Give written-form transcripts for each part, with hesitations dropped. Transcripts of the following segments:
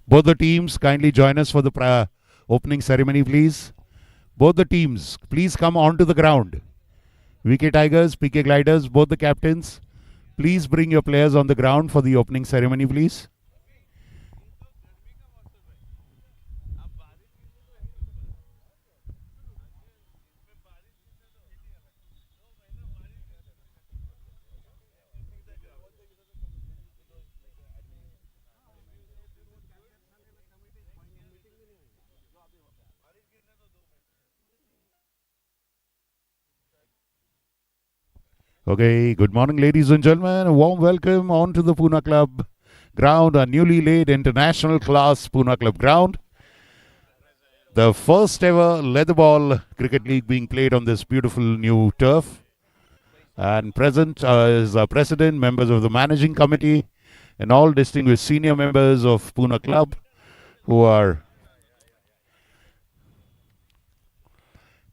Both the teams kindly join us for the opening ceremony, please. Both the teams, please come onto the ground. VK Tigers, PK Gliders, both the captains, please bring your players on the ground for the opening ceremony, please. Okay, good morning, ladies and gentlemen. A warm welcome onto the Pune Club ground, a newly laid international class Pune Club ground. The first ever leather ball cricket league being played on this beautiful new turf. And present is our president, members of the managing committee, and all distinguished senior members of Pune Club who are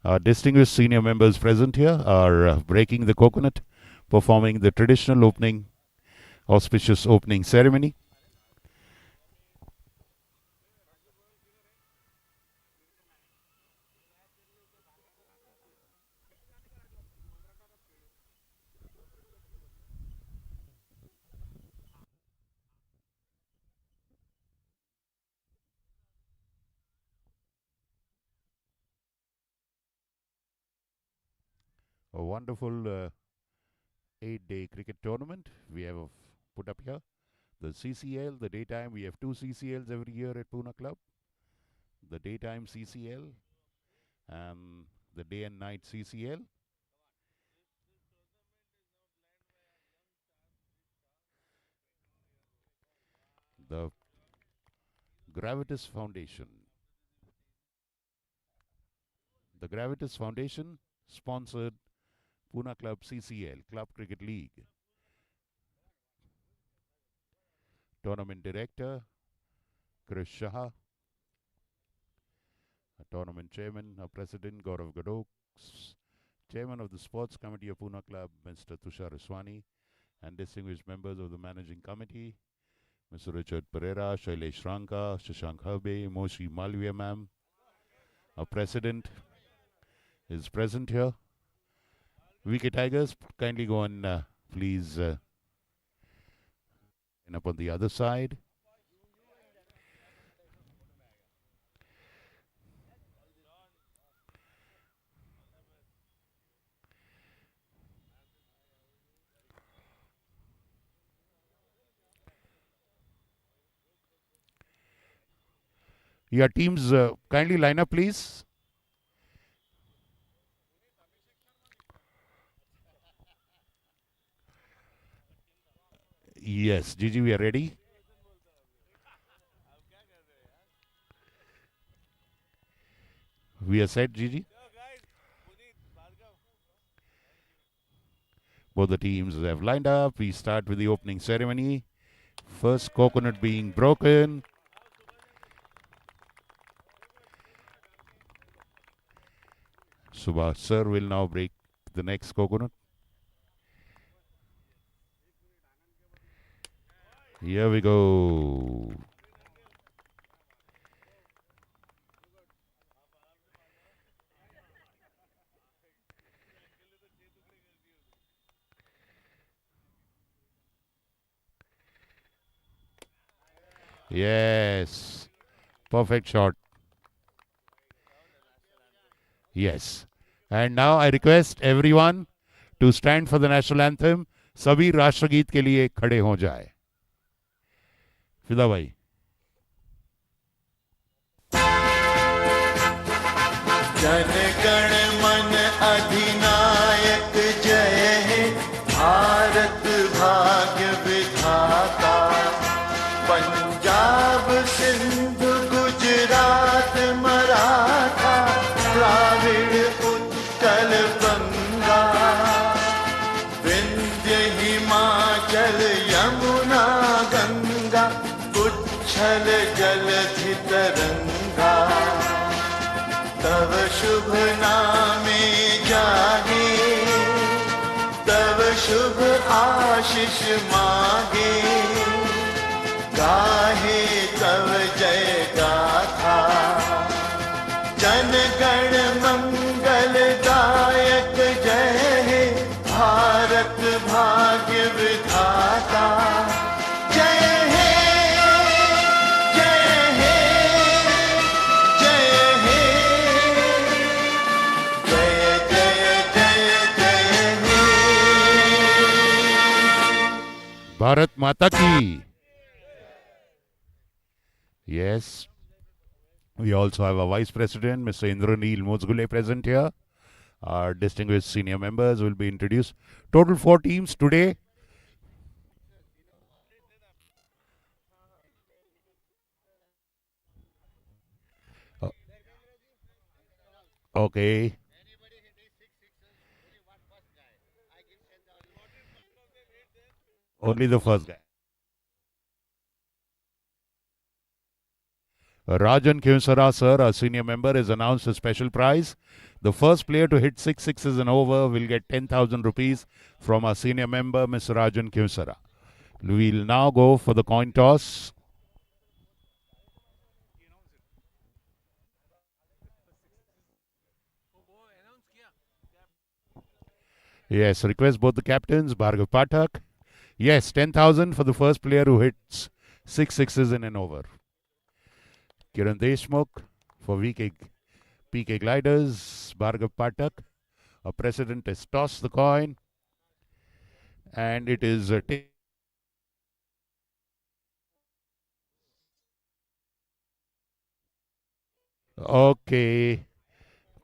our distinguished senior members present here are breaking the coconut, performing the traditional auspicious opening ceremony. A wonderful 8-day cricket tournament we have put up here. The CCL, the daytime, we have 2 CCLs every year at Pune Club. The daytime CCL and the day and night CCL. The Gravitas Foundation. The Gravitas Foundation sponsored Pune Club CCL, Club Cricket League. Tournament Director, Krish Shah. Tournament Chairman, our President, Gaurav Gadok. Chairman of the Sports Committee of Pune Club, Mr. Tushar Aswani. And distinguished members of the Managing Committee, Mr. Richard Pereira, Shailesh Ranka, Shashank Harbe, Moshi Malviya ma'am. Our President is present here. VK Tigers, kindly go on, please, and up on the other side. Your teams, kindly line up, please. Yes, Gigi, we are ready. We are set, Gigi. Both the teams have lined up. We start with the opening ceremony. First coconut being broken. Subhash sir will now break the next coconut. Here we go. Yes. Perfect shot. Yes. And now I request everyone to stand for the national anthem. सभी राष्ट्रगीत के लिए खड़े हो जाए. फिदा भाई. जन गण मन अधिनायक जय हे भारत भाग्य विधाता पंजाब सिंध गुजरात मराठा द्राविड़ उत्कल बंगा विंध्य हिमाचल यमुना गंगा उच्छल जलधि तरंगा तव शुभ नामे जागे तव शुभ आशीष मागे गाहे तव जय जन गण मंगलदायक जय हे भारत भाग्य विधाता जय हे जय हे जय हे जय जय जय जय हे Bharat Mata ki. Yes. We also have a Vice President, Mr. Indraneel Mozgule, present here. Our distinguished senior members will be introduced. Total 4 teams today. Uh, okay. Only the first guy. Rajan Kyunsara, sir, our senior member, has announced a special prize. The first player to hit 6 sixes and over will get 10,000 rupees from our senior member, Mr. Rajan Kyunsara. We'll now go for the coin toss. Yes, request both the captains, Bhargav Pathak. Yes, 10,000 for the first player who hits 6 sixes in and over. Kiran Deshmukh for PK Gliders, Bhargav Pathak. Our president has tossed the coin. And it is okay.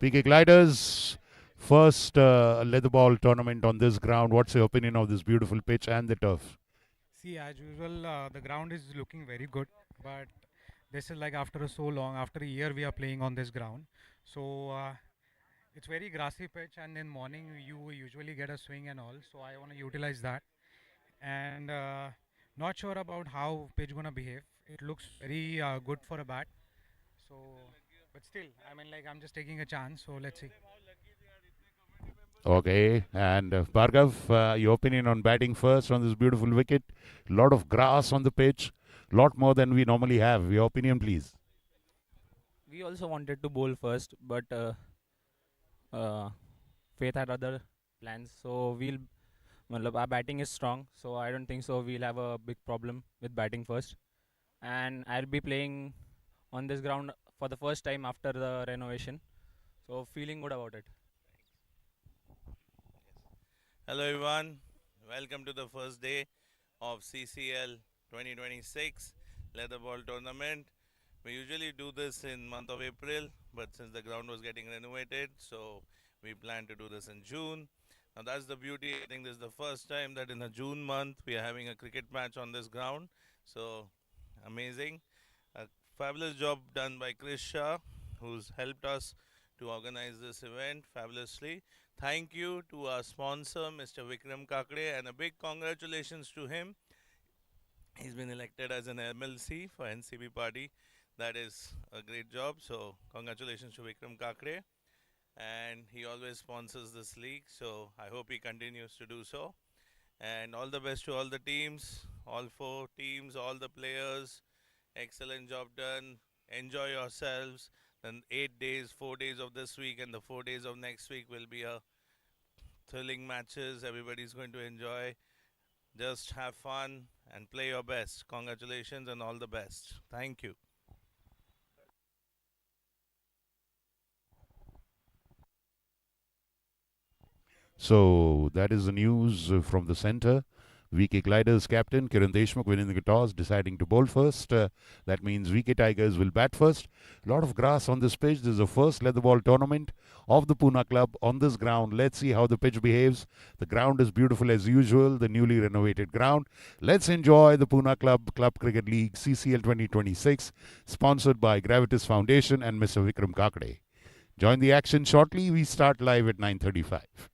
PK Gliders, first leather ball tournament on this ground. What's your opinion of this beautiful pitch and the turf? See, as usual, the ground is looking very good, but this is like after so long, after a year, we are playing on this ground. So it's very grassy pitch, and in morning you usually get a swing and all. So I want to utilize that, and not sure about how pitch gonna behave. It looks very good for a bat. So, but still, I mean, like I'm just taking a chance. So let's see. Okay, and Bhargav, your opinion on batting first on this beautiful wicket? Lot of grass on the pitch, lot more than we normally have. Your opinion, please. We also wanted to bowl first, but uh, Faith had other plans. So our batting is strong. So I don't think so. We'll have a big problem with batting first. And I'll be playing on this ground for the first time after the renovation. So feeling good about it. Hello everyone, welcome to the first day of CCL 2026 Leather Ball Tournament. We usually do this in month of April, but since the ground was getting renovated, so we plan to do this in June. Now that's the beauty. I think this is the first time that in the June month we are having a cricket match on this ground. So amazing. A fabulous job done by Chris Shah, who's helped us to organize this event fabulously. Thank you to our sponsor, Mr. Vikram Kakre, and a big congratulations to him. He's been elected as an MLC for NCB party. That is a great job. So, congratulations to Vikram Kakre. And he always sponsors this league. So, I hope he continues to do so. And all the best to all the teams, all 4 teams, all the players. Excellent job done. Enjoy yourselves. Then 8 days, 4 days of this week and the 4 days of next week will be a thrilling matches. Everybody's going to enjoy. Just have fun and play your best. Congratulations and all the best. Thank you. So that is the news from the center. VK Gliders captain Kiran Deshmukh winning the toss, deciding to bowl first. That means VK Tigers will bat first. A lot of grass on this pitch. This is the first leather ball tournament of the Pune Club on this ground. Let's see how the pitch behaves. The ground is beautiful as usual, the newly renovated ground. Let's enjoy the Pune Club Cricket League CCL 2026, sponsored by Gravitas Foundation and Mr. Vikram Kakade. Join the action shortly. We start live at 9:35.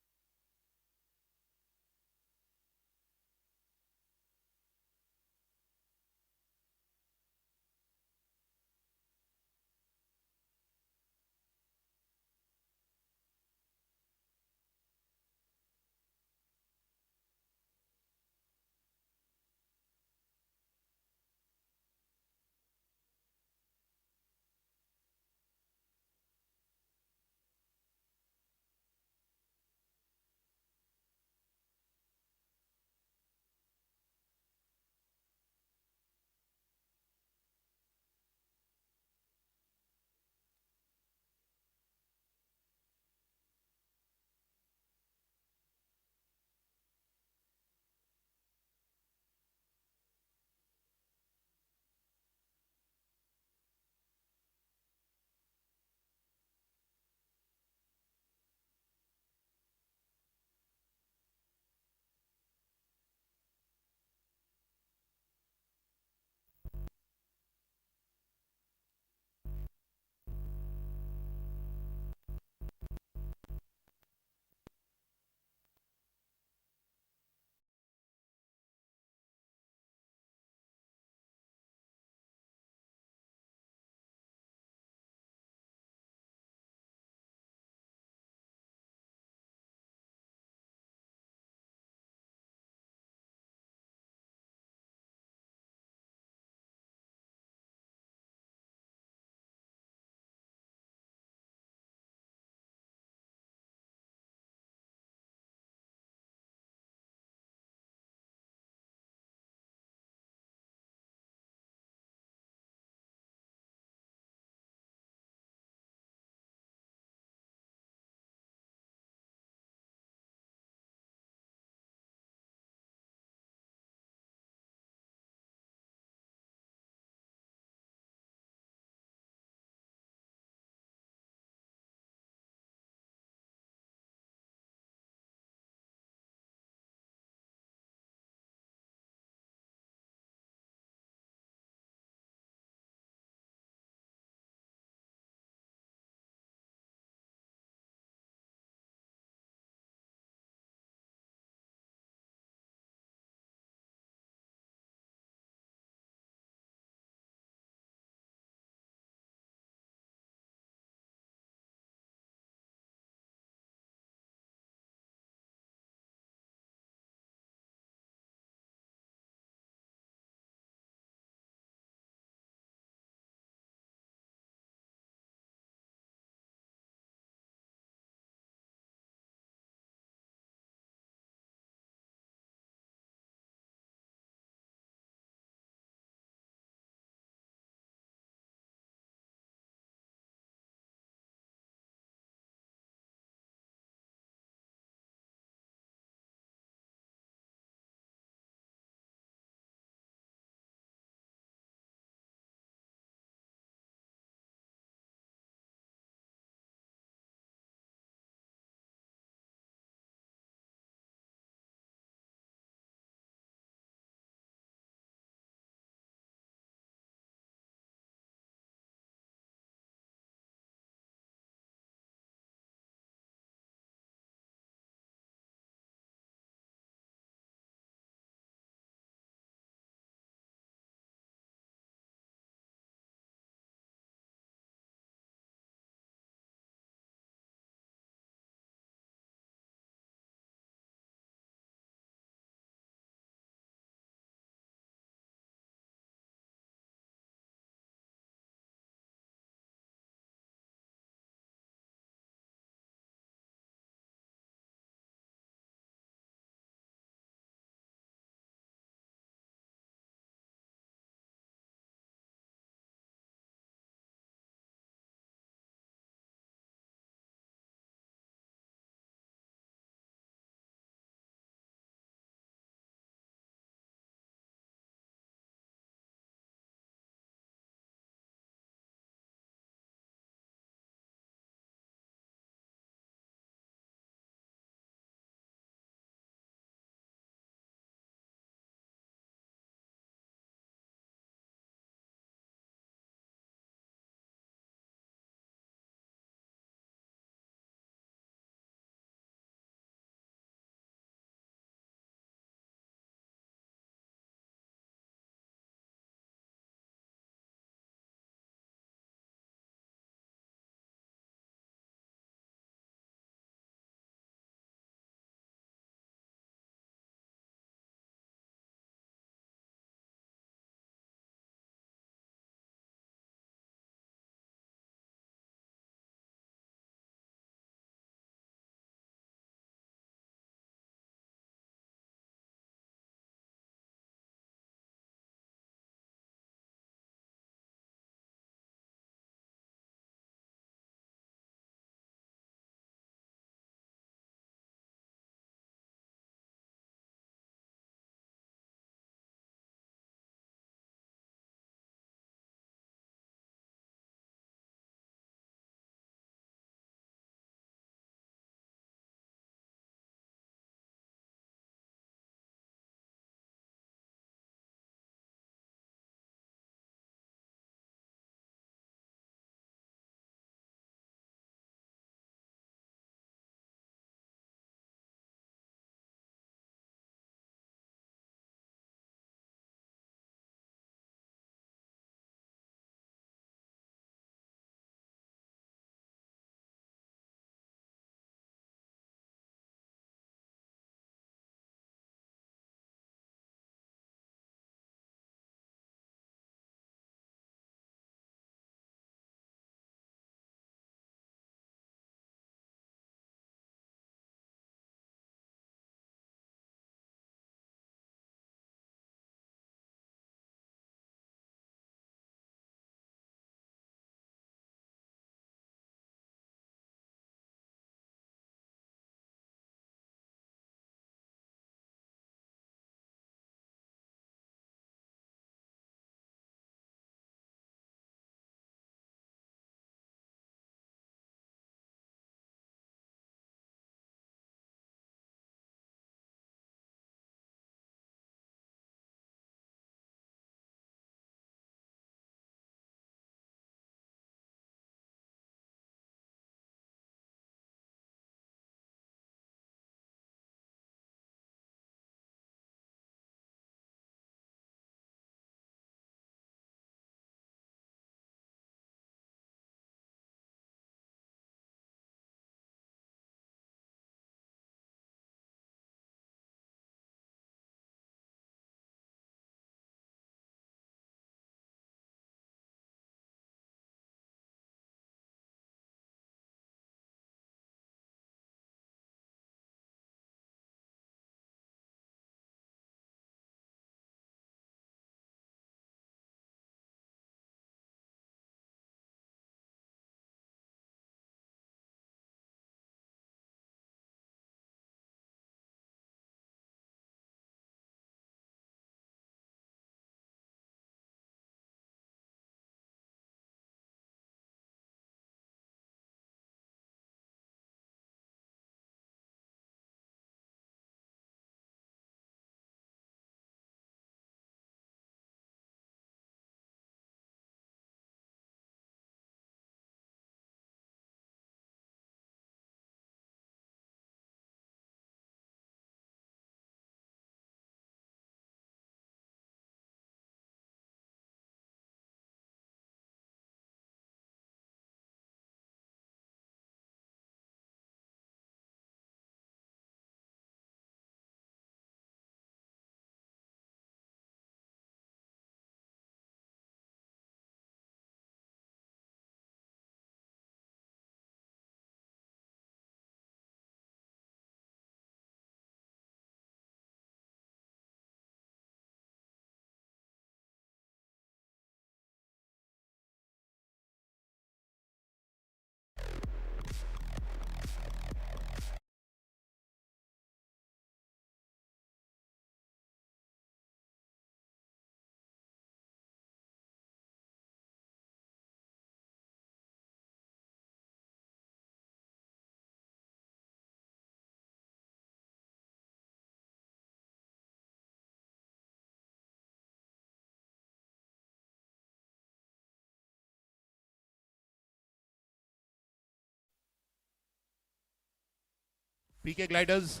PK Gliders,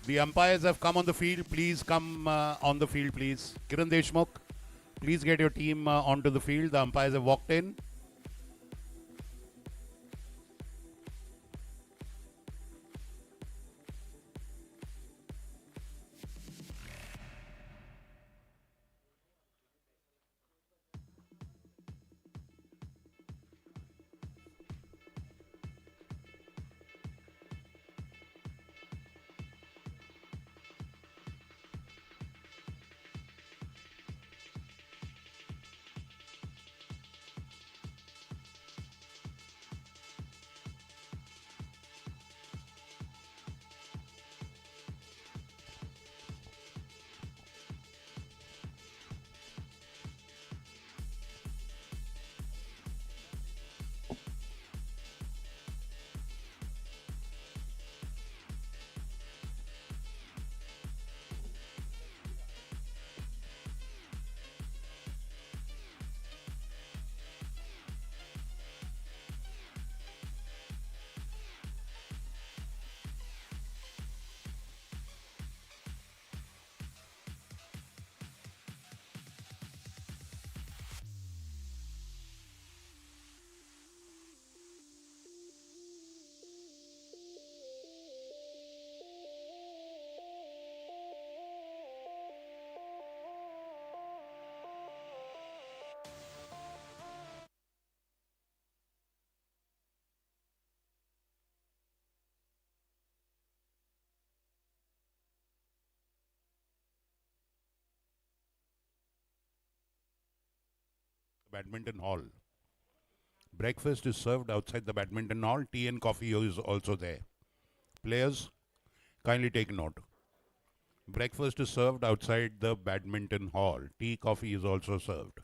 the umpires have come on the field. Please come on the field, please. Kiran Deshmukh, please get your team onto the field. The umpires have walked in. Badminton hall. Breakfast is served outside the badminton hall. Tea and coffee is also there. Players, kindly take note. Breakfast is served outside the badminton hall. Tea, coffee is also served.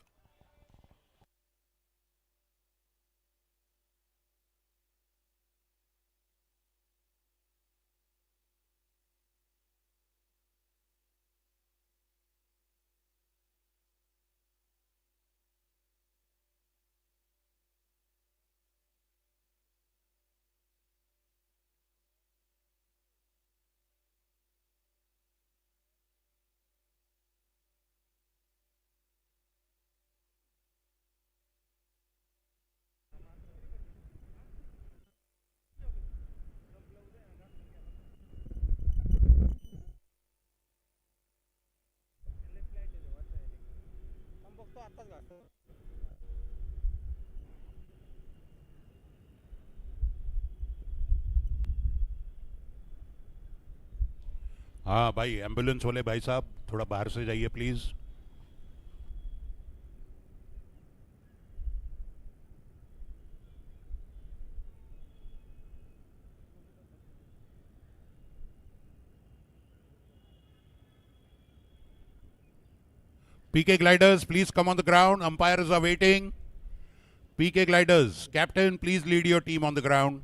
हाँ भाई, ambulance वाले भाई साहब थोड़ा बाहर से जाइए please. PK Gliders, please come on the ground. Umpires are waiting. PK Gliders, captain, please lead your team on the ground.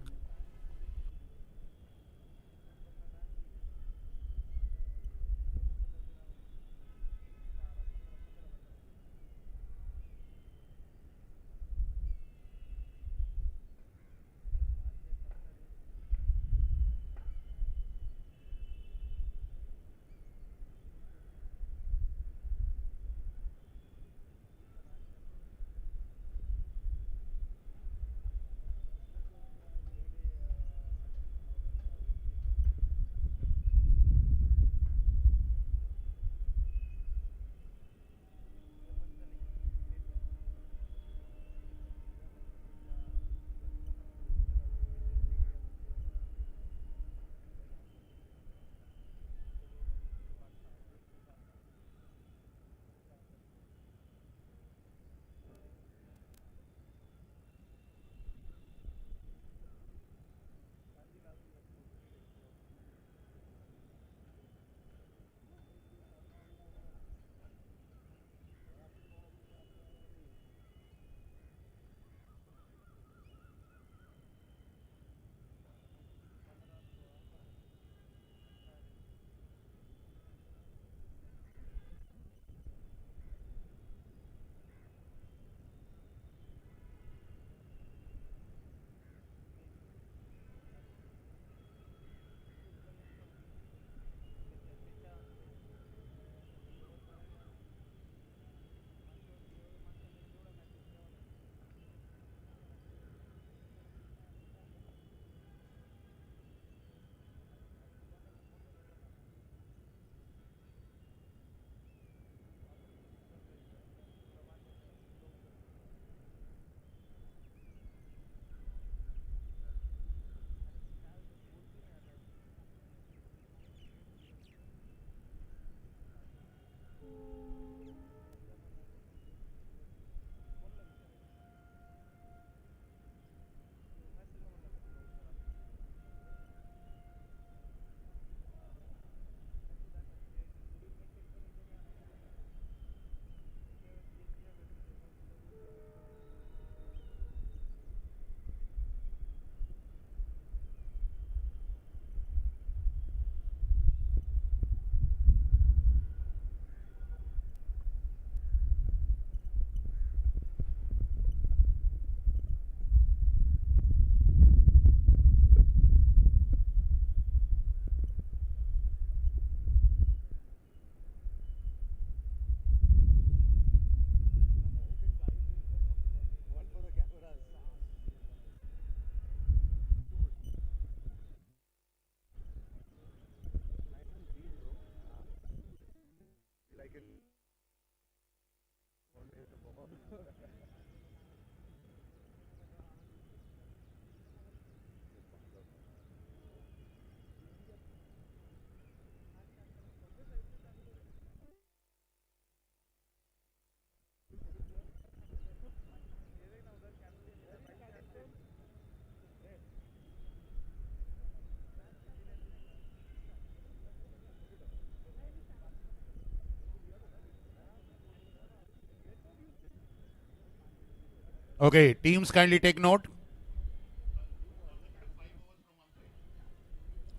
Okay, teams kindly take note.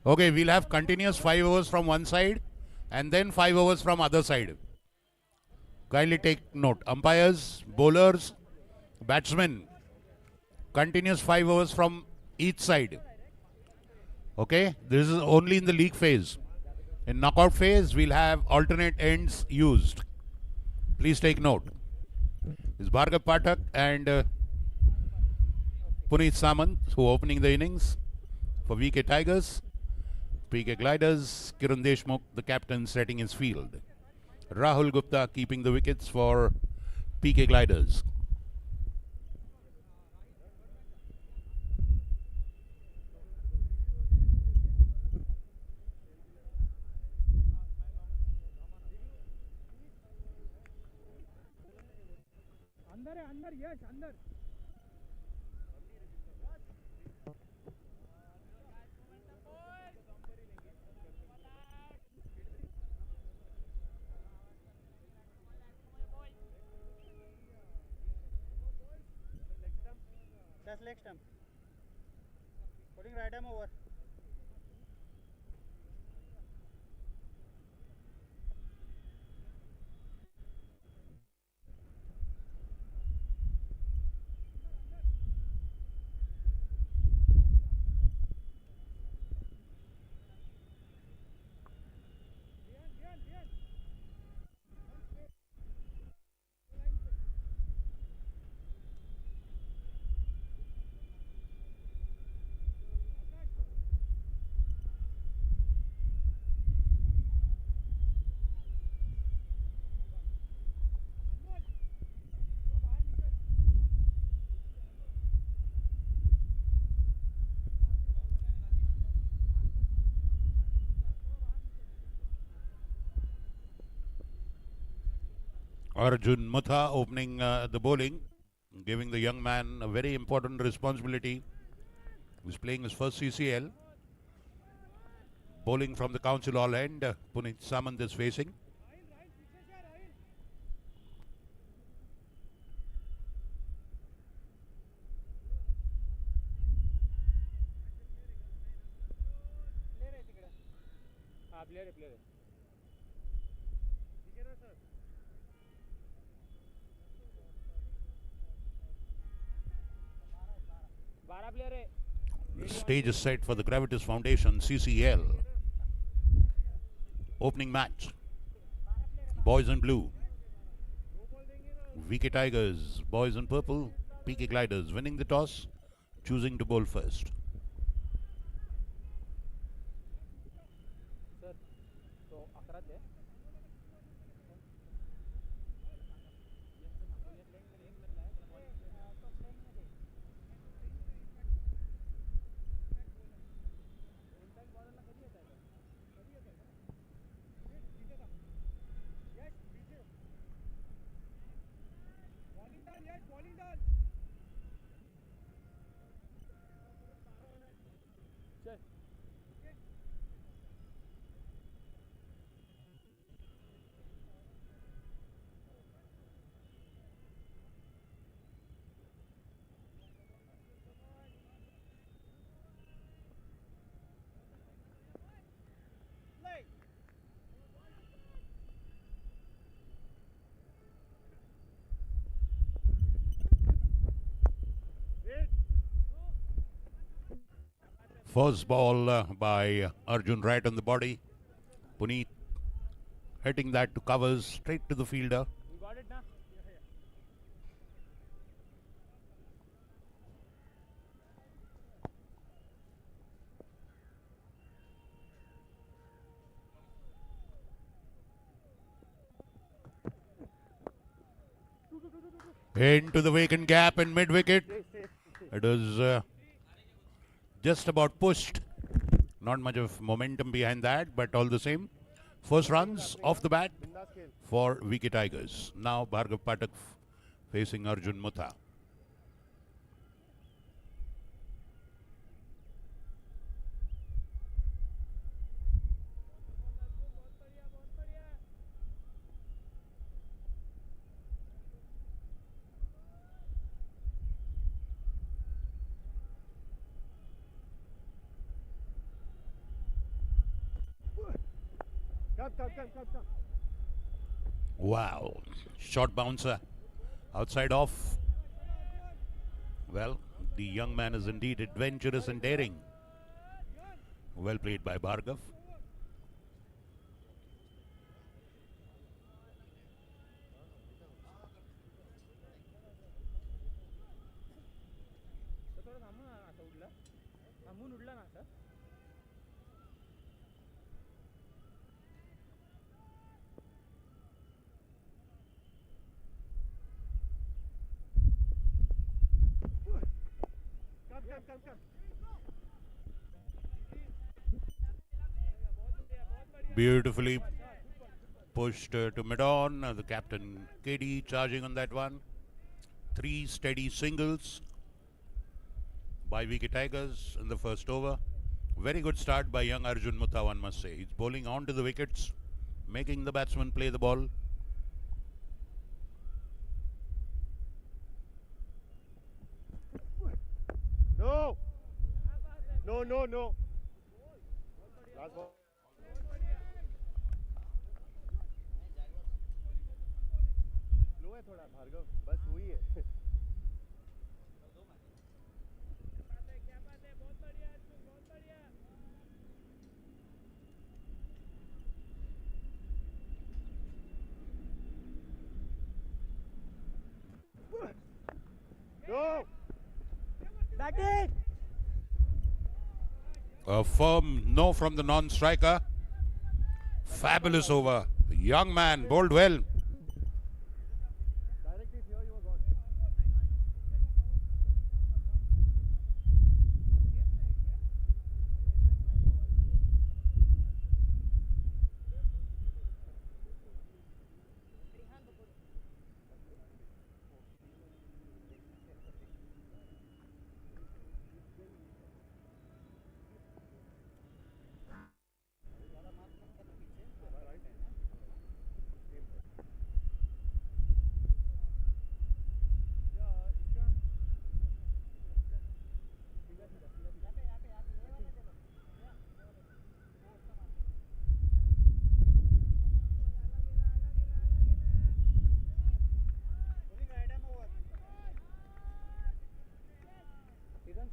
Okay, we'll have continuous 5 overs from one side and then 5 overs from other side. Kindly take note. Umpires, bowlers, batsmen, continuous 5 overs from each side. Okay, this is only in the league phase. In knockout phase, we'll have alternate ends used. Please take note. It's Bhargav Pathak and Puneet Samant who are opening the innings for VK Tigers. PK Gliders, Kiran Deshmukh, the captain, setting his field. Rahul Gupta keeping the wickets for PK Gliders. That's leg stump. Putting right arm over. Arjun Mutha opening the bowling, giving the young man a very important responsibility. He's playing his first CCL. Bowling from the council all end, Puneet Samant is facing. Player. 12 player है. The stage is set for the Gravitas Foundation CCL opening match. Boys in blue, VK Tigers. Boys in purple, PK Gliders. Winning the toss, choosing to bowl first. Sir, so 11 है. First ball by Arjun right on the body. Puneet hitting that to covers straight to the fielder. You got it, na? Into the vacant gap in mid wicket. It was just about pushed. Not much of momentum behind that, but all the same. First runs off the bat for VK Tigers. Now Bhargav Pathak facing Arjun Mutha. Come. Wow. Short bouncer. Outside off. Well, the young man is indeed adventurous and daring. Well played by Bhargav. तर थोडं थांबू ना असं उडला थांबून उडला ना असं Come. Beautifully pushed to mid-on. The captain KD charging on that one. 3 steady singles by VK Tigers in the first over. Very good start by young Arjun Mutta, one must say. He's bowling onto the wickets, making the batsman play the ball. No. Last ball. लो है थोड़ा भार्गव बस वही है No! Batting! A firm no from the non-striker. Fabulous over. Young man, bowled well. Directly here you were gone.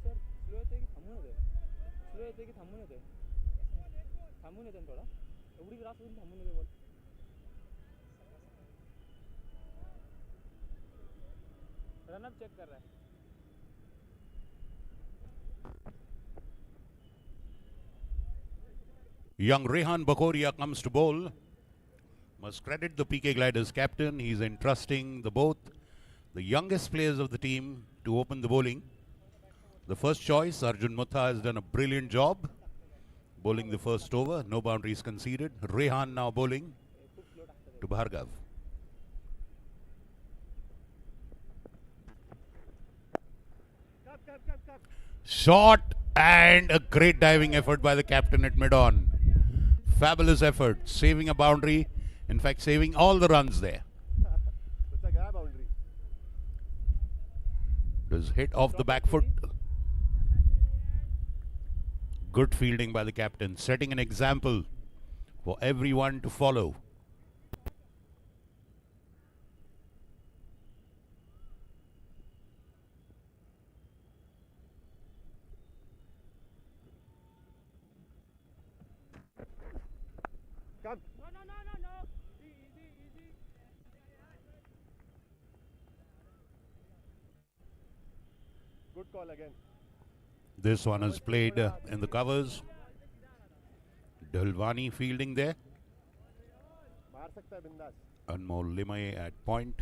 Sir slow येते की थांबून येते ना थोडा एवढी ग्रास होऊन थांबून येते बॉल रनअप चेक कर रहा है Young Rehan Bakoria comes to bowl. Must credit the PK Gliders captain. He's entrusting the youngest players of the team to open the bowling. The first choice, Arjun Mutta, has done a brilliant job bowling the first over. No boundaries conceded. Rehan now bowling to Bhargav. Shot and a great diving effort by the captain at mid-on. Fabulous effort, saving a boundary. In fact, saving all the runs there. It's a grab boundary. It was hit off the back foot. Good fielding by the captain, setting an example for everyone to follow. Come. No. Easy. Good call again. This one is played in the covers. Dalwani fielding there. मार सकता है बिंदास. Anmol Limaye at point.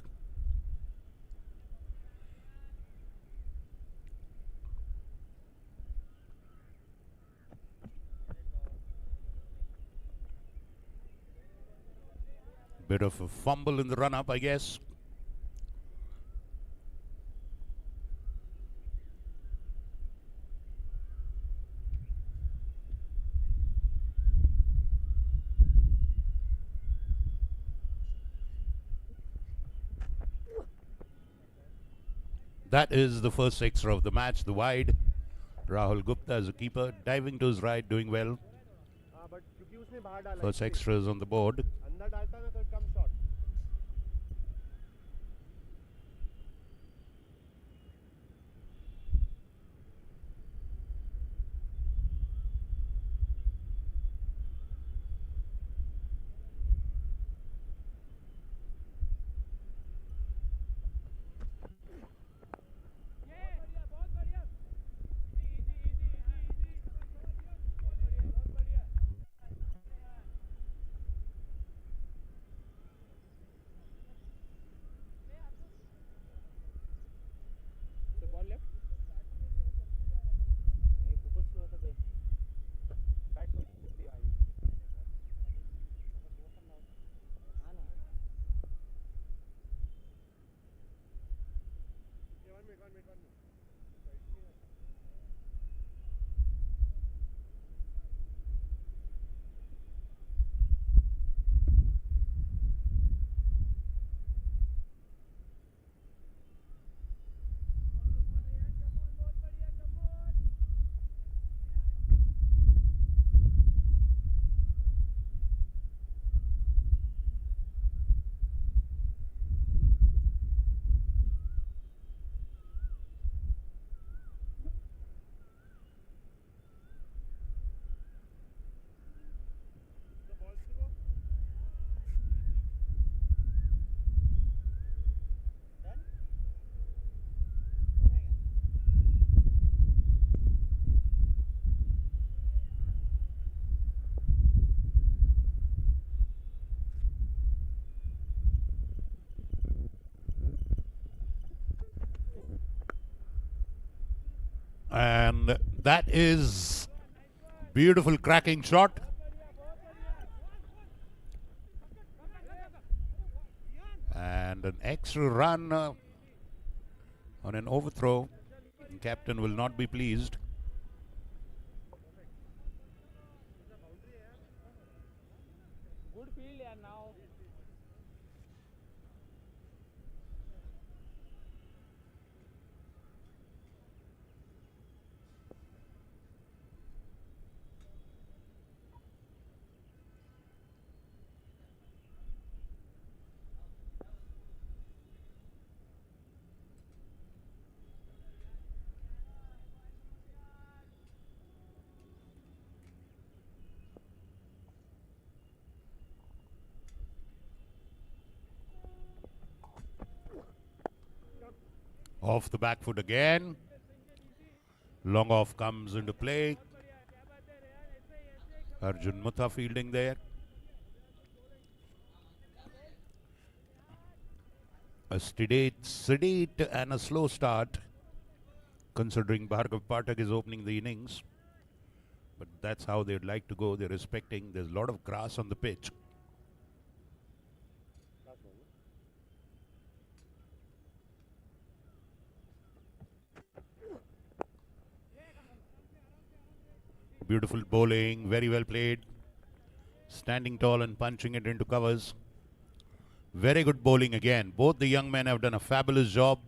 Bit of a fumble in the run-up, I guess. That is the first sixer of the match, the wide. Rahul Gupta as a keeper, diving to his right, doing well. हाँ but क्योंकि उसने बाहर डाला First extras on the board. अंदर डालता ना तो कम shot ball left नाही खूपच स्लो होतं ते बॅट आई हा ना And that is beautiful cracking shot. And an extra run on an overthrow. Captain will not be pleased. Good field यार नाव Off the back foot again. Long off comes into play. Arjun Mutha fielding there. A sedate and a slow start, considering Bhargav Pathak is opening the innings. But that's how they'd like to go. They're respecting. There's a lot of grass on the pitch. Beautiful bowling, very well played. Standing tall and punching it into covers. Very good bowling again. Both the young men have done a fabulous job.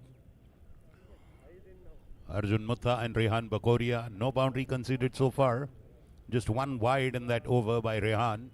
Arjun Mutha and Rehan Bakoria. No boundary conceded so far. Just one wide in that over by Rehan.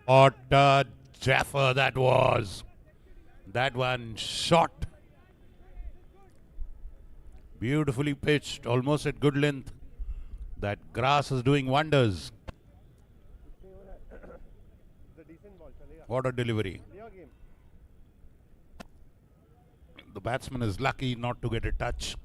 What a jaffer that was. That one shot. Beautifully pitched, almost at good length. That grass is doing wonders. The decent ball, chalega. What a delivery. Clear game. The batsman is lucky not to get a touch.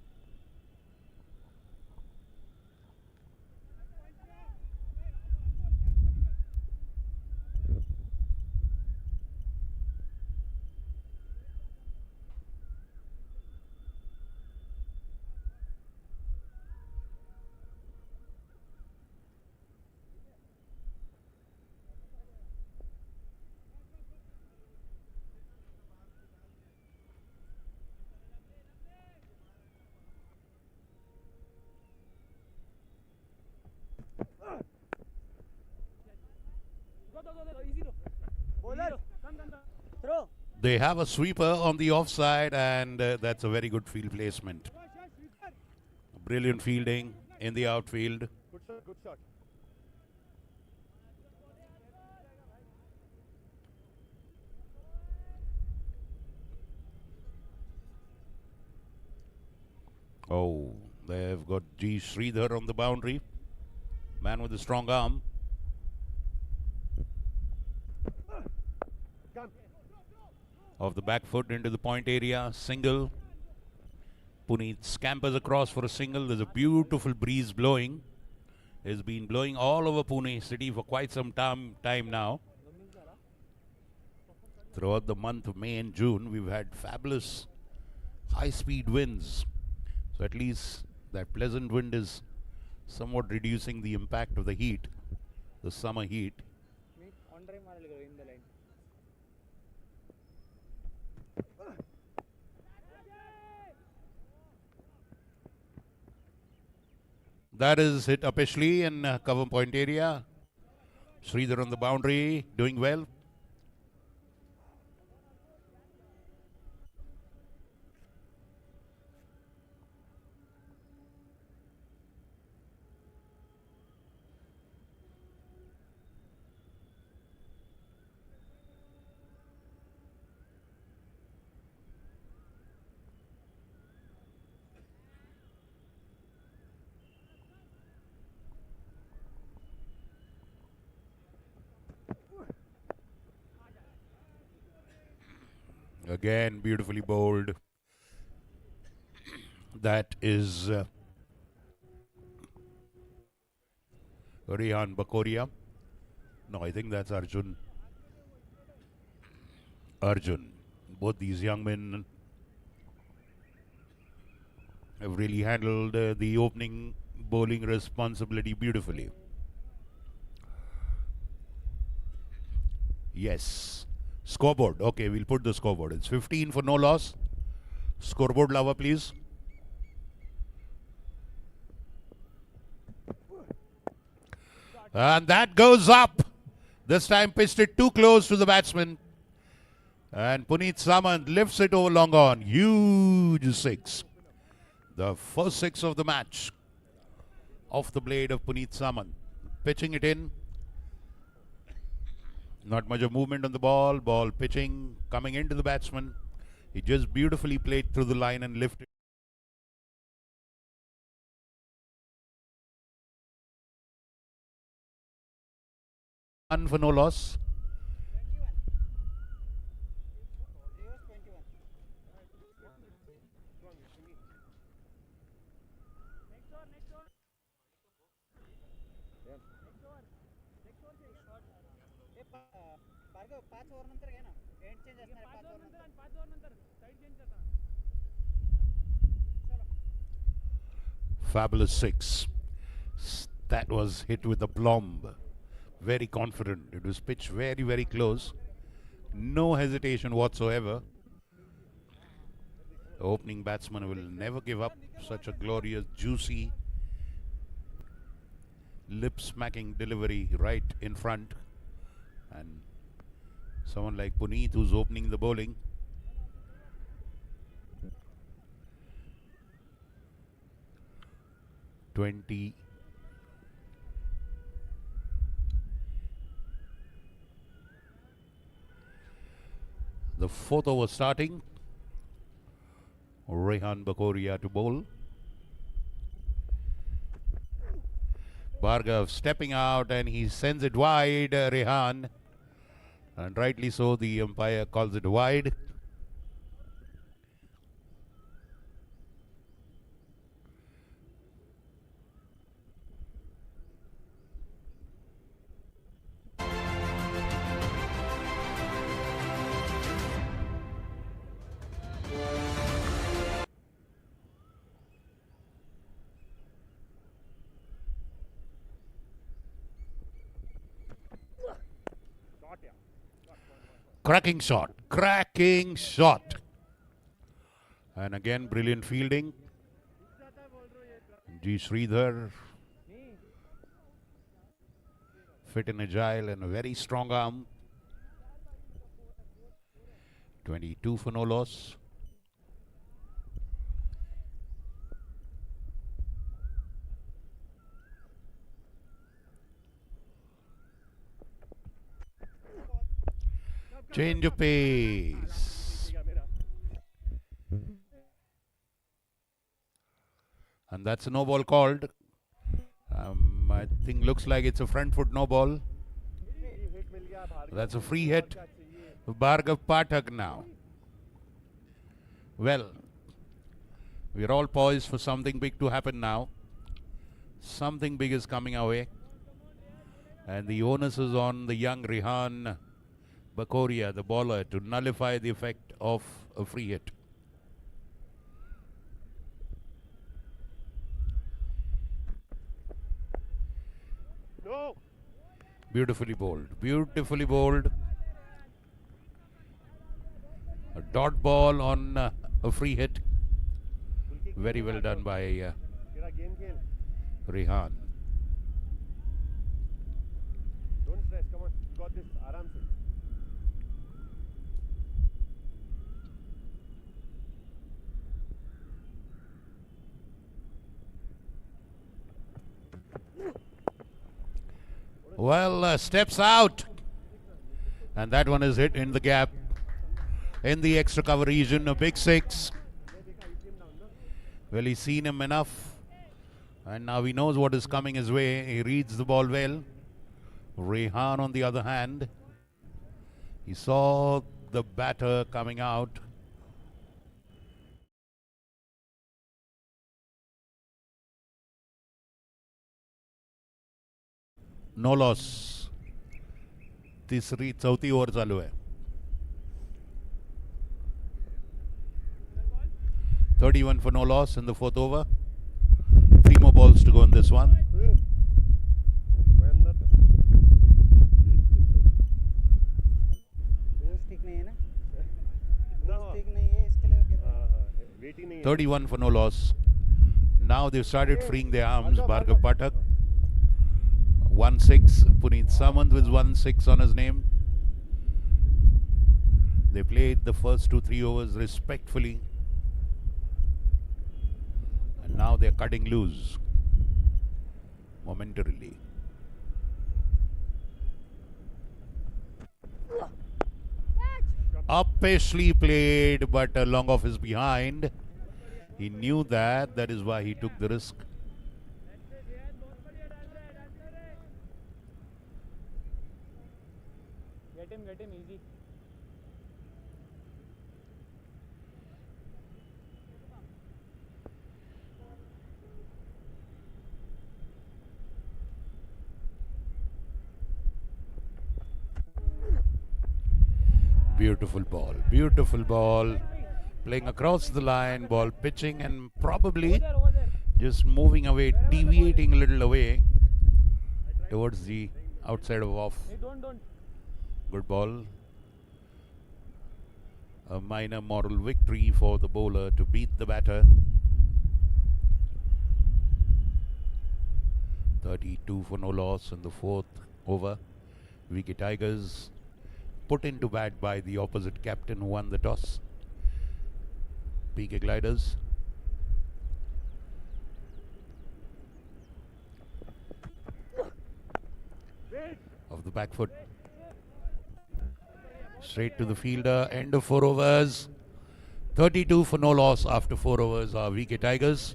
They have a sweeper on the offside, and that's a very good field placement. Brilliant fielding in the outfield. Good shot, good shot. Oh, they've got G. Sridhar on the boundary. Man with a strong arm. Come. Off the back foot into the point area. Single. Puneet scampers across for a single. There's a beautiful breeze blowing. It's been blowing all over Pune city for quite some time now. Throughout the month of May and June, we've had fabulous high-speed winds. So at least that pleasant wind is somewhat reducing the impact of the heat, the summer heat. On drive ಮಾಡಲಿ in the line. That is hit upishly in cover point area. Sridhar on the boundary, doing well. Again, beautifully bowled. That is Rihan Bakoria. No, I think that's Arjun. Arjun. Both these young men have really handled the opening bowling responsibility beautifully. Yes. Scoreboard. Okay, we'll put the scoreboard. It's 15 for no loss. Scoreboard lover, please. And that goes up. This time pitched it too close to the batsman. And Puneet Samant lifts it over long on. Huge six. The first six of the match. Off the blade of Puneet Samant. Pitching it in. Not much of movement on the ball. Ball pitching, coming into the batsman. He just beautifully played through the line and lifted. One for no loss. Fabulous six. That was hit with a plomb. Very confident. It was pitched very, very close. No hesitation whatsoever. The opening batsman will never give up such a glorious, juicy, lip-smacking delivery right in front. And someone like Puneet who's opening the bowling. The fourth over starting. Rehan Bakoria to bowl. Bhargav stepping out and he sends it wide, Rehan. And rightly so, the umpire calls it wide. Cracking shot, cracking shot. And again, brilliant fielding. G. Sridhar, fit and agile and a very strong arm. 22 for no loss. Change of pace. And that's a no ball called. I think looks like it's a front foot no ball. That's a free hit. Bhargav Pathak now. Well, we're all poised for something big to happen now. Something big is coming our way. And the onus is on the young Rehan Bakoria, the bowler, to nullify the effect of a free hit. No. Beautifully bowled. Beautifully bowled. A dot ball on a free hit. Very well done by तेरा game खेल. Rehan. Don't stress. Come on. You got this. आराम से. Well, steps out. And that one is hit in the gap. In the extra cover region, a big six. Well, he's seen him enough. And now he knows what is coming his way. He reads the ball well. Rehan, on the other hand, he saw the batter coming out. No loss. चौथी over चालू है. 31 for no loss in the fourth over. 3 more balls to go in this one. Stick नहीं है ना? No. Stick नहीं है इसके लिए गिर रहा है। Waiting नहीं है. 31 for no loss. Now they've started freeing their arms. Bhargav Pathak 1-6. Puneet Samant with 1-6 on his name. They played the first 2-3 overs respectfully. And now they're cutting loose momentarily. Uppishly played, but long off his behind. He knew that. That is why he took the risk. Get him easy. Beautiful ball. Beautiful ball. Playing across the line, ball pitching and probably just moving away, deviating a little away towards the outside of off. Hey, don't. Good ball. A minor moral victory for the bowler to beat the batter. 32 for no loss in the fourth over. VK Tigers put into bat by the opposite captain who won the toss. PK Gliders. Of the back foot. Straight to the fielder. End of 4 overs. 32 for no loss after 4 overs are VK Tigers.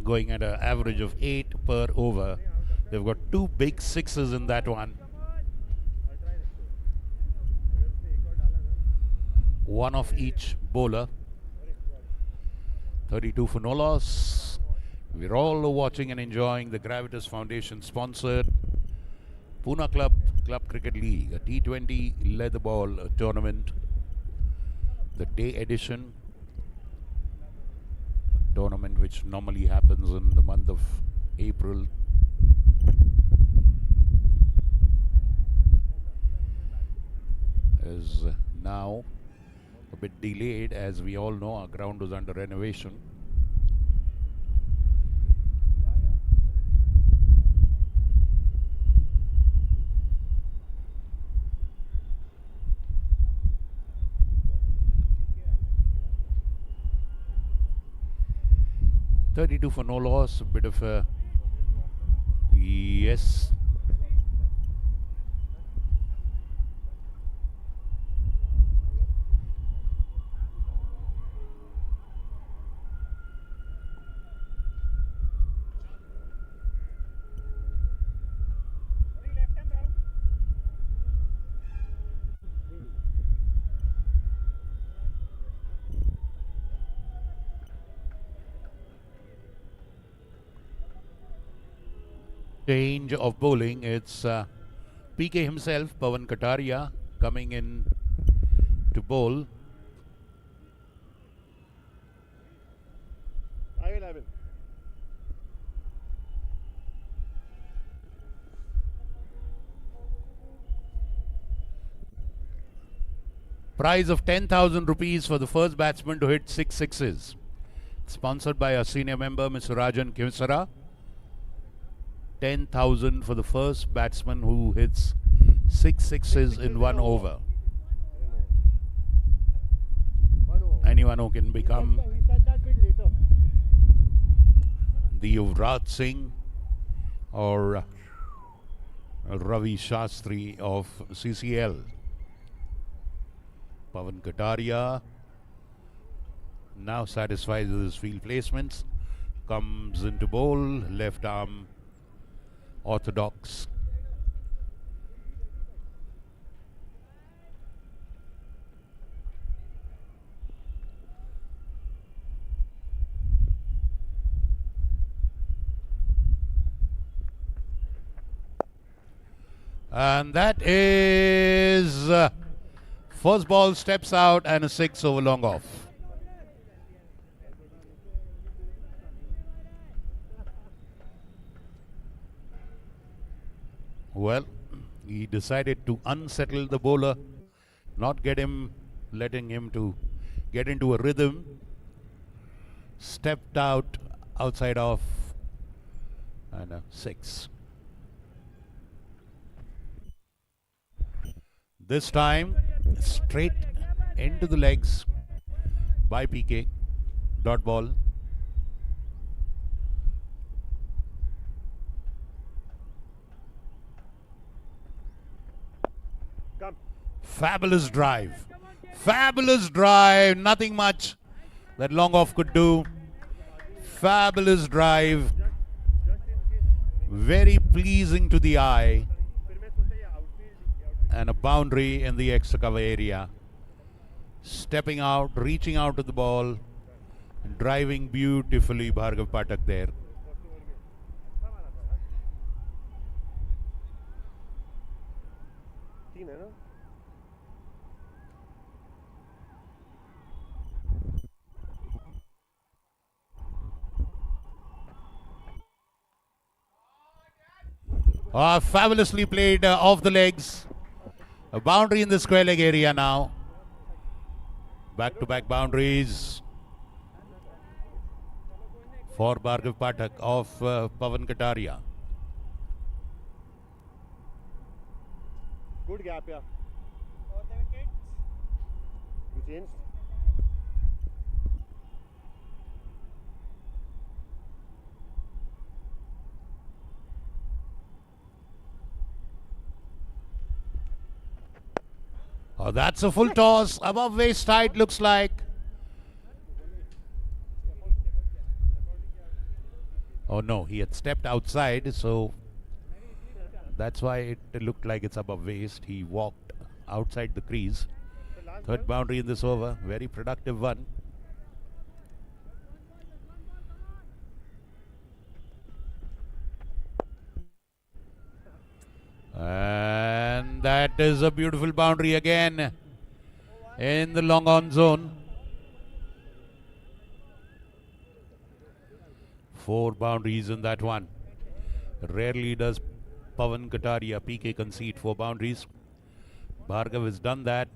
Going at an average of 8 per over. They've got 2 big sixes in that one. One of each bowler. 32 for no loss. We're all watching and enjoying the Gravitas Foundation sponsored Pune Club Cricket League, a T20 leather ball tournament, the day edition tournament which normally happens in the month of April. Is now a bit delayed, as we all know our ground was under renovation. .32 for no loss, a bit of a yes. Change of bowling. It's PK himself, Pawan Kataria, coming in to bowl. I will. Prize of 10,000 rupees for the first batsman to hit 6 sixes. Sponsored by our senior member, Mr. Rajan Kinsara. 10,000 for the first batsman who hits 6 sixes in 1 over. Anyone who can become He said that bit later. the Yuvraj Singh or Ravi Shastri of CCL. Pawan Kataria, now satisfied with his field placements, comes into bowl, left arm orthodox. And that is first ball, steps out, and a 6 over long off. Well, he decided to unsettle the bowler, not letting him to get into a rhythm. Stepped out outside off, and a 6. This time, straight into the legs by PK. Dot ball. Come. Fabulous drive. Fabulous drive. Nothing much that long off could do. Fabulous drive. Very pleasing to the eye. And a boundary in the extra cover area. Stepping out, reaching out to the ball, and driving beautifully Bhargav Pathak there. Fabulously played off the legs. A boundary in the square leg area now. Back-to-back boundaries for Bhargav Pathak of Pawan Kataria. Good gap, yeah. You changed? Oh, that's a full toss. Above waist height, looks like. Oh no, he had stepped outside, so that's why it looked like it's above waist. He walked outside the crease. Third boundary in this over. Very productive one. And that is a beautiful boundary again in the long on zone. 4 boundaries in that one. Rarely does Pawan Kataria PK concede 4 boundaries. Bhargav has done that.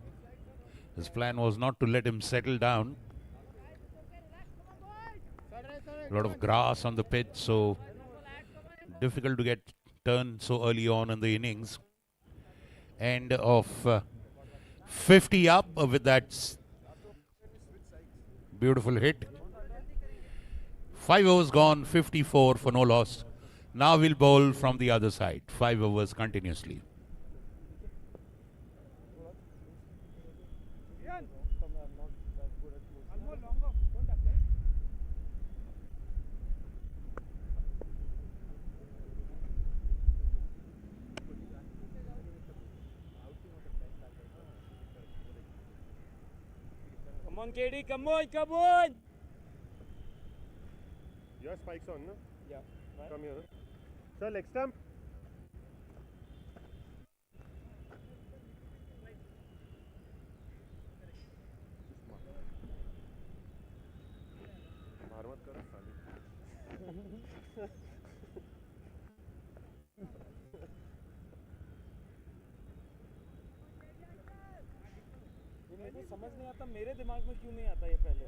His plan was not to let him settle down. A lot of grass on the pitch, so difficult to get turn so early on in the innings. End of 50 up with that beautiful hit. 5 overs gone, 54 for no loss. Now we'll bowl from the other side. 5 overs continuously. Come on, KD, come on, come on! Your spikes on, no? Yeah. Come here. Sir, leg stump. मार मत करो साले। ये मेरे को समझ नहीं आता, मेरे दिमाग में क्यों नहीं आता ये पहले।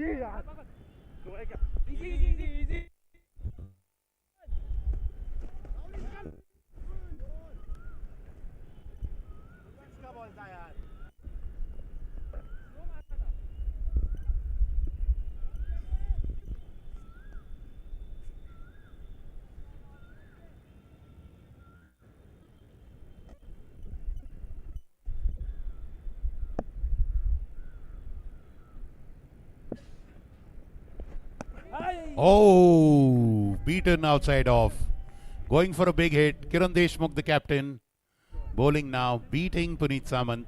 ये यार तो है क्या Easy, easy, easy. इसका बॉल था यार Oh, beaten outside off. Going for a big hit. Kiran Deshmukh, the captain. Bowling now, beating Puneet Samant.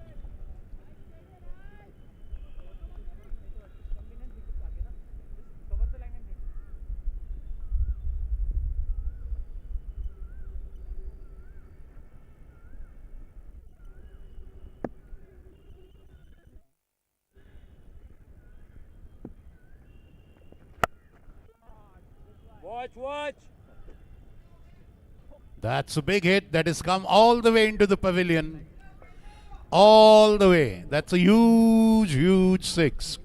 Watch, watch. That's a big hit that has come all the way into the pavilion. All the way. That's a huge, huge 6.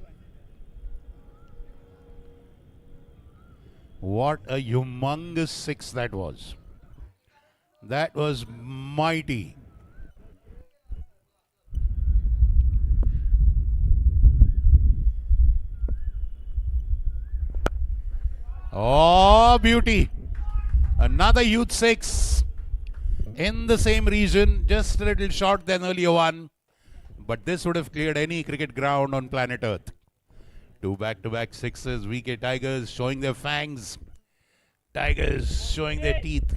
What a humongous 6 that was. That was mighty. Oh, beauty. Another huge 6 in the same region, just a little short than earlier one. But this would have cleared any cricket ground on planet Earth. 2 back-to-back 6s. VK Tigers showing their fangs. Tigers showing their teeth.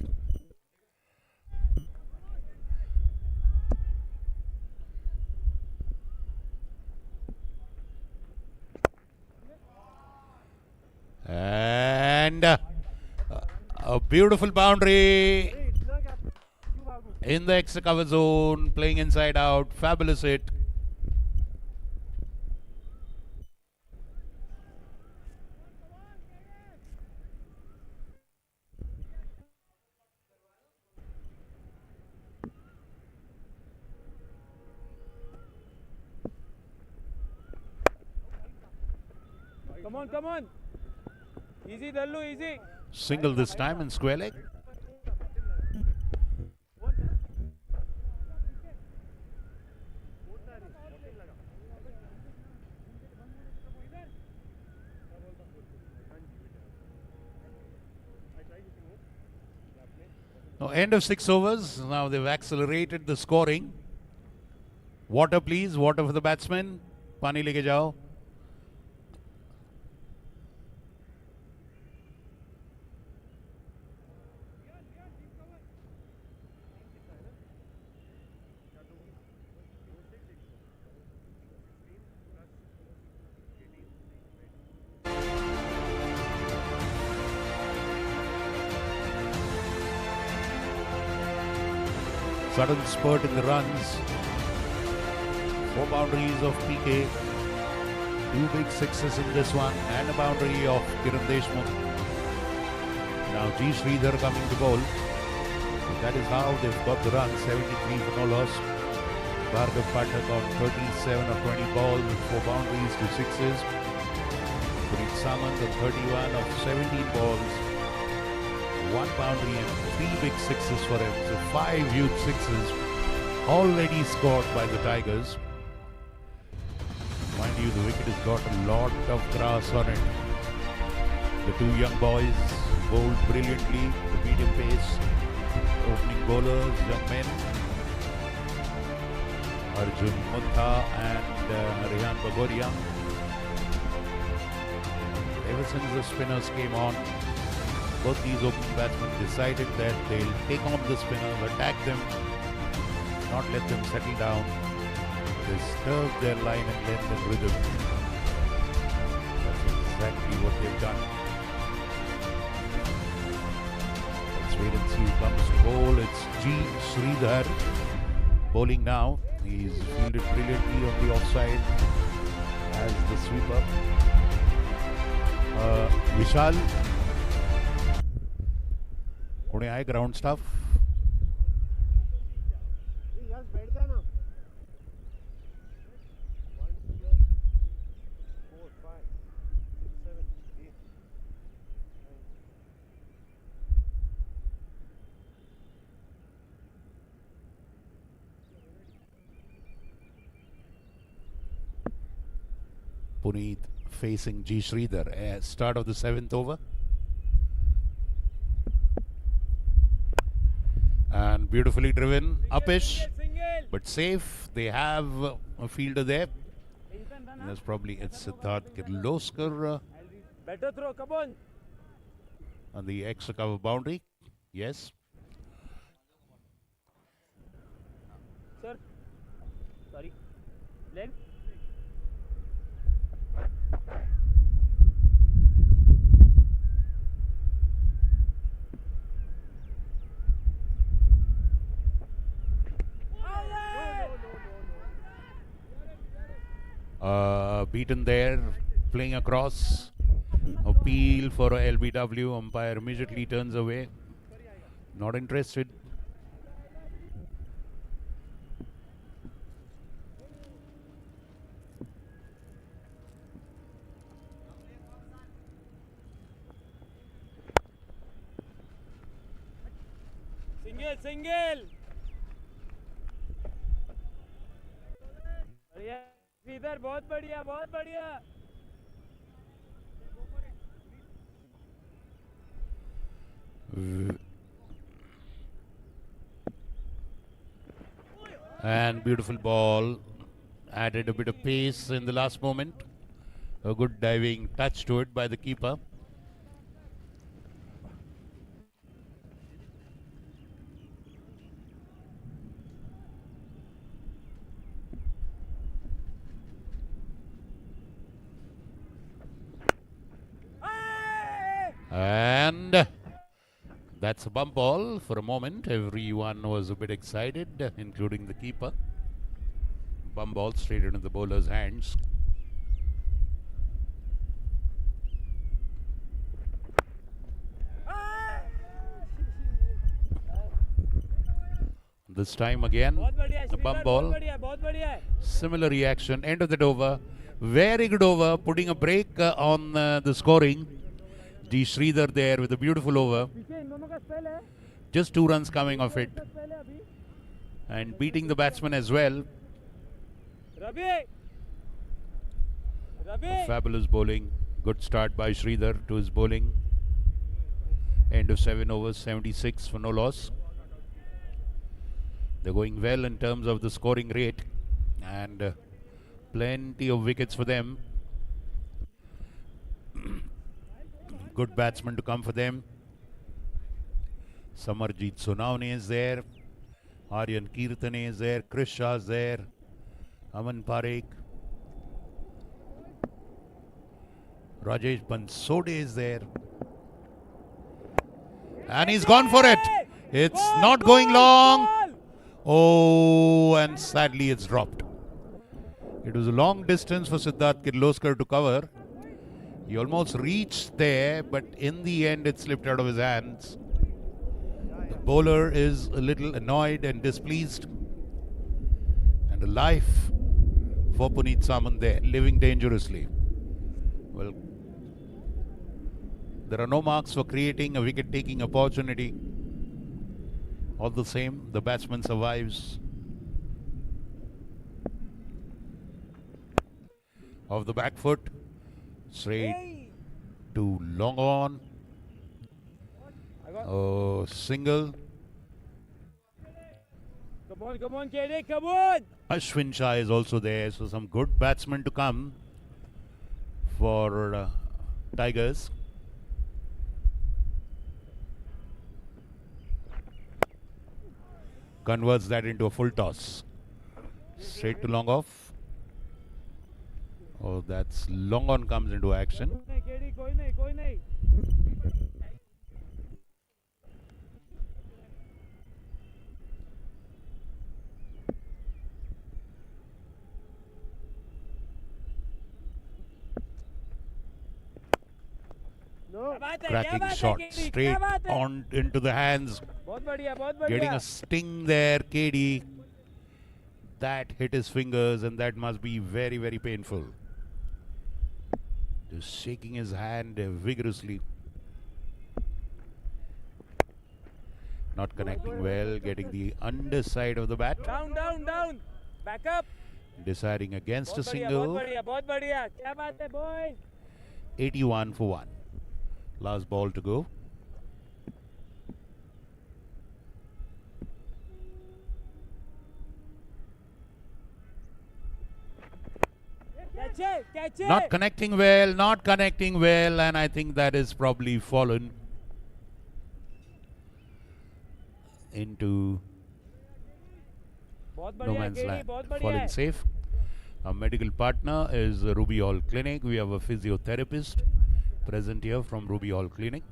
And a beautiful boundary in the extra cover zone, playing inside out. Fabulous hit. Come on, come on. Easy, Dallu, easy. Single this time in square leg. Now, end of 6 overs. Now they've accelerated the scoring. Water, please. Water for the batsman. Pani leke jao. Sudden spurt in the runs. 4 boundaries of PK. 2 big sixes in this one. And a boundary of Kiran Deshmukh. Now G. Sridhar coming to bowl. So that is how they've got the run. 73 for no loss. Bhargav Pathak on 37 of 20 balls with 4 boundaries, 2 sixes. Puneet Samant on 31 of 17 balls. 1 boundary and 3 big sixes for him. So 5 huge sixes already scored by the Tigers. Mind you, the wicket has got a lot of grass on it. The 2 young boys bowled brilliantly, the medium pace. Opening bowlers, young men. Arjun Mutha and Rehan Bagoria. Ever since the spinners came on, both these opening batsmen decided that they'll take on the spinners, attack them, not let them settle down, disturb their line and length and rhythm. That's exactly what they've done. Let's wait and see who comes to bowl. It's G. Sridhar bowling now. He's fielded brilliantly on the offside as the sweeper. Vishal. कोने आए ground staff Puneet facing G. Sridhar at start of the 7th over. And beautifully driven, upish, but safe. They have a fielder there. That's probably it's Siddharth Kirloskar Better throw, come on. on the extra cover boundary. Yes. Sir. Sorry. Leg. Beaten there, playing across. Appeal for a LBW. Umpire immediately turns away. Not interested. Single. बढ़िया इधर बहुत बढ़िया And beautiful ball. Added a bit of pace in the last moment. A good diving touch to it by the keeper. And that's a bump ball. For a moment, everyone was a bit excited, including the keeper. Bump ball straight into the bowler's hands. This time again, a bump ball. Similar reaction. End of that over. Very good over, putting a break on the scoring. D. Sridhar there with a beautiful over. पीछे इन दोनों का spell है Just 2 runs coming off it. Spell है अभी And beating the batsman as well. Ravi Ravi Fabulous bowling. Good start by Sridhar to his bowling. End of 7 overs, 76 for no loss. They're going well in terms of the scoring rate. And plenty of wickets for them. Good batsmen to come for them. Samarjeet Sonawane is there. Aryan Kirtane is there. Chris Shah is there. Aman Parekh. Rajesh Bansode is there. And he's gone for it. It's not going long. Oh, and sadly it's dropped. It was a long distance for Siddharth Kirloskar to cover. He almost reached there, but in the end it slipped out of his hands. The bowler is a little annoyed and displeased. And a life for Puneet Samant there, living dangerously. Well, there are no marks for creating a wicket-taking opportunity. All the same, the batsman survives. Off the back foot, straight to long on. Oh, single. come on KD come on Ashwin Shah is also there, so some good batsmen to come for Tigers. Converts that into a full toss. Straight to long off. Oh, that's long on comes into action. KD कोई नहीं Cracking shot straight on into the hands. बहुत बढ़िया Getting a sting there, KD. That hit his fingers and that must be very, very painful. Just shaking his hand vigorously. Not connecting well, getting the underside of the bat. down back up Deciding against a बहुत single. बढ़िया क्या बात है boys 81 for 1. Last ball to go. catch it Not connecting well, and I think that is probably fallen into बहुत no बढ़िया man's KD land. बहुत बढ़िया Fallen safe. Our medical partner is Ruby Hall Clinic. We have a physiotherapist present here from Ruby Hall Clinic.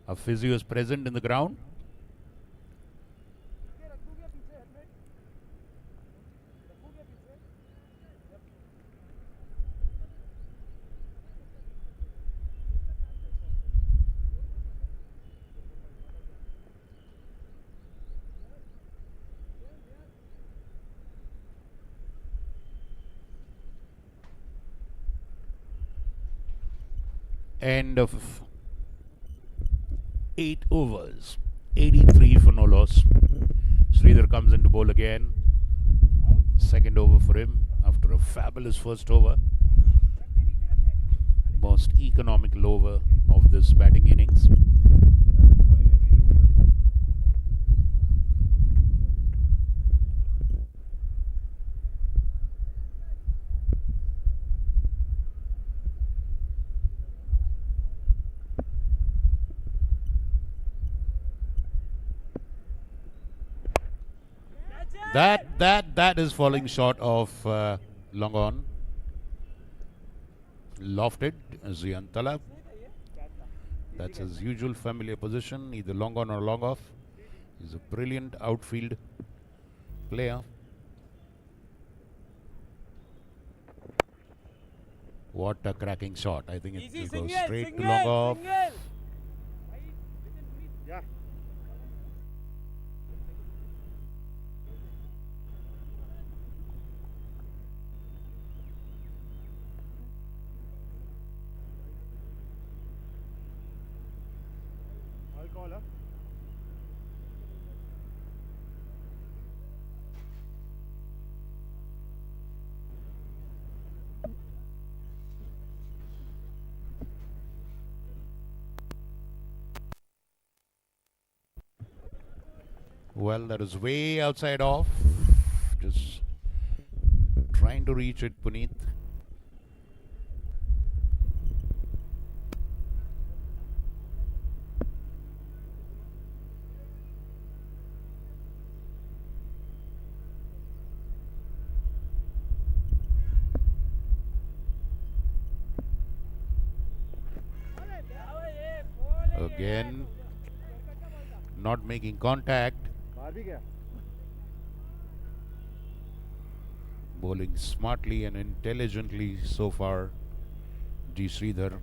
A physio is present in the ground. End of 8 overs, 83 for no loss. Sridhar comes into bowl again. Second over for him after a fabulous first over. Most economical over of this batting innings. That is falling short of long on. Lofted Zian Talab. That's his usual familiar position, either long on or long off. He's a brilliant outfield player. What a cracking shot. I think it will go straight to long off. Yeah. I'll call her. Well, that is way outside off. Just trying to reach it, Puneet. Again, not making contact. बाहर भी गया. Bowling smartly and intelligently so far, G. Sridhar.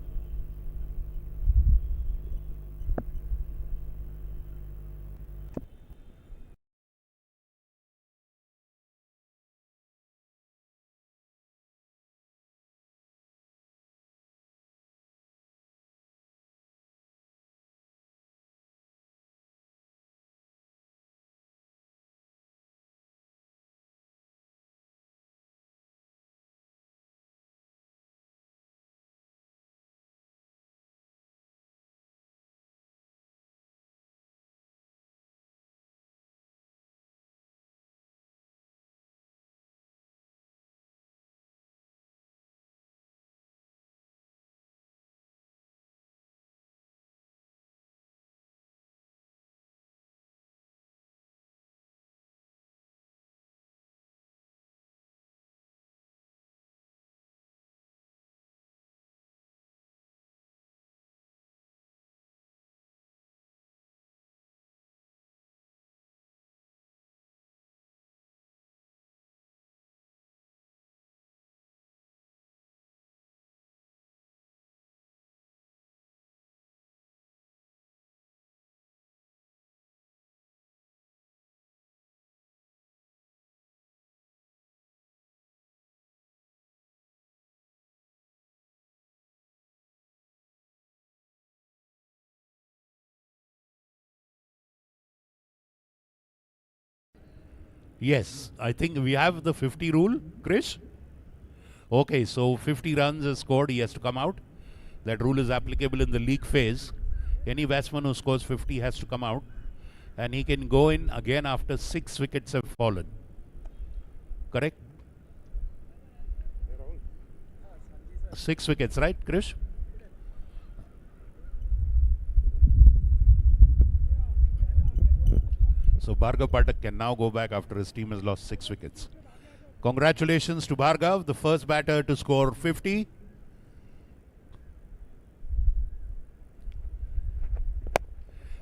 Yes, I think we have the 50 rule, Krish. Okay, so 50 runs is scored, he has to come out. That rule is applicable in the league phase. Any batsman who scores 50 has to come out. And he can go in again after 6 wickets have fallen. Correct? 6 wickets, right, Krish? So Bhargav Pathak can now go back after his team has lost 6 wickets. Congratulations to Bhargav, the first batter to score 50.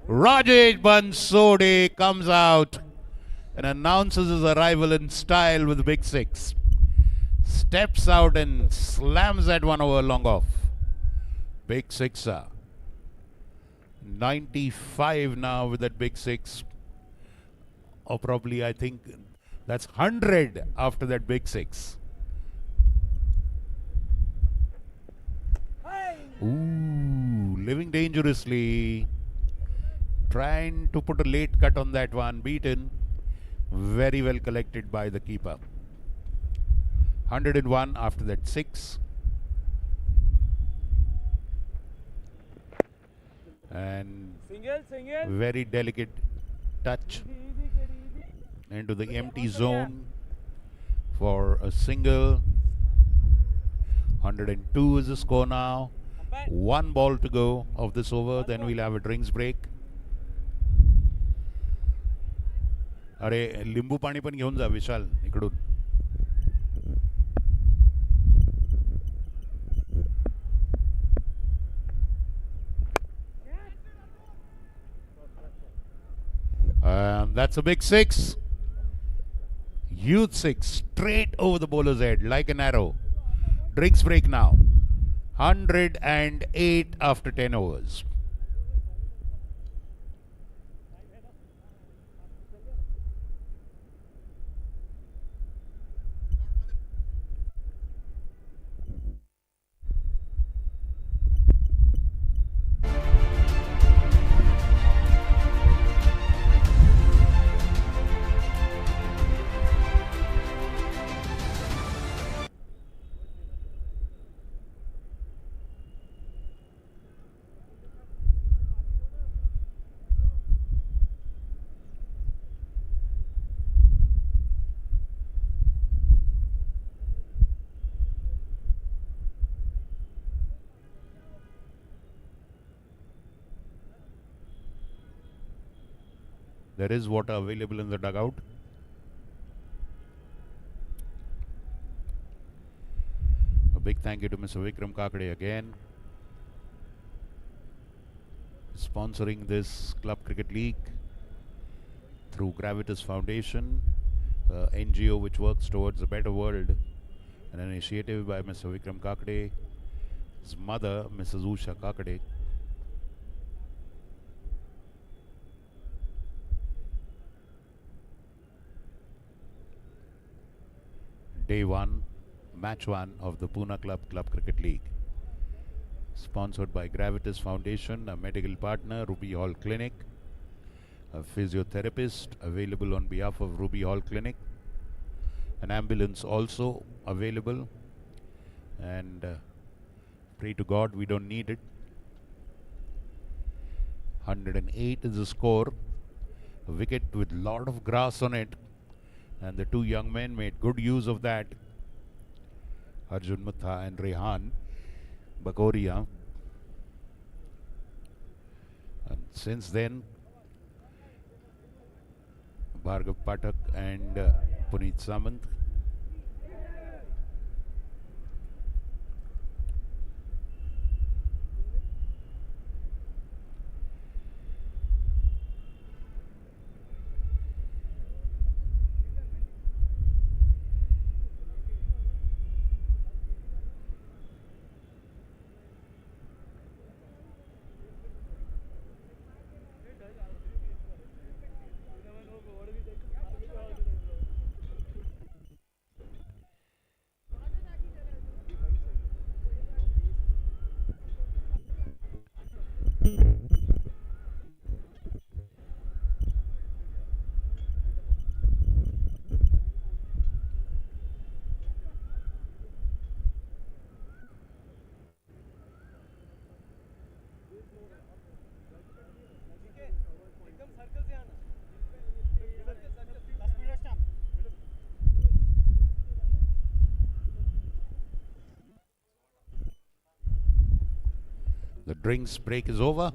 Rajesh Bansode comes out and announces his arrival in style with big 6. Steps out and slams that one over long off. Big sixer. 95 now with that big 6. Or probably, I think, that's 100 after that big 6. Ooh, living dangerously. Trying to put a late cut on that one. Beaten. Very well collected by the keeper. 101 after that 6. And very delicate touch into the empty zone for a single. 102 is the score now. 1 ball to go of this over, then we'll have a drinks break. अरे लिंबू पाणी पण घेऊन जा विशाल इकडून. That's a big 6. Huge 6. Straight over the bowler's head like an arrow. Drinks break now. 108 after 10 overs. There is water available in the dugout. A big thank you to Mr. Vikram Kakade again, sponsoring this Club Cricket League through Gravitas Foundation, NGO which works towards a better world, an initiative by Mr. Vikram Kakade, his mother, Mrs. Usha Kakade. Day 1, Match 1 of the Pune Club Cricket League. Sponsored by Gravitas Foundation, a medical partner, Ruby Hall Clinic, a physiotherapist available on behalf of Ruby Hall Clinic, an ambulance also available, and pray to God we don't need it. 108 is the score, a wicket with lot of grass on it, and the two young men made good use of that, Arjun Mutha and Rehan Bakoria. And since then, Bhargav Pathak and Puneet Samant. The drinks break is over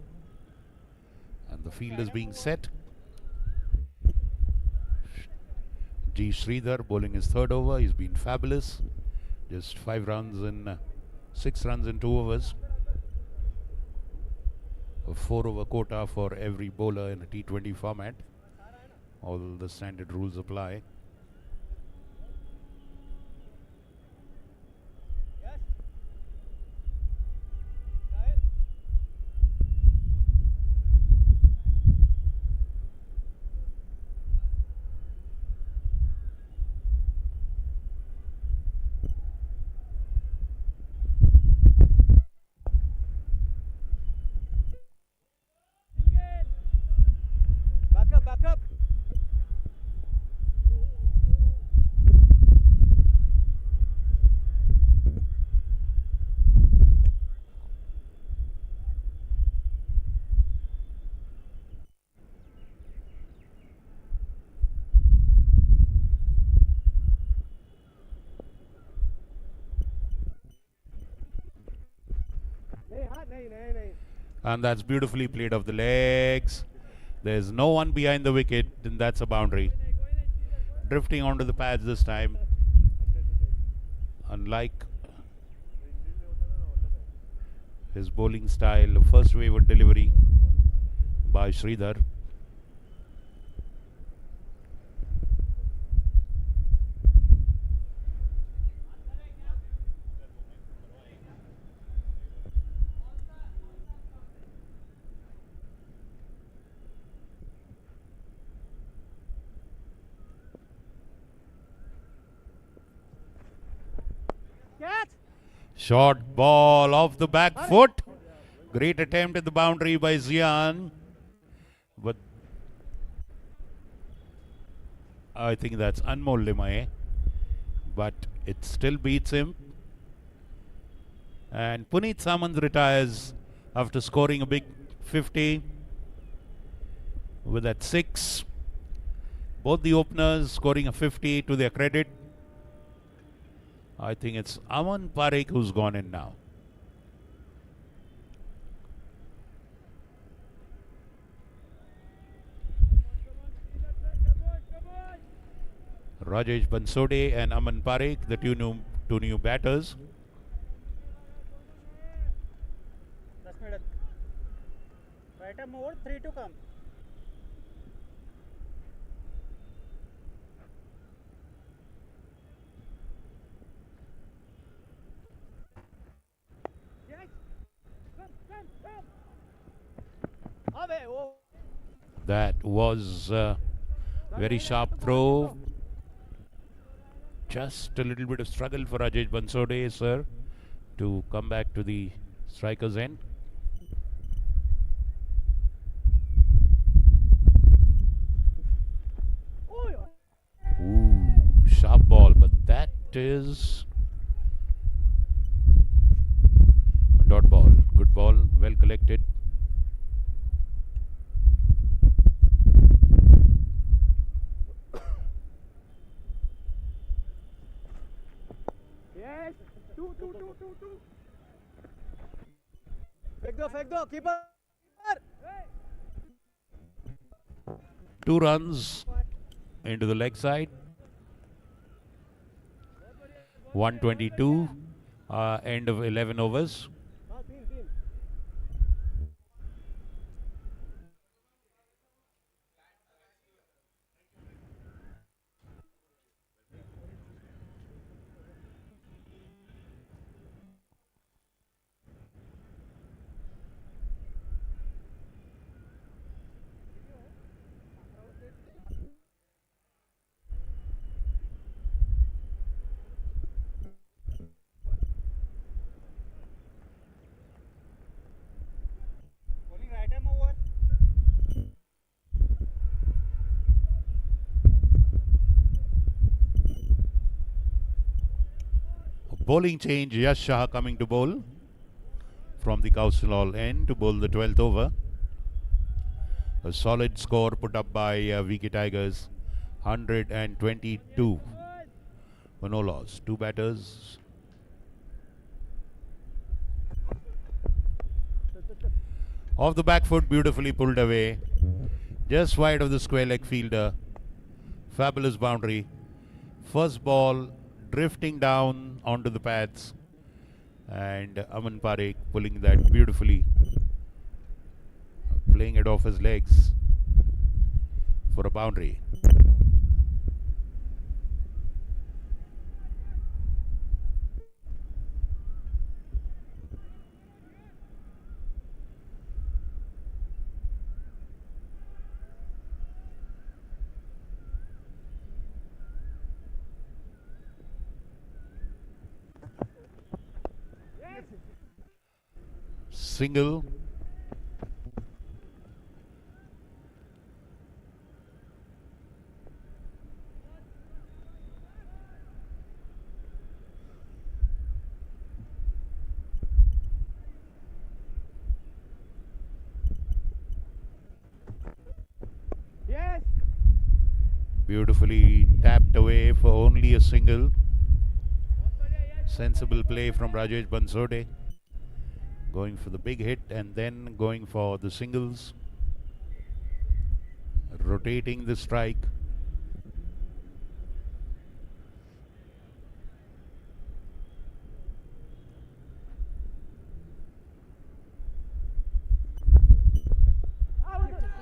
and the field is being set. G. Sridhar bowling his third over. He's been fabulous. Just 5 runs in 6 runs in 2 overs. A 4 over quota for every bowler in a T20 format. All the standard rules apply. Back up. And that's beautifully played off the legs. There's no one behind the wicket, and that's a boundary. Drifting onto the pads this time. Unlike his bowling style, first wave of delivery by Sridhar. Short ball off the back foot. Great attempt at the boundary by Zian. But I think that's Anmol Limaye. But it still beats him. And Puneet Samant retires after scoring a big 50 with that 6. Both the openers scoring a 50 to their credit. I think it's Aman Parekh who's gone in now. Rajesh Bansode and Aman Parekh, the two new batters. That's middle. Right arm over, 3 to come. Yes. Come. Away. Oh. That was a very sharp throw. Just a little bit of struggle for Rajesh Bansode, sir, to come back to the striker's end. Ooh, sharp ball, but that is a dot ball. Good ball, well collected. Yes. Two. Fake go, keeper. 2 runs into the leg side. 122, end of 11 overs. Team. Bowling right arm over. Bowling change, Yash Shah coming to bowl from the Council Hall end to bowl the 12th over. A solid score put up by VK Tigers, 122 for no loss. 2 batters. Off the back foot, beautifully pulled away. Just wide of the square leg fielder. Fabulous boundary. First ball drifting down onto the pads. And Aman Parekh pulling that beautifully. Playing it off his legs for a boundary. Single. Yes. Beautifully tapped away for only a single. Sensible play from Rajesh Bansode. Going for the big hit and then going for the singles. Rotating the strike.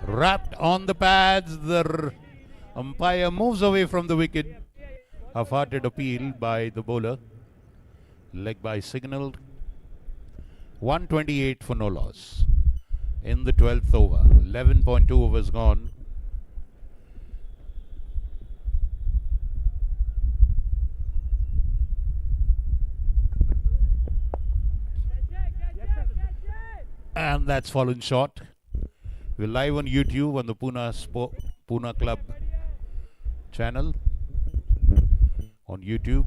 Wrapped on the pads, the umpire moves away from the wicket. Half-hearted appeal by the bowler. Leg by signalled. 128 for no loss. In the 12th over. 11.2 overs gone. And that's fallen short. We're live on YouTube on the Pune Club channel on YouTube.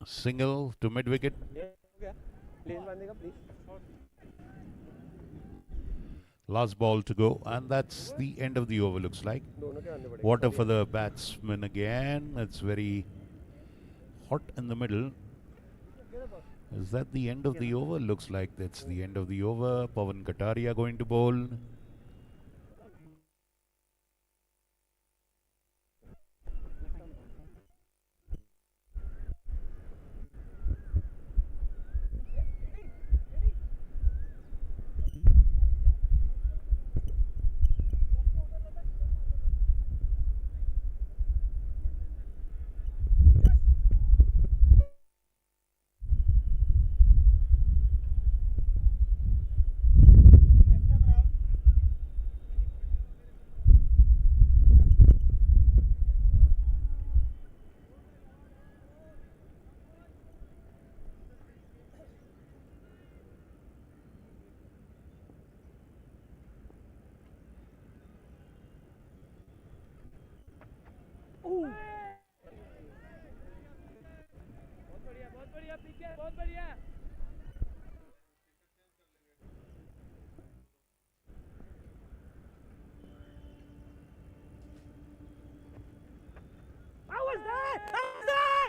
Single to mid wicket. Please, Bandega, please. Last ball to go, and that's the end of the over, looks like. Water for the batsman again. It's very hot in the middle. Is that the end of the over? Looks like that's the end of the over. Pawan Kataria going to bowl.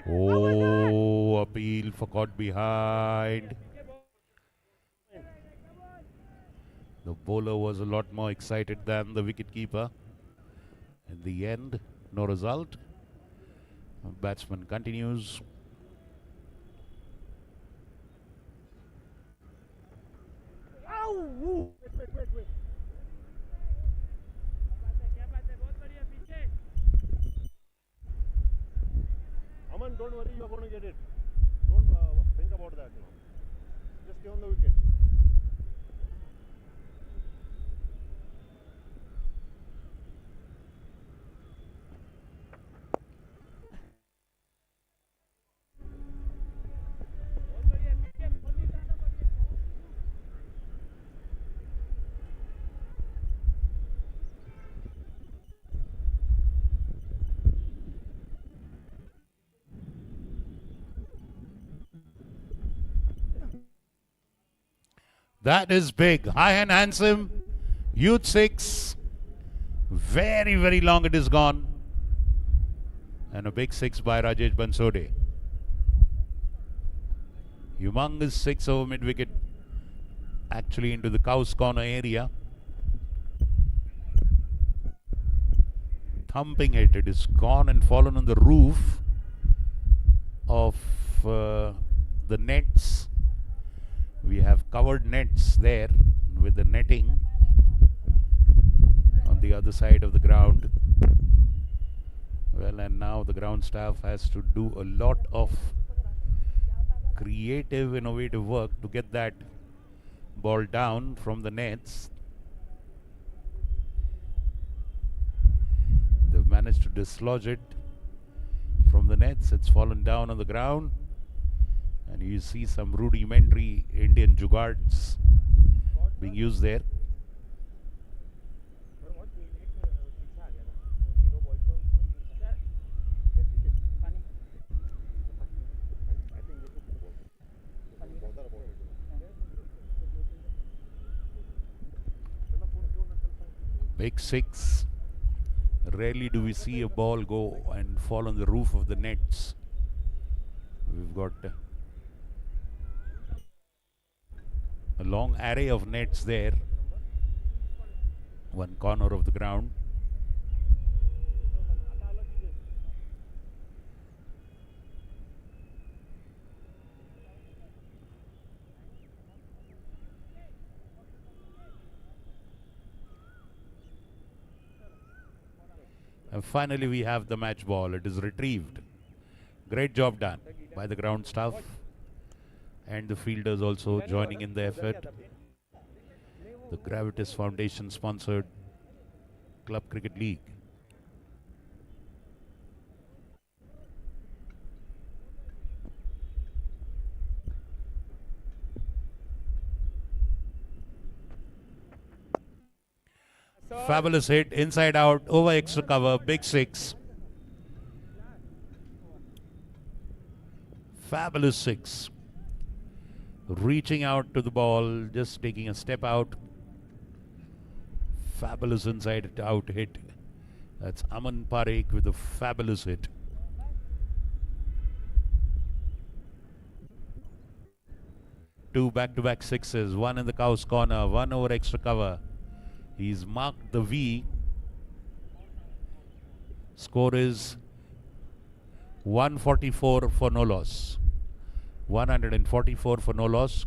Oh, appeal for caught behind. The bowler was a lot more excited than the wicketkeeper. In the end, no result. Batsman continues. Aman, don't worry, you are going to get it. Don't think about that now. Just stay on the wicket. That is big. High and handsome. Youth 6. Very, very long it is gone. And a big 6 by Rajesh Bansode. Humongous 6 over mid wicket. Actually into the cow's corner area. Thumping it. It is gone and fallen on the roof of the nets. We have covered nets there with the netting on the other side of the ground. Well, and now the ground staff has to do a lot of creative, innovative work to get that ball down from the nets. They've managed to dislodge it from the nets. It's fallen down on the ground. And you see some rudimentary Indian jugards being used there. Big 6. Rarely do we see a ball go and fall on the roof of the nets. We've got a long array of nets there. One corner of the ground. And finally we have the match ball. It is retrieved. Great job done by the ground staff. And the fielders also joining in the effort. The Gravitas Foundation sponsored Club Cricket League. Fabulous hit, inside out, over extra cover, big 6. Fabulous 6. Reaching out to the ball, just taking a step out. Fabulous inside out hit. That's Aman Parekh with a fabulous hit. Two back-to-back sixes, one in the cow's corner, one over extra cover. He's marked the V. Score is 144 for no loss. 144 for no loss.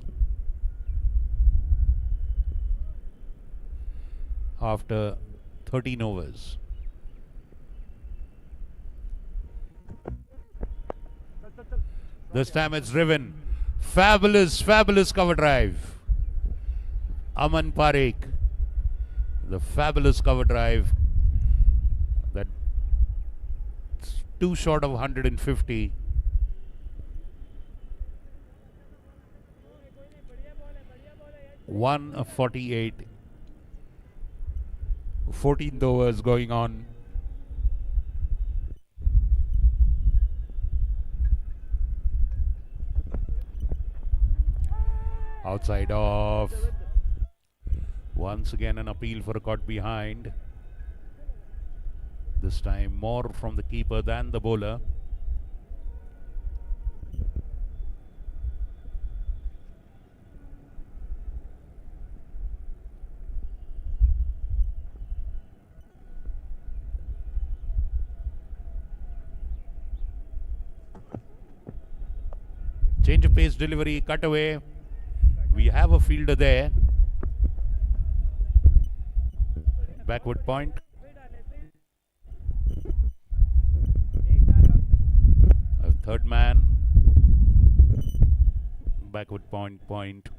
After 13 overs. This time it's driven. Fabulous, fabulous cover drive. Aman Parekh. The fabulous cover drive. That too short of 150. $148. 14th overs going on. Outside off. Once again an appeal for a caught behind. This time more from the keeper than the bowler. Change of pace delivery, cut away. We have a fielder there. Backward point. A third man. Backward point.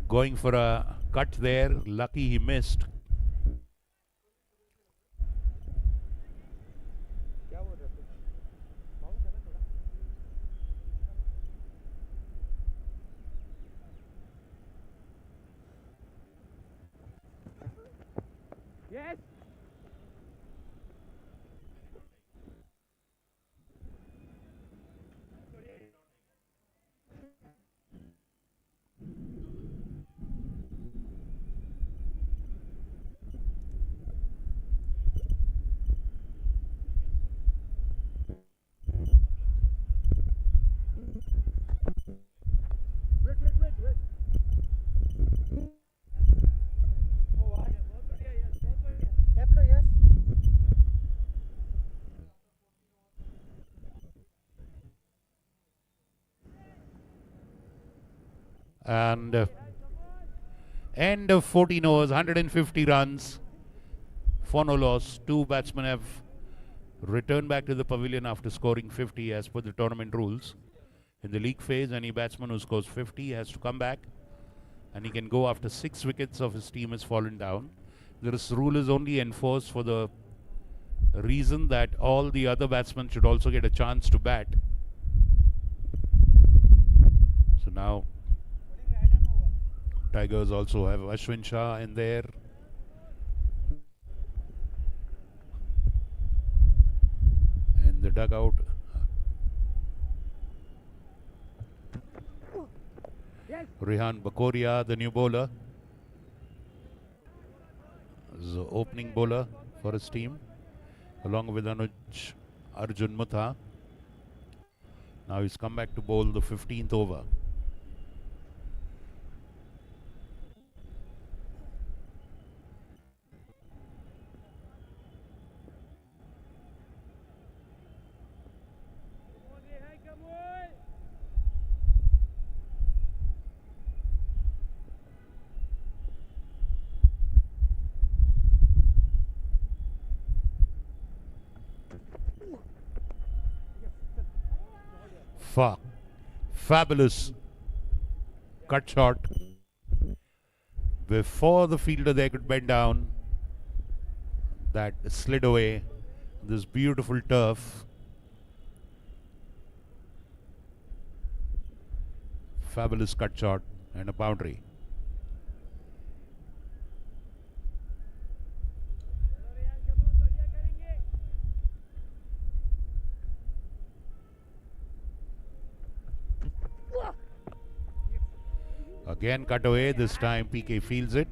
Going for a cut there. Lucky he missed. Yes. And end of 14 overs, 150 runs for no loss. Two batsmen have returned back to the pavilion after scoring 50 as per the tournament rules. In the league phase, any batsman who scores 50 has to come back, and he can go after 6 wickets of his team has fallen down. This rule is only enforced for the reason that all the other batsmen should also get a chance to bat. So now Tigers also have Ashwin Shah in there. In the dugout. Rehan Bakoria, the new bowler, is the opening bowler for his team, along with Anuj Arjun Mutha. Now he's come back to bowl the 15th over. Fabulous cut shot. Before the fielder there could bend down, that slid away. This beautiful turf. Fabulous cut shot and a boundary. Again cut away. This time PK fields it.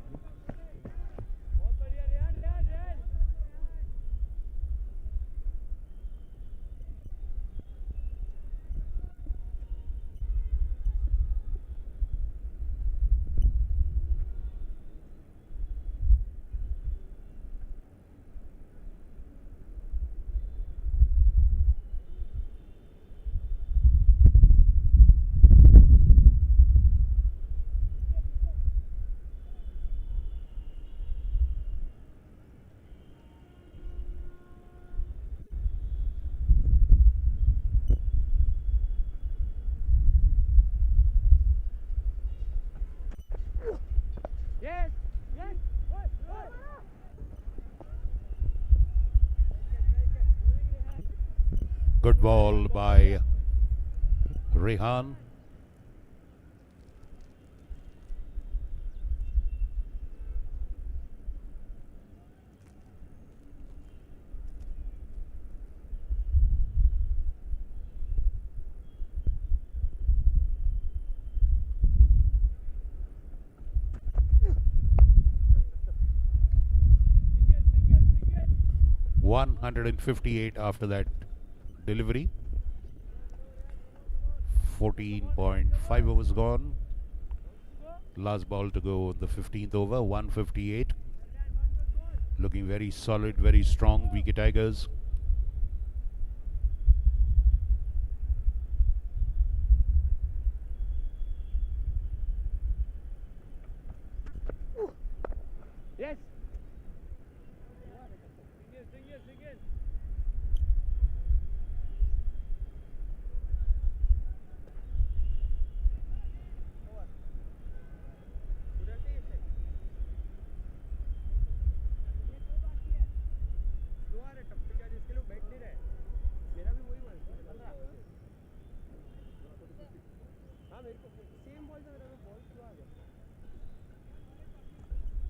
Good ball by Rehan. $158 after that delivery. 14.5 overs gone. Last ball to go on the 15th over. 158. Looking very solid, very strong, VK Tigers. Yes.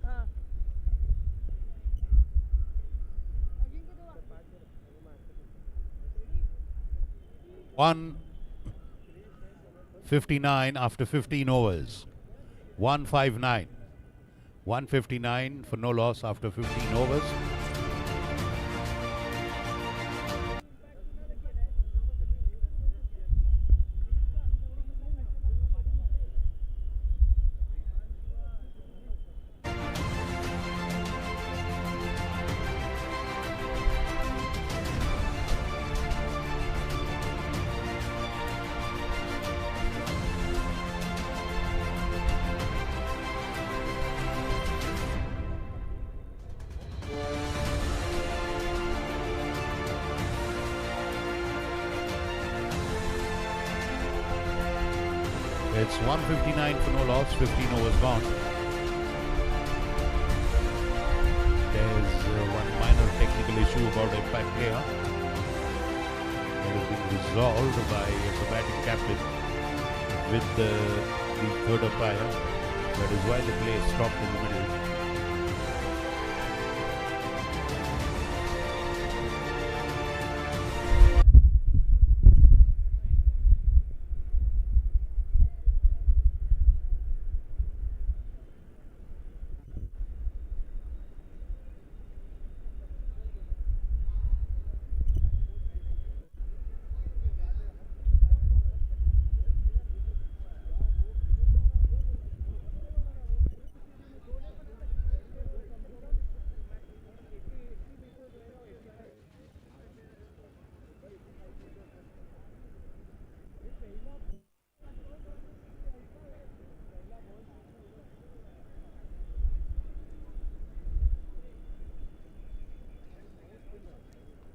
हाँ 159 after 15 overs. 159. 159 for no loss after 15 overs. It's 159 for no loss, 15 overs gone. There's one minor technical issue about impact player that has been resolved by the batting captain with the third umpire. That is why the play stopped in the middle.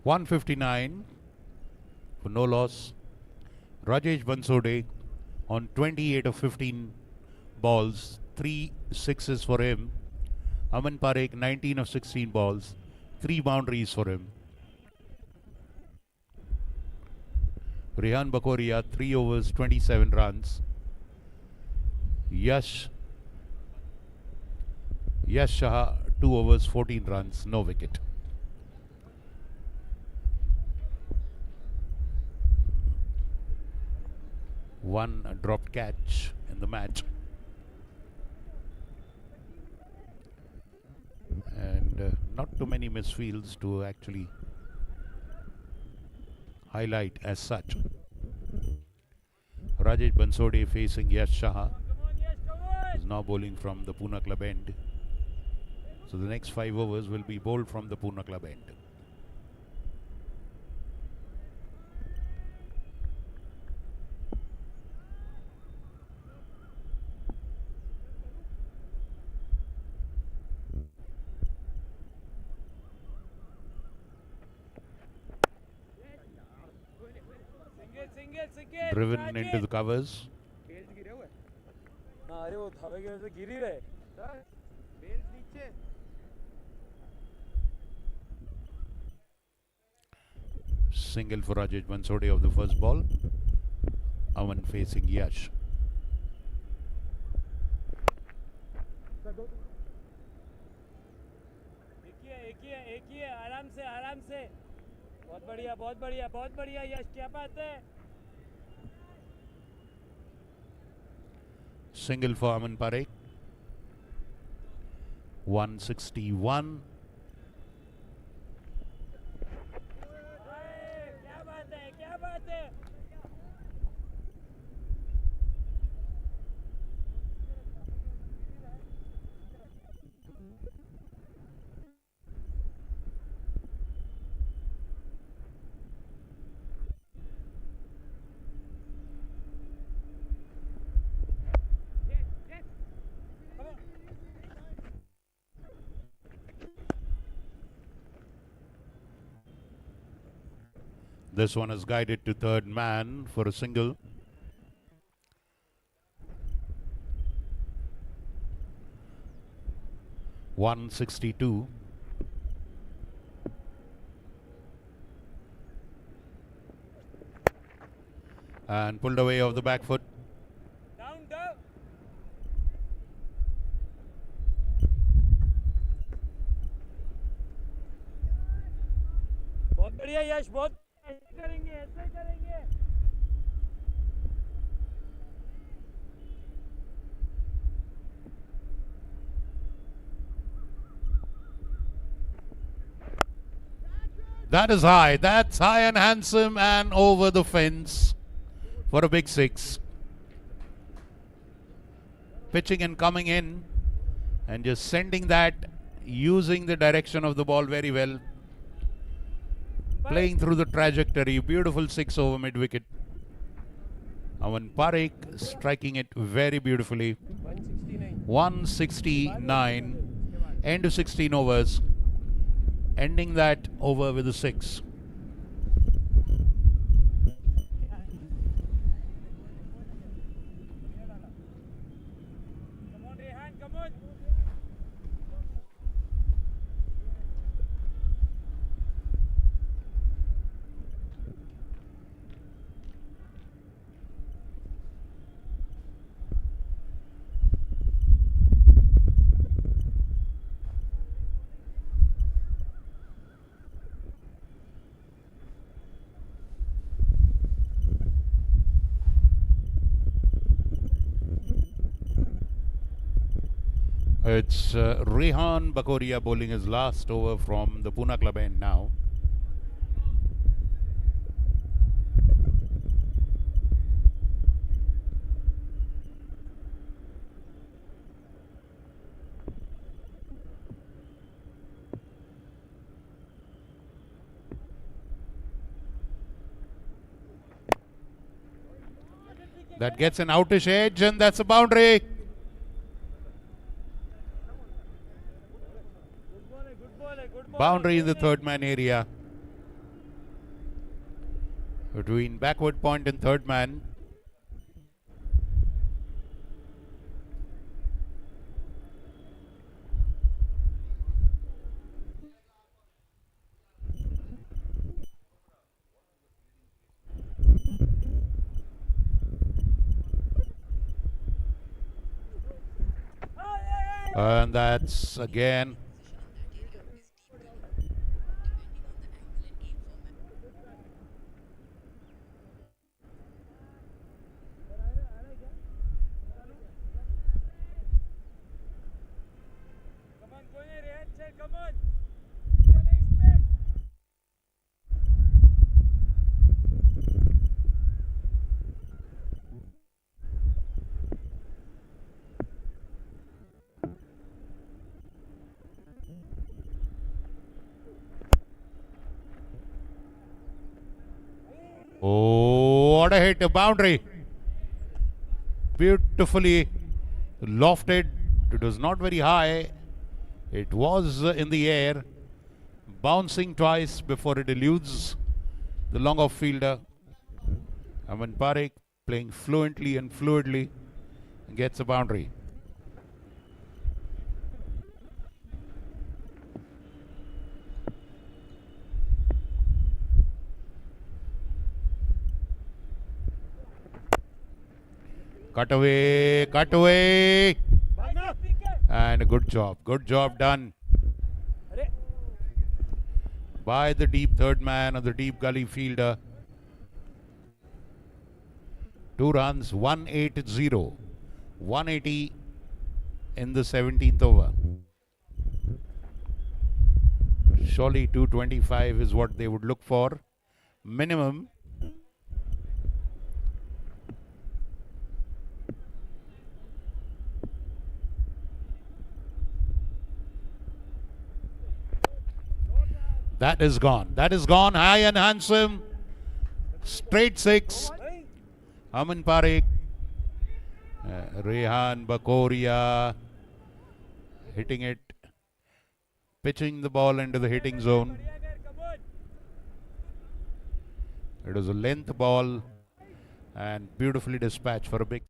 $159 for no loss. Rajesh Bansode on 28 of 15 balls, 3 sixes for him. Aman Parekh 19 of 16 balls, 3 boundaries for him. Rehan Bakoria 3 overs, 27 runs. Yash Shah 2 overs, 14 runs, no wicket. One dropped catch in the match. not too many misfields to actually highlight as such. Rajesh Bansode facing Yash Shah is now bowling from the Pune Club end. So the next 5 overs will be bowled from the Pune Club end. Driven into the covers. अरे वो धावे के वजह से गिर ही रहे belt नीचे Single for Rajesh Bansode of the first ball. Aman facing Yash. एक ही है आराम से बहुत बढ़िया यश क्या बात है Single for Aman Parekh. 161. क्या बात है This one is guided to third man for a single. (162). And pulled away off the back foot. down बहुत बढ़िया यश बहुत ऐसे करेंगे That is high. That's high and handsome and over the fence for a big 6. Pitching and coming in and just sending that, using the direction of the ball very well. Playing through the trajectory. Beautiful 6 over mid wicket. Aman Parekh striking it very beautifully. 169. End of 16 overs. Ending that over with a 6. come on Rehan come on It's Rehan Bakoria bowling his last over from the Pune Club end now. That gets an outish edge and that's a boundary. Boundary in the third man area. Between backward point and third man. And that's again come on Rehan come on Oh, what a hit, a boundary. Beautifully lofted. It was not very high. It was in the air, bouncing twice before it eludes the long off fielder. Aman Parekh playing fluently and fluidly gets a boundary. Cut away, and good job done by the deep third man of the deep gully fielder. 2 runs, 180, 180 in the 17th over. Surely 225 is what they would look for, minimum. That is gone. High and handsome. Straight 6. Aman Parekh. Rehan Bakoria hitting it. Pitching the ball into the hitting zone. It was a length ball and beautifully dispatched for a big.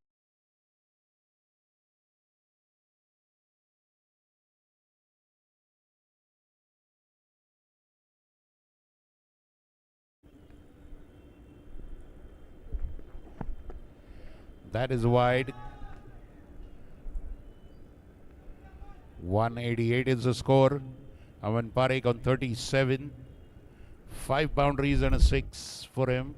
That is wide. 188 is the score. Aman Parekh on 37. 5 boundaries and a 6 for him.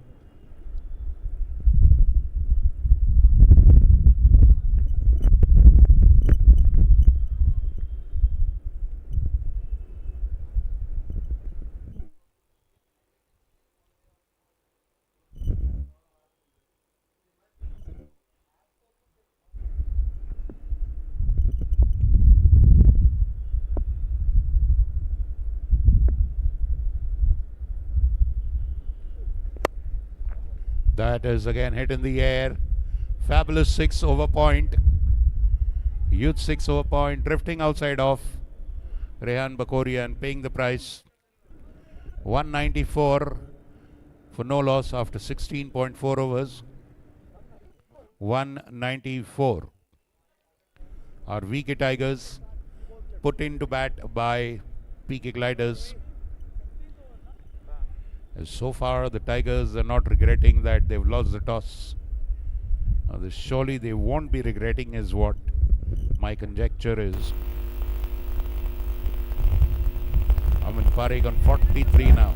That is again hit in the air. Fabulous 6 over point. Huge 6 over point. Drifting outside off. Rehan Bakoria and paying the price. 194 for no loss after 16.4 overs. 194. Our VK Tigers put into bat by PK Gliders. So far, the Tigers are not regretting that they've lost the toss. Surely they won't be regretting, is what my conjecture is. Aman Parekh on 43 now.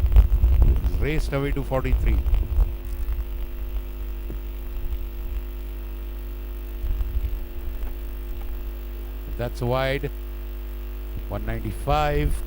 He's raced away to 43. That's wide. 195.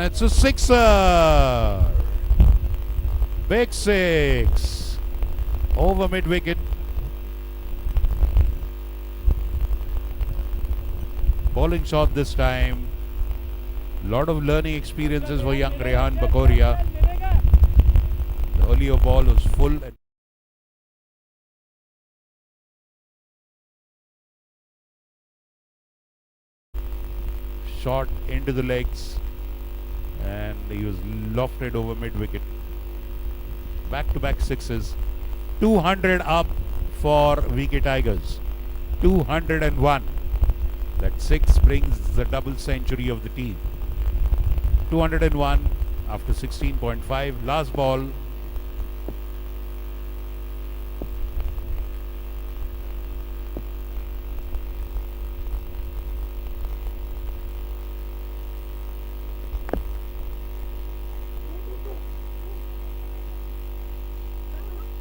It's a sixer. Big 6. Over mid wicket. Bowling shot this time. Lot of learning experiences for young Rehan Bakoria. The earlier ball was full. Shot into the legs. And he was lofted over mid wicket. Back-to-back sixes. 200 up for VK Tigers. 201. That 6 brings the double century of the team. 201 after 16.5. Last ball.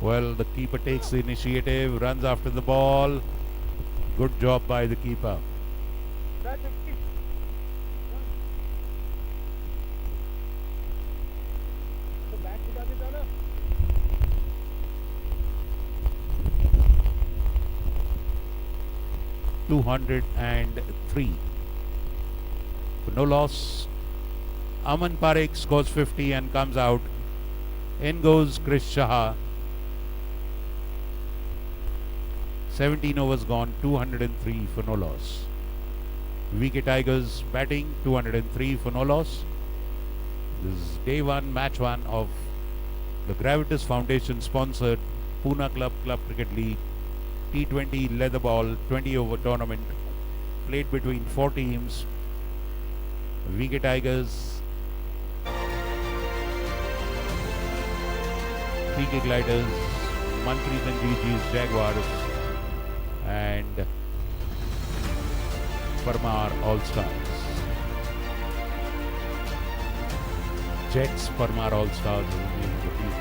Well, the keeper takes the initiative, runs after the ball. Good job by the keeper. तो bat गिरा देता ना 203 for no loss. Aman Parekh scores 50 and comes out. In goes Chris Shah. 17 overs gone, 203 for no loss. VK Tigers batting, 203 for no loss. This is day one, match one of the Gravitas Foundation sponsored Pune Club Cricket League T20 leather ball 20 over tournament played between 4 teams. VK Tigers, PK Gliders, Mantris and GG's Jaguars, and Parmar All Stars. Jets Parmar All Stars is the name of the team.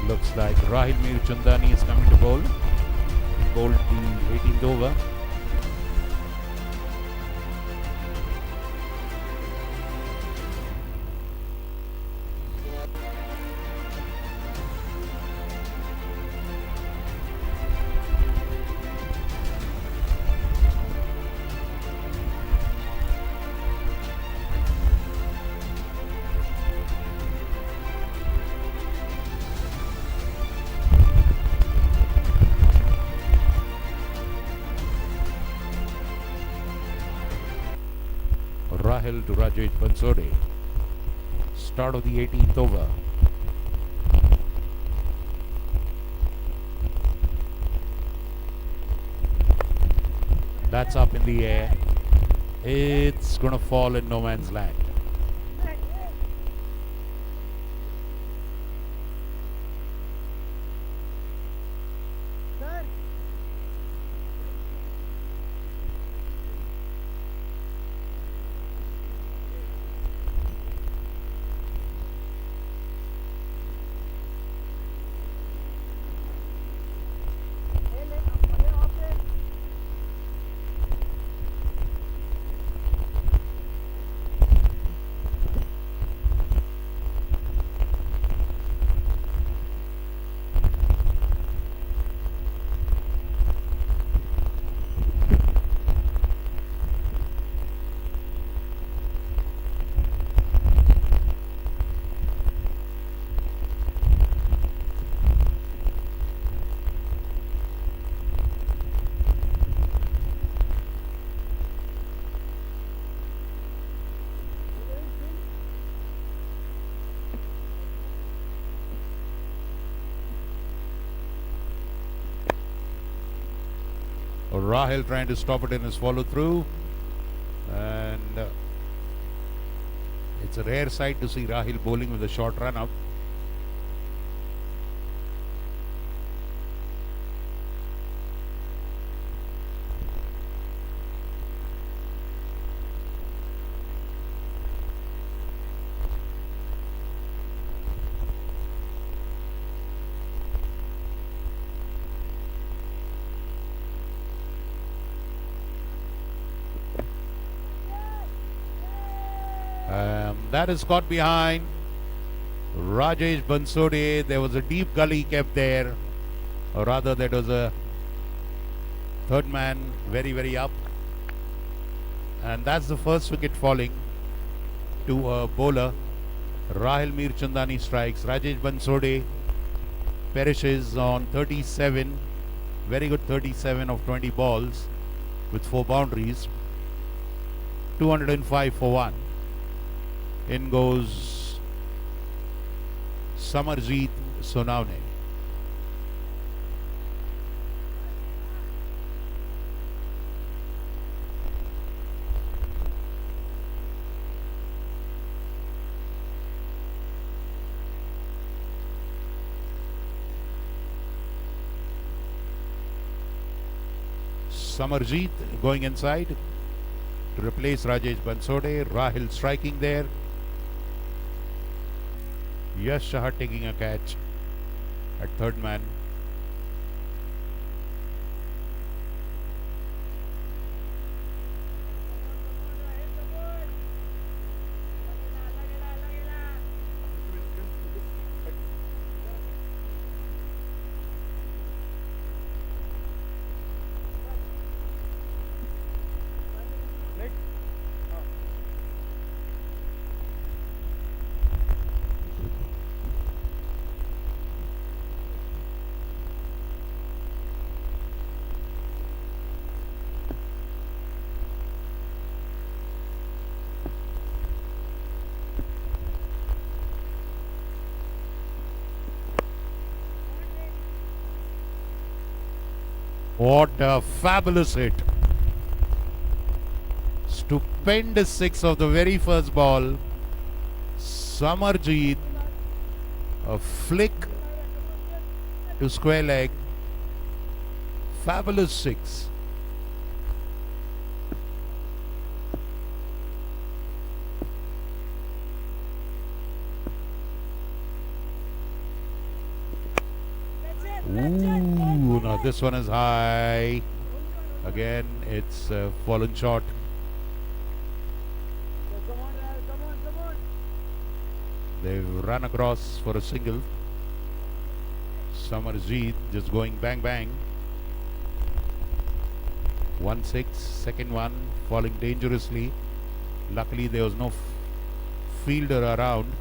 Looks like Rahil Mir Chandani is coming to bowl. Bowled the 18th over. Rahil to Rajesh Bansode. Start of the 18th over. That's up in the air. It's going to fall in no man's land. Rahil trying to stop it in his follow through, and it's a rare sight to see Rahil bowling with a short run up. That is caught behind Rajesh Bansode. There was a deep gully kept there, or rather that was a third man very up, and that's the first wicket falling to a bowler. Rahil Mir Chandani strikes. Rajesh Bansode perishes on 37, very good 37 of 20 balls with 4 boundaries, 205 for 1. In goes Samarjeet Sonawne. Samarjeet going inside to replace Rajesh Bansode. Rahil striking there. Yash Shah taking a catch at third man. What a fabulous hit. Stupendous six of the very first ball. Samarjeet, a flick to square leg. Fabulous six. Ooh, now this one is high. Again, it's fallen short. They've run across for a single. Samarjeet just going bang bang. 1-6, second one falling dangerously. Luckily there was no fielder around.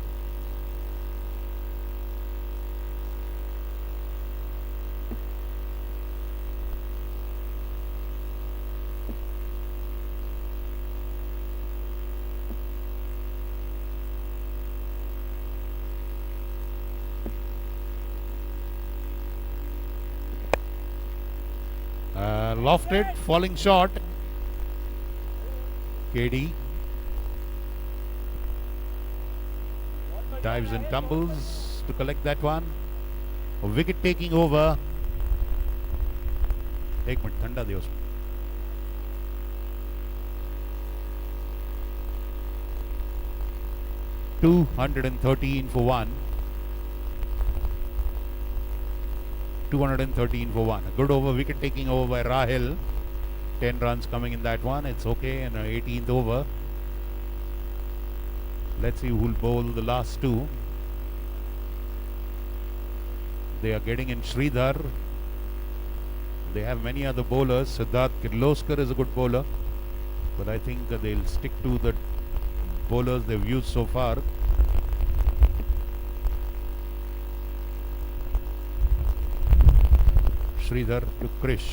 Lofted, falling short. KD dives and tumbles to collect that one. A wicket taking over. एक minute ठंडा दे उसमें. $213 for one. 213 for one. A good over, wicket taking over by Rahil. 10 runs coming in that one. It's okay. And 18th over. Let's see who'll bowl the last two. They are getting in Sridhar. They have many other bowlers. Siddharth Kirloskar is a good bowler. But I think they'll stick to the bowlers they've used so far. Sridhar to Krish.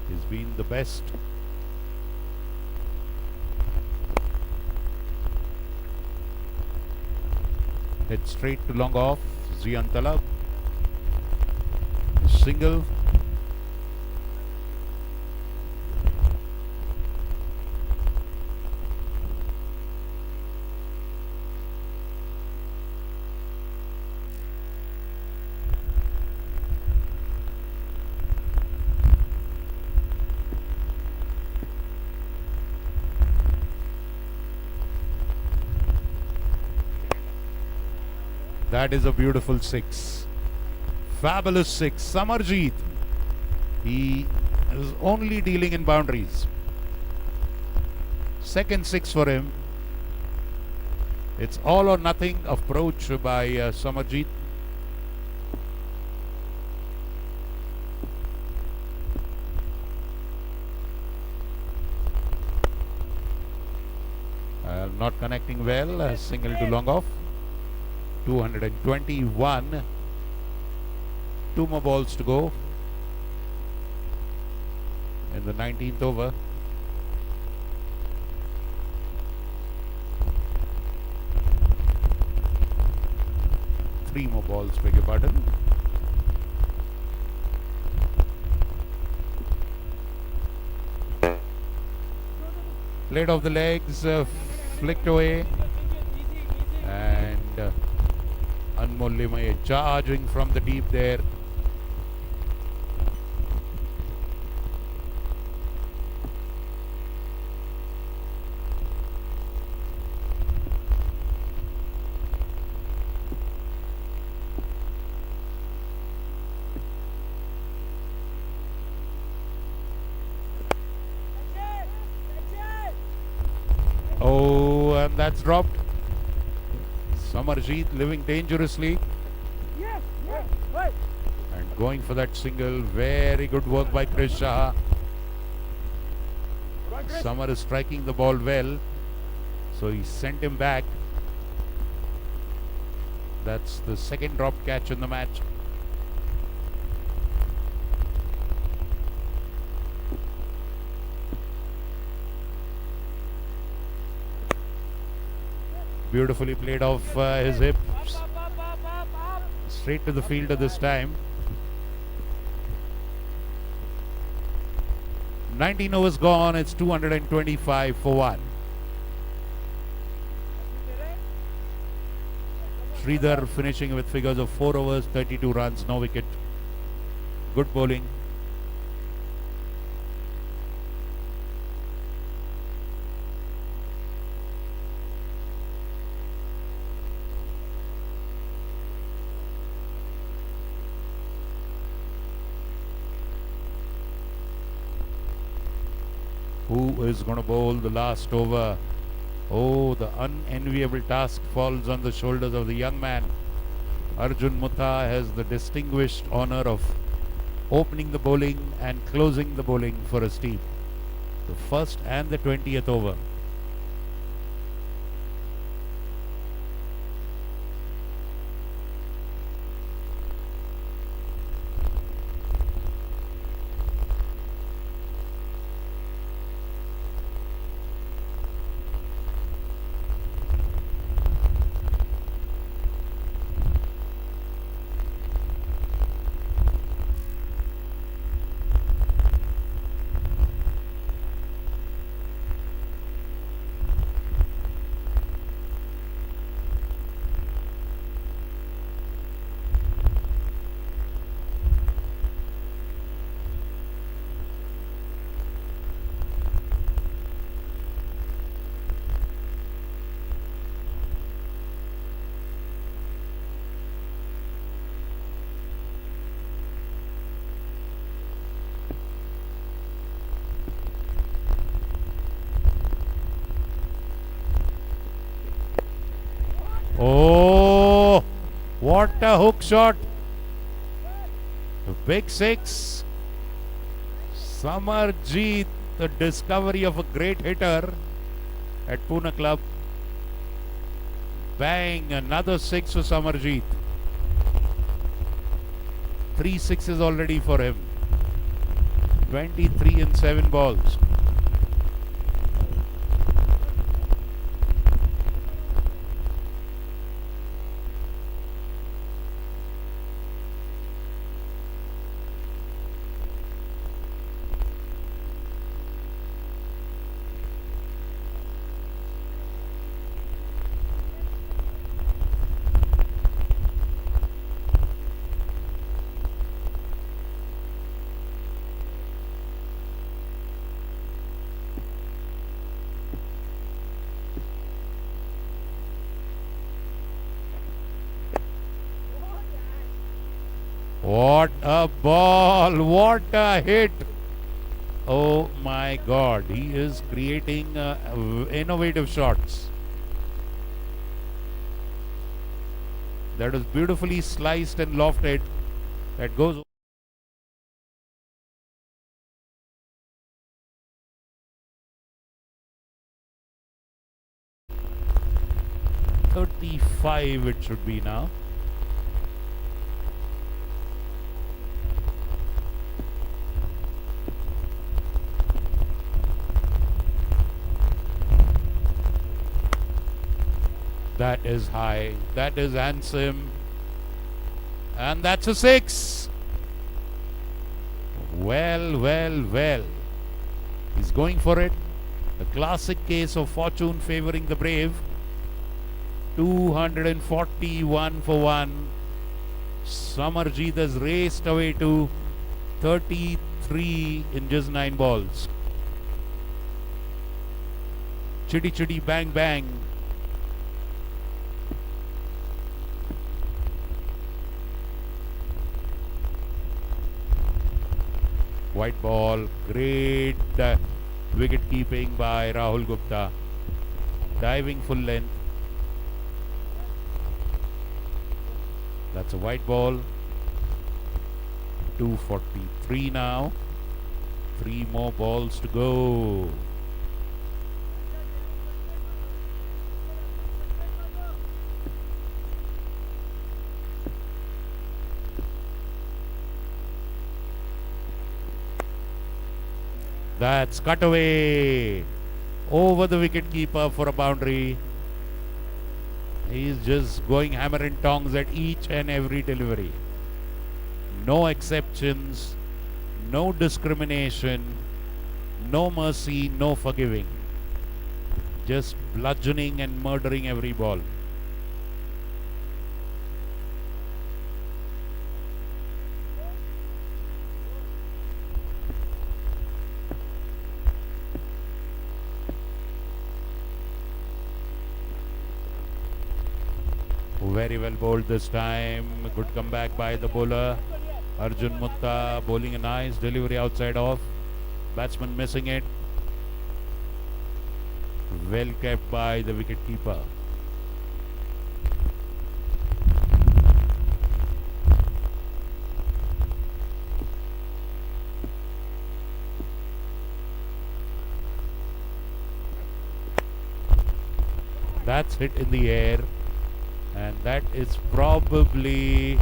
He's been the best. Head straight to long off. Zian Talab. Single. That is a beautiful six. Fabulous six. Samarjeet. He is only dealing in boundaries. Second six for him. It's all or nothing approach by Samarjeet. Not connecting well. Single to long off. 221. Two more balls to go in the 19th over. Three more balls, beg your pardon. Played off the legs, flicked away, and Anmol Limaye charging from the deep there. Oh, and that's dropped. Samarjeet living dangerously. And going for that single. Very good work by Chris Shah. Samar is striking the ball well. So he sent him back. That's the second drop catch in the match. Beautifully played off his hips. Straight to the fielder this time. 19 overs gone. It's 225 for 1. Sridhar finishing with figures of 4 overs, 32 runs, no wicket. Good bowling. Who is going to bowl the last over? Oh, the unenviable task falls on the shoulders of the young man. Arjun Mutha has the distinguished honor of opening the bowling and closing the bowling for his team. The first and the 20th over. Oh, what a hook shot. The big six. Samarjeet, the discovery of a great hitter at Pune Club. Bang, another six for Samarjeet. 3 sixes already for him. 23 in 7 balls. What a ball! What a hit! Oh my God, he is creating innovative shots. That is beautifully sliced and lofted. That goes. .35 it should be now. That is high. That is handsome. And that's a 6. Well, well, well. He's going for it. The classic case of fortune favoring the brave. 241 for 1. Samarjeet has raced away to 33 in just 9 balls. Chitty chitty bang bang. White ball, great wicket keeping by Rahul Gupta. diving full length. That's a white ball. 243 now. 3 more balls to go. That's cut away over the wicket keeper for a boundary. He's just going hammer and tongs at each and every delivery. No exceptions, no discrimination, no mercy, no forgiving. Just bludgeoning and murdering every ball. Very well bowled this time. Good comeback by the bowler. Arjun Mutta bowling a nice delivery outside off. Batsman missing it. Well kept by the wicket keeper. That's hit in the air. And that is probably,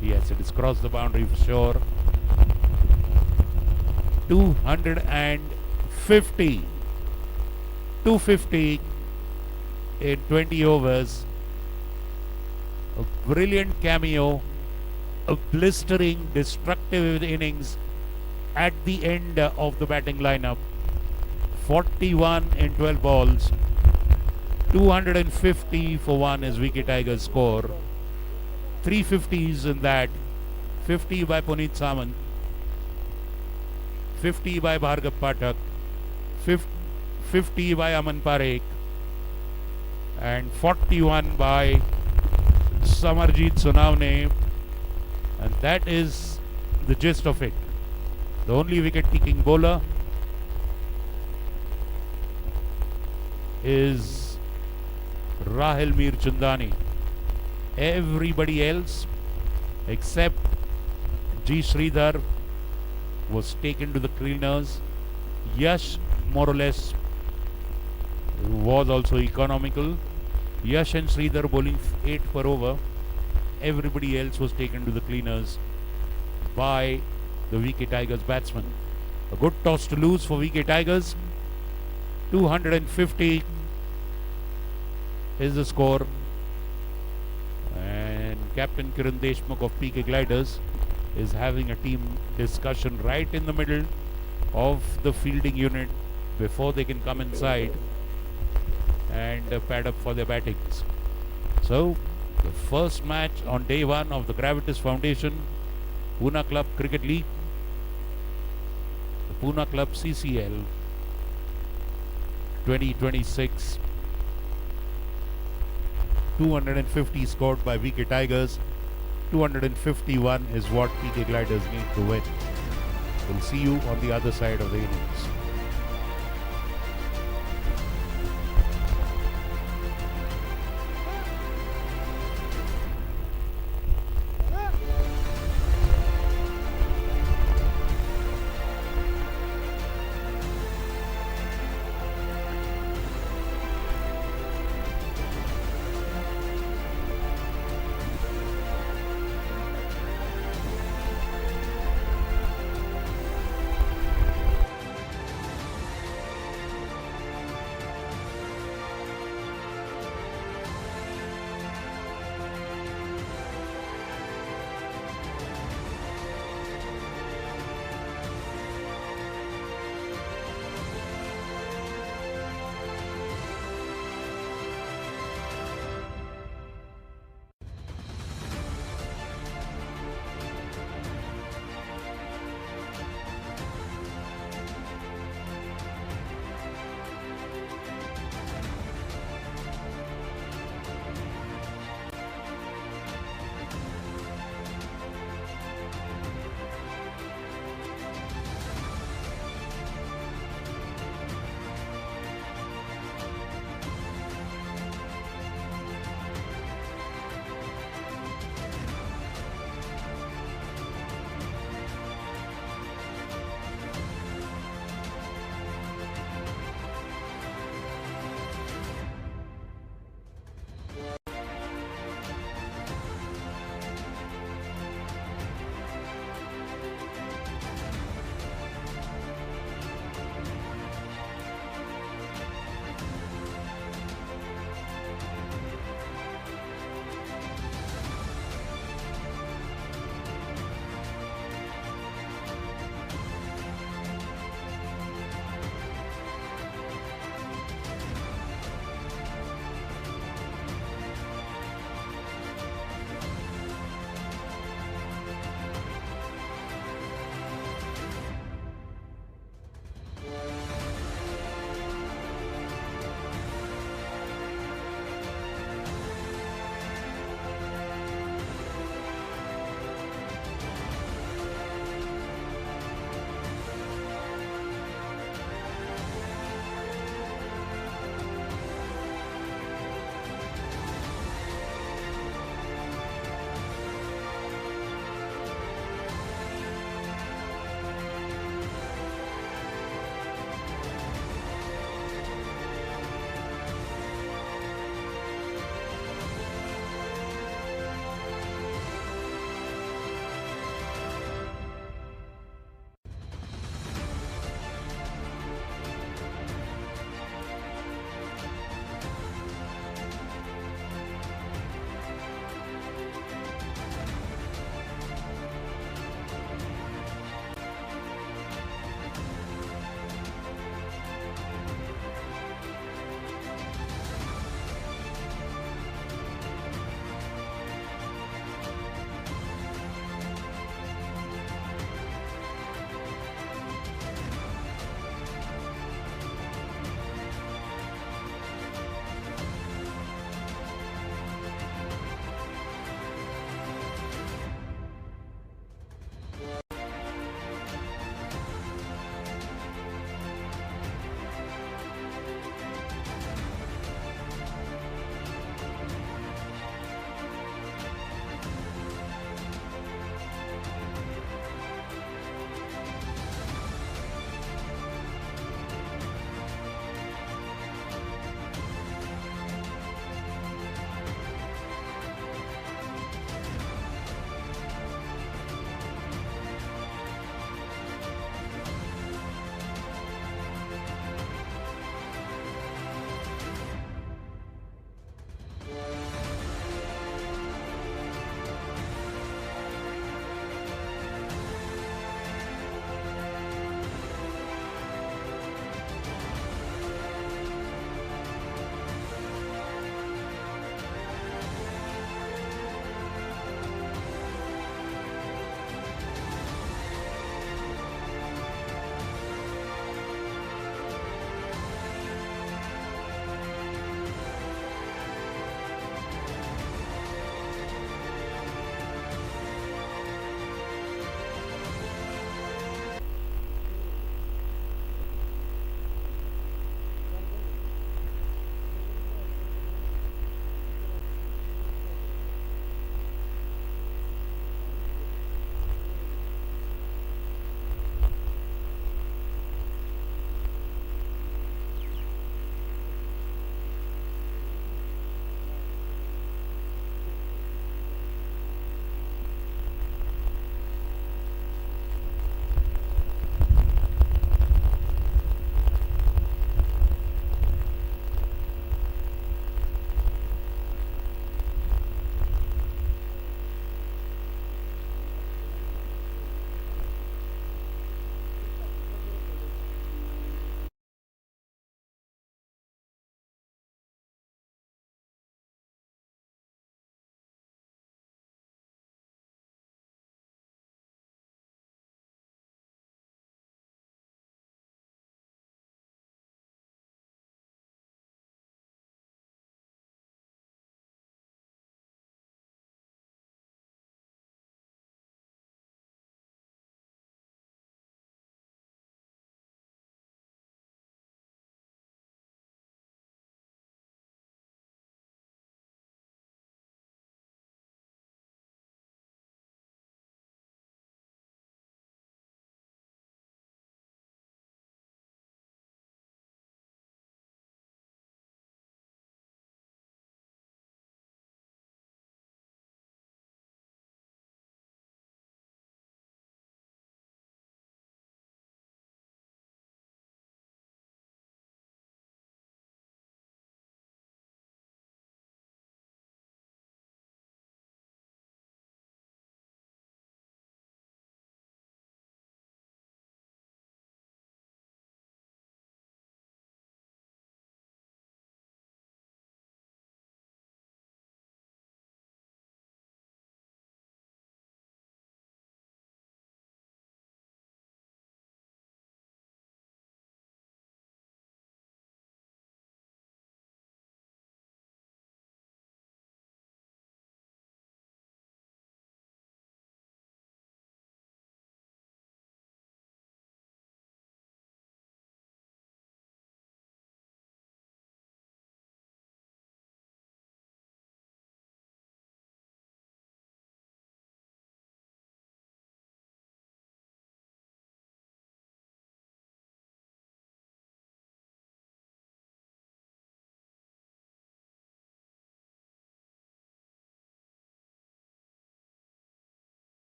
yes, it has crossed the boundary for sure. 250. 250 in 20 overs. A brilliant cameo. A blistering, destructive innings at the end of the batting lineup. 41 in 12 balls. 250 for 1 is VK Tigers score. 350s in that. 50 by Puneet Samant. 50 by Bhargav Pathak. 50 by Aman Parekh. And 41 by Samarjit Sonavne. And that is the gist of it. The only wicket-taking bowler is Rahil Mir Chandani. Everybody else except G. Sridhar was taken to the cleaners. Yash more or less was also economical. Yash and Sridhar bowling 8 per over. Everybody else was taken to the cleaners by the VK Tigers batsman. A good toss to lose for VK Tigers. 250 is the score. And Captain Kiran Deshmukh of PK Gliders is having a team discussion right in the middle of the fielding unit before they can come inside and pad up for their battings. So, the first match on day 1 of the Gravitas Foundation Pune Club Cricket League, the Pune Club CCL 2026. 250 scored by VK Tigers. 251 is what PK Gliders need to win. We'll see you on the other side of the innings.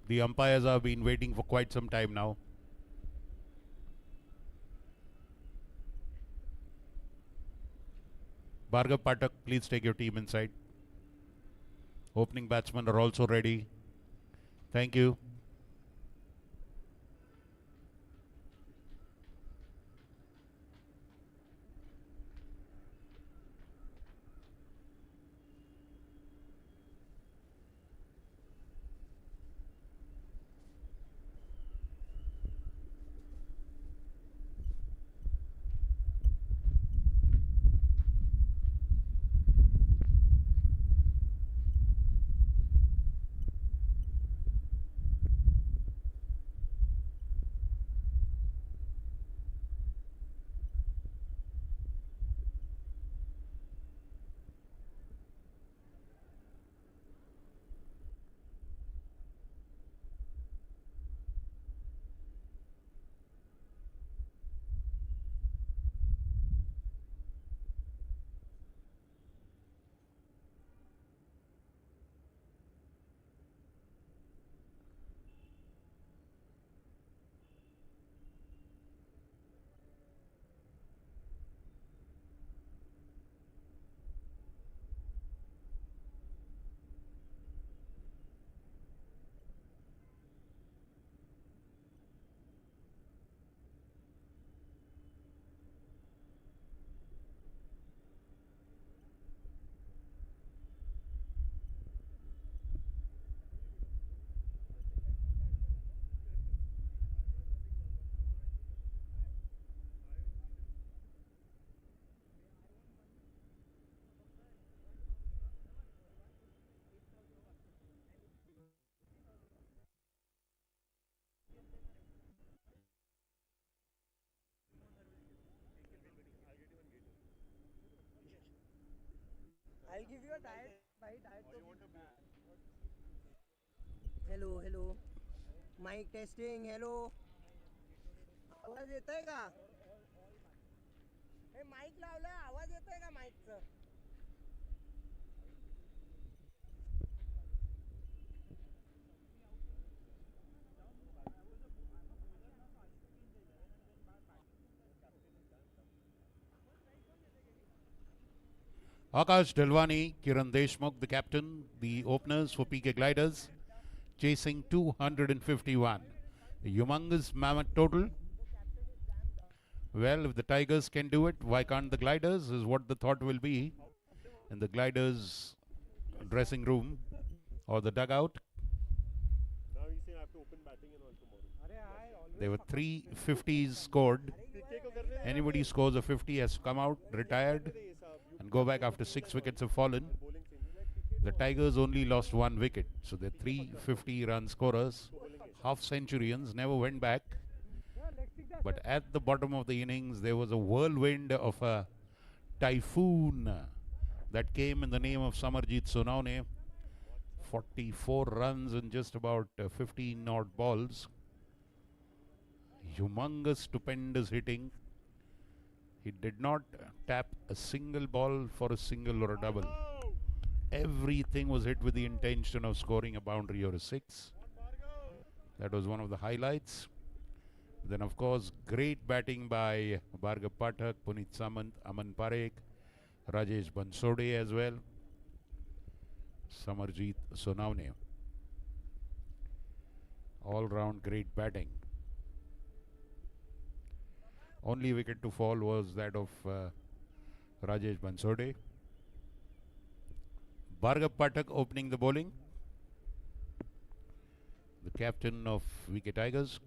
The umpires have been waiting for quite some time now. Bhargav Pathak, please take your team inside. Opening batsmen are also ready. Thank you. I'll give you a diet. Hello, hello. Mic testing. Hello. आवाज येतोय का? हे mike लावलंय, आवाज येतोय का माईकचं? Akash Delwani, Kiran Deshmukh, the captain, the openers for PK Gliders, chasing 251. A humongous mammoth total. Well, if the Tigers can do it, why can't the Gliders, is what the thought will be in the Gliders dressing room or the dugout. Now he's saying I have to open batting and all tomorrow. There were 350s scored. Anybody scores a 50 has to come out, retired, and go back after 6 wickets have fallen. The Tigers only lost 1 wicket. So the 350 run scorers, half centurions, never went back. But at the bottom of the innings, there was a whirlwind of a typhoon that came in the name of Samarjit Sonawane. 44 runs in just about 15 odd balls. Humongous, stupendous hitting. He did not tap a single ball for a single or a double. Everything was hit with the intention of scoring a boundary or a 6. That was one of the highlights. Then, of course, great batting by Bhargav Pathak, Puneet Samant, Aman Parekh, Rajesh Bansode as well, Samarjit Sonawane. All round great batting. Only wicket to fall was that of Rajesh Bansode. Bhargav Pathak opening the bowling. The captain of VK Tigers.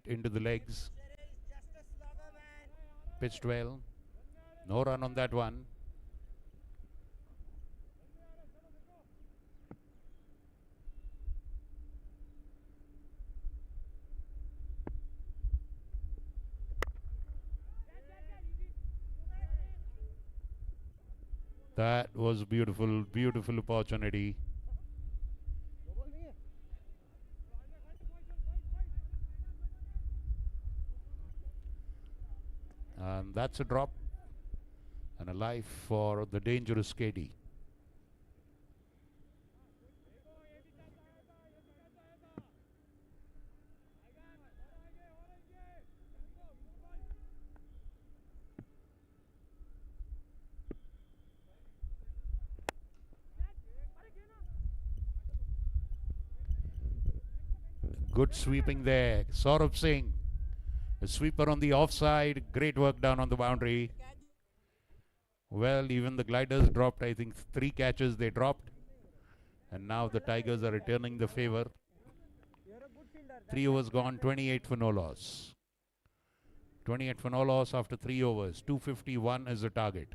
Into the legs. Pitched well. No run on that one. That was beautiful, beautiful opportunity. And that's a drop and a life for the dangerous KD. Good sweeping there. Saurabh Singh, a sweeper on the offside. Great work down on the boundary. Well, even the gliders dropped. I think 3 catches they dropped. And now the Tigers are returning the favor. 3 overs gone, 28 for no loss. 28 for no loss after 3 overs. 251 is the target.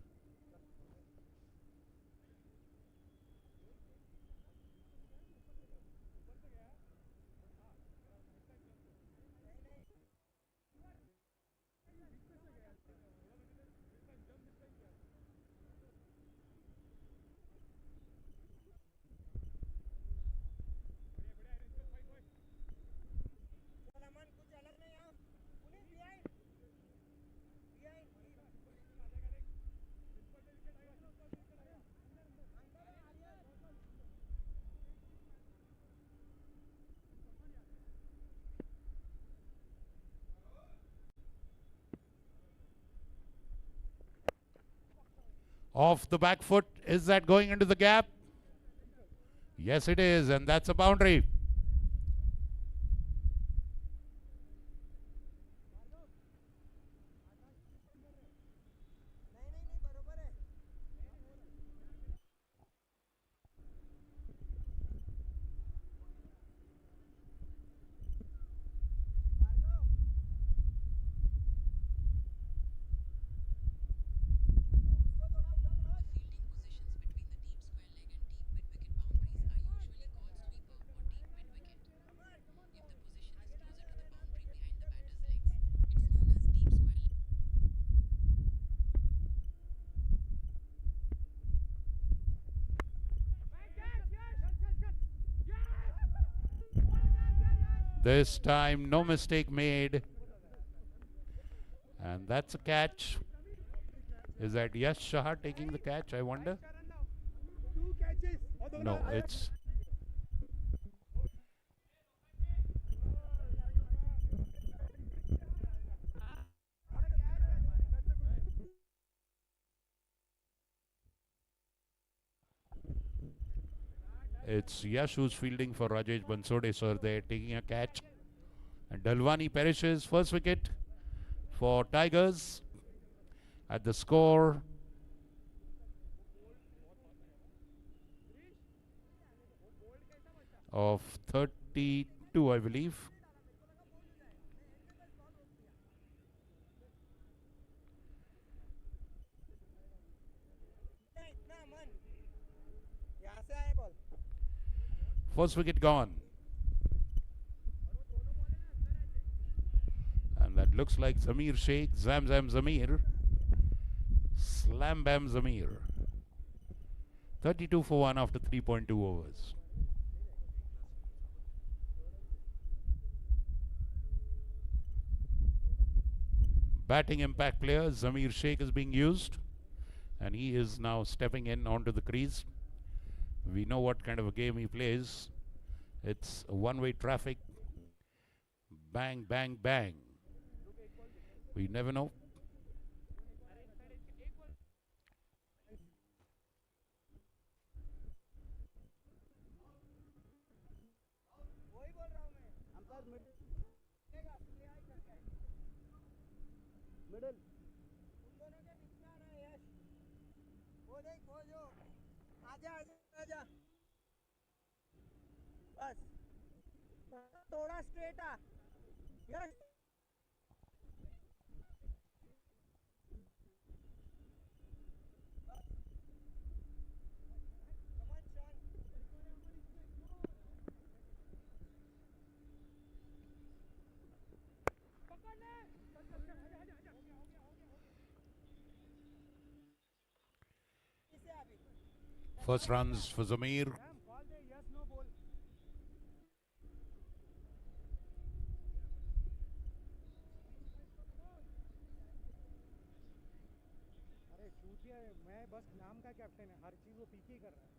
Off the back foot. Is that going into the gap? Yes, it is. And that's a boundary. This time, no mistake made. And that's a catch. Is that Yash Shah taking the catch, I wonder? No, it's... It's Yash who's fielding for Rajesh Bansode, sir. They're taking a catch. And Dalwani perishes. First wicket for Tigers at the score of 32, I believe. इतना मन यहाँ से आए ball First wicket gone. And that looks like Zamir Sheikh, Zam Zamir. Slam bam Zamir. 32 for 1 after 3.2 overs. Batting impact player Zamir Sheikh is being used, and he is now stepping in onto the crease. We know what kind of a game he plays. It's a one-way traffic. Bang, bang, bang. We never know. वही बोल रहा हूँ मैं umpire middle तुम दोनों के बीच में आना है यश वो देख वो जो आजा आजा आजा बस थोड़ा स्ट्रेट आ Yash First runs for Zamir. अरे चूतिया है, मैं बस नाम का कैप्टन है, हर चीज वो पीछे ही कर रहा है।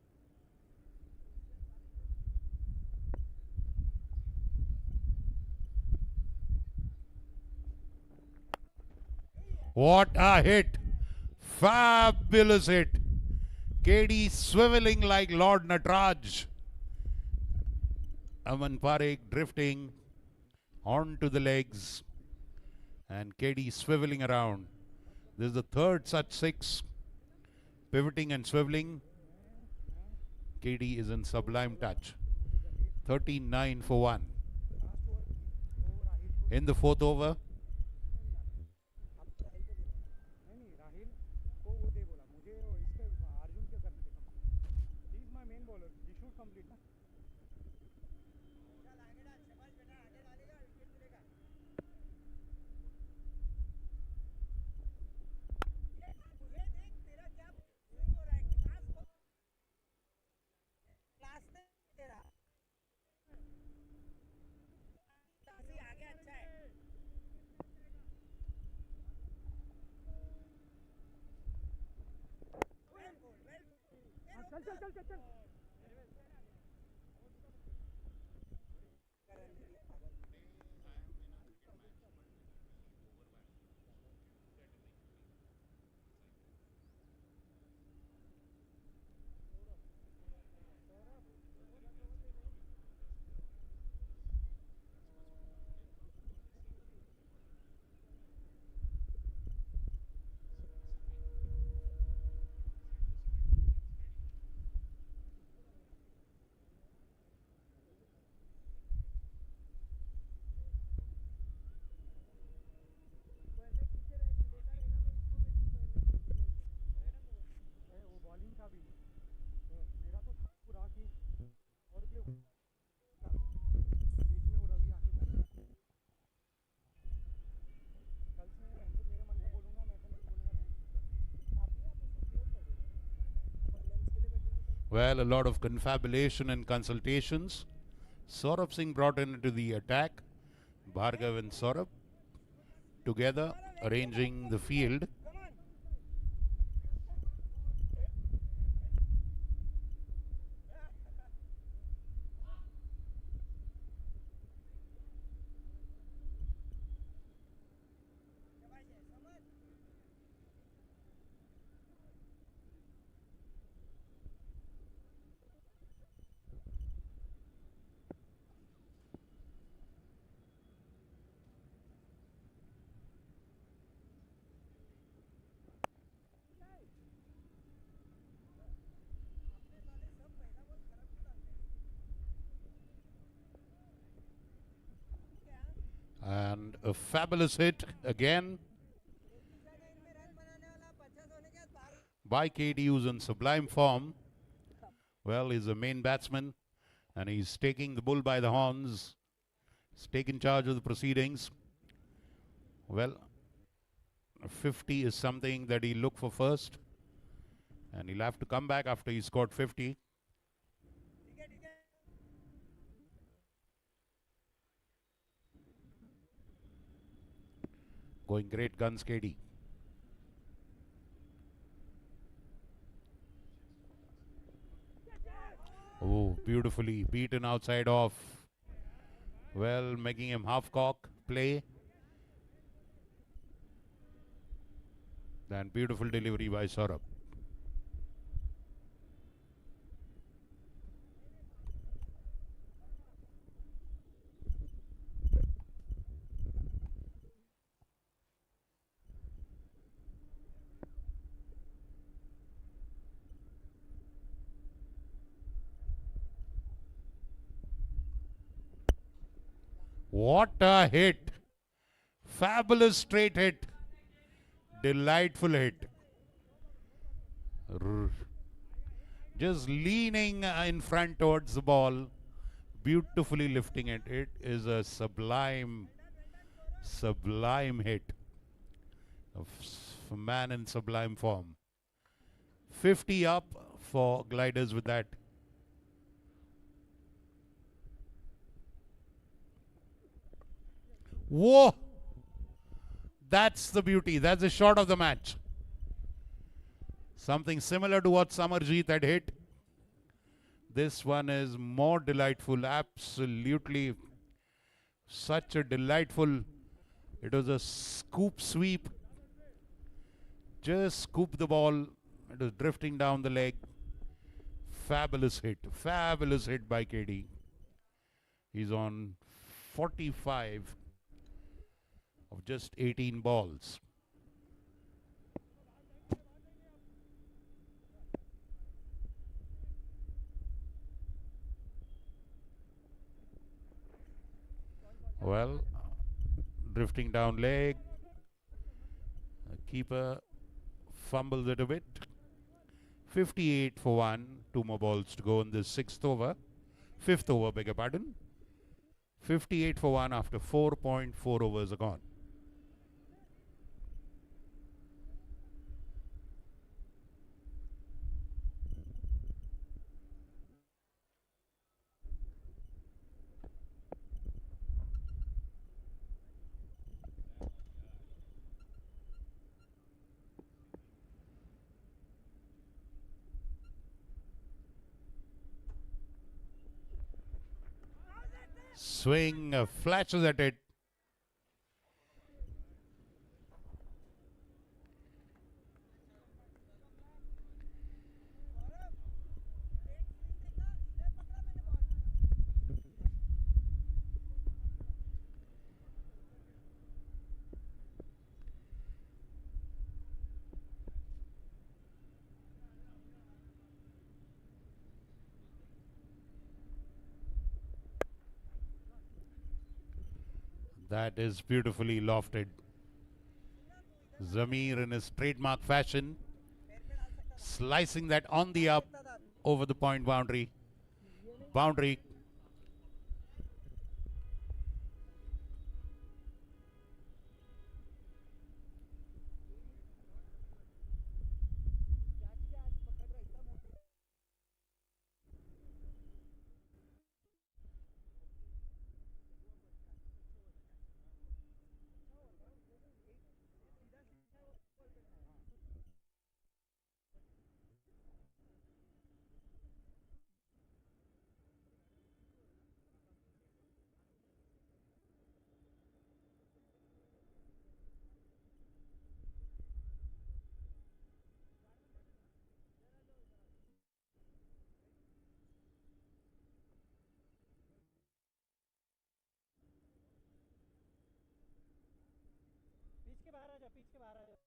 What a hit! Fabulous hit! KD swiveling like Lord Nataraj. Aman Parekh drifting onto the legs, and KD swiveling around. This is the third such six. Pivoting and swiveling. KD is in sublime touch. 39 for 1. In the fourth over, नहीं राहिल को वो दे बोला मुझे इसके अर्जुन के करने दे he is my main bowler he should complete ना चल आगे डाल शबाश बेटा आगे डालेगा विकेट मिलेगा ये देख तेरा क्या स्विंग हो रहा है क्लास में तेरा काफी आगे अच्छा है चल चल चल चल चल वो बॉलिंग का भी मेरा तो था पूरा कि और के बीच में वो रवि आके कर रहा है। कल से मैं तो मेरे मन में बोलूंगा मैं तो नहीं बोलूंगा आप ही आप उसको क्लियर कर दो लेंस के लिए बैठेंगे well, a lot of confabulation and consultations. Saurabh Singh brought into the attack. Bhargav and Saurabh together arranging the field. A fabulous hit again इनमें रन बनाने वाला 50 होने के बाद बाहर by KD, who's in sublime form. Well, he's the main batsman and he's taking the bull by the horns. He's taken charge of the proceedings. Well, 50 is something that he'll look for first. And he'll have to come back after he scored 50. ठीक है Going great guns, KD. Oh, beautifully beaten outside off. Well, making him half cock play. Then beautiful delivery by Saurabh. What a hit! Fabulous straight hit. Delightful hit. Just leaning in front towards the ball, beautifully lifting it. It is a sublime, sublime hit of a man in sublime form. 50 up for Gliders with that. Whoa! That's the beauty. That's the shot of the match. Something similar to what Samarjeet had hit. This one is more delightful. Absolutely. Such a delightful. It was a scoop sweep. Just scoop the ball. It was drifting down the leg. Fabulous hit. Fabulous hit by KD. He's on 45 of just 18 balls. Well, drifting down leg. Keeper fumbles it a bit. 58 for 1. 2 more balls to go in this fifth over, beg your pardon. 58 for 1 after 4.4 overs are gone. Swing, flashes at it. That is beautifully lofted. Zamir in his trademark fashion, slicing that on the up over the point boundary. Boundary. Pitch के बाहर आ जाओ, pitch के बाहर आ जाओ।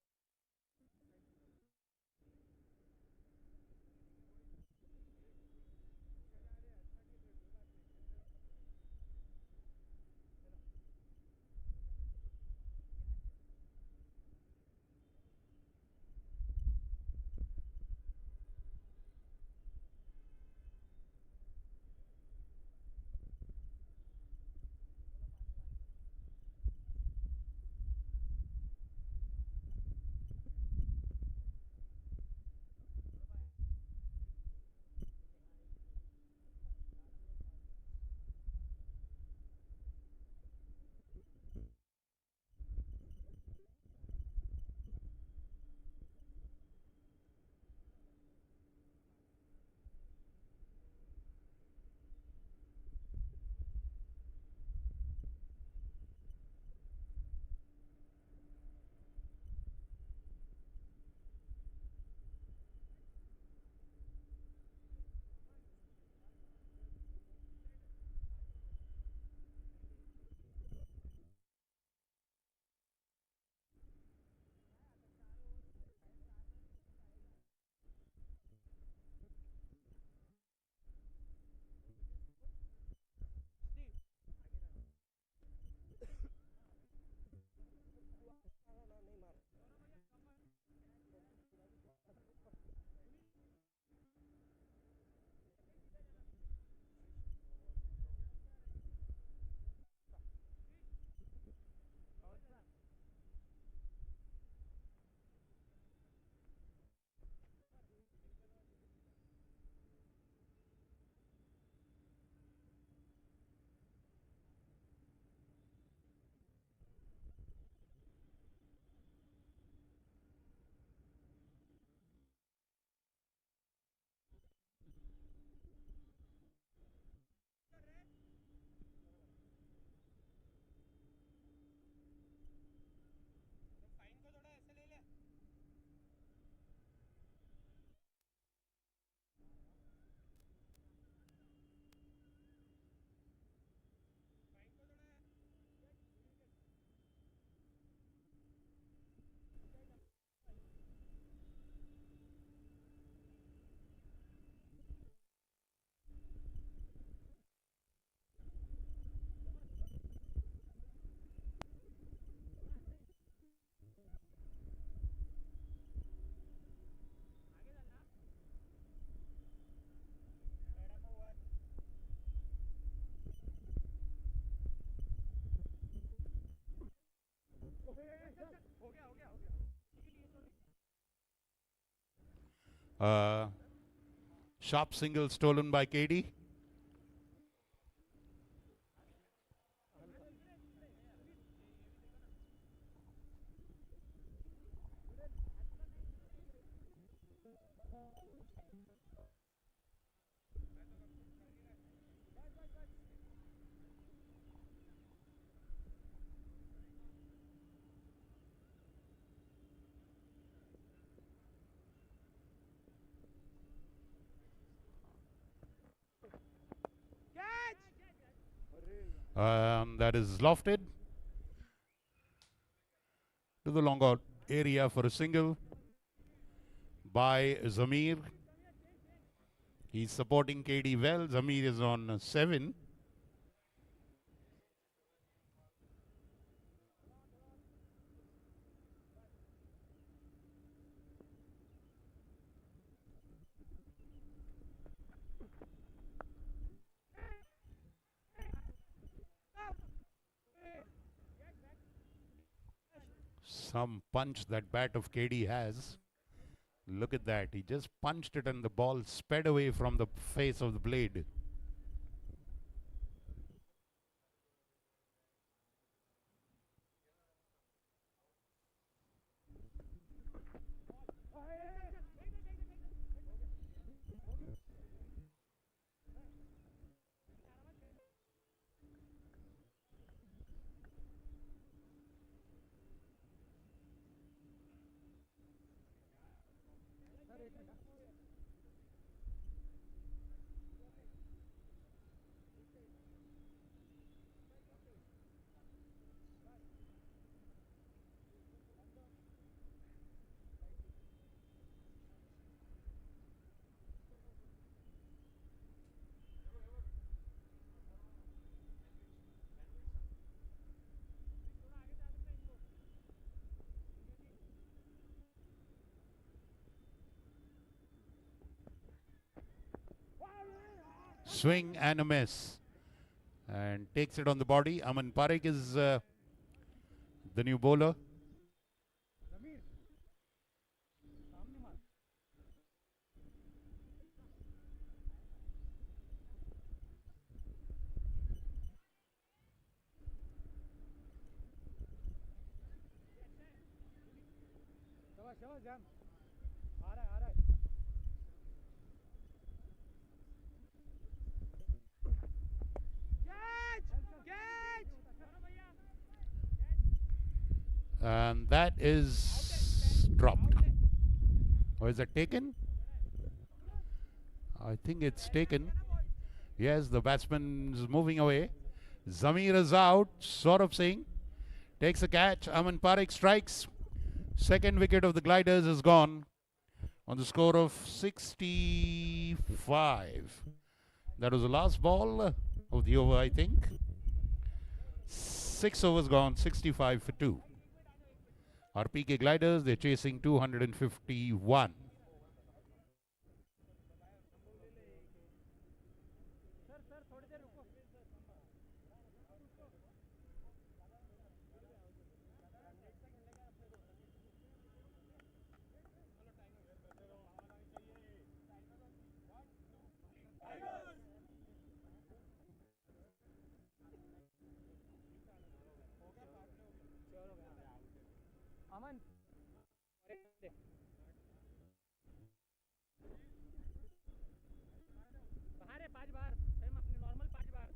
Sharp single stolen by KD. That is lofted to the long out area for a single by Zamir. He's supporting KD well. Zamir is on 7. Some punch that bat of KD has. Look at that. He just punched it and the ball sped away from the face of the blade. Swing and a miss. And takes it on the body. Aman Parekh is the new bowler. And that is dropped. Or is it taken? I think it's taken. Yes, the batsman is moving away. Zamir is out. Saurabh Singh takes a catch. Aman Parekh strikes. Second wicket of the Gliders is gone on the score of 65. That was the last ball of the over, I think. 6 overs gone, 65 for 2. Our PK Gliders, they're chasing 251. अमन बाहर है 5 बार हम अपने normal 5 बार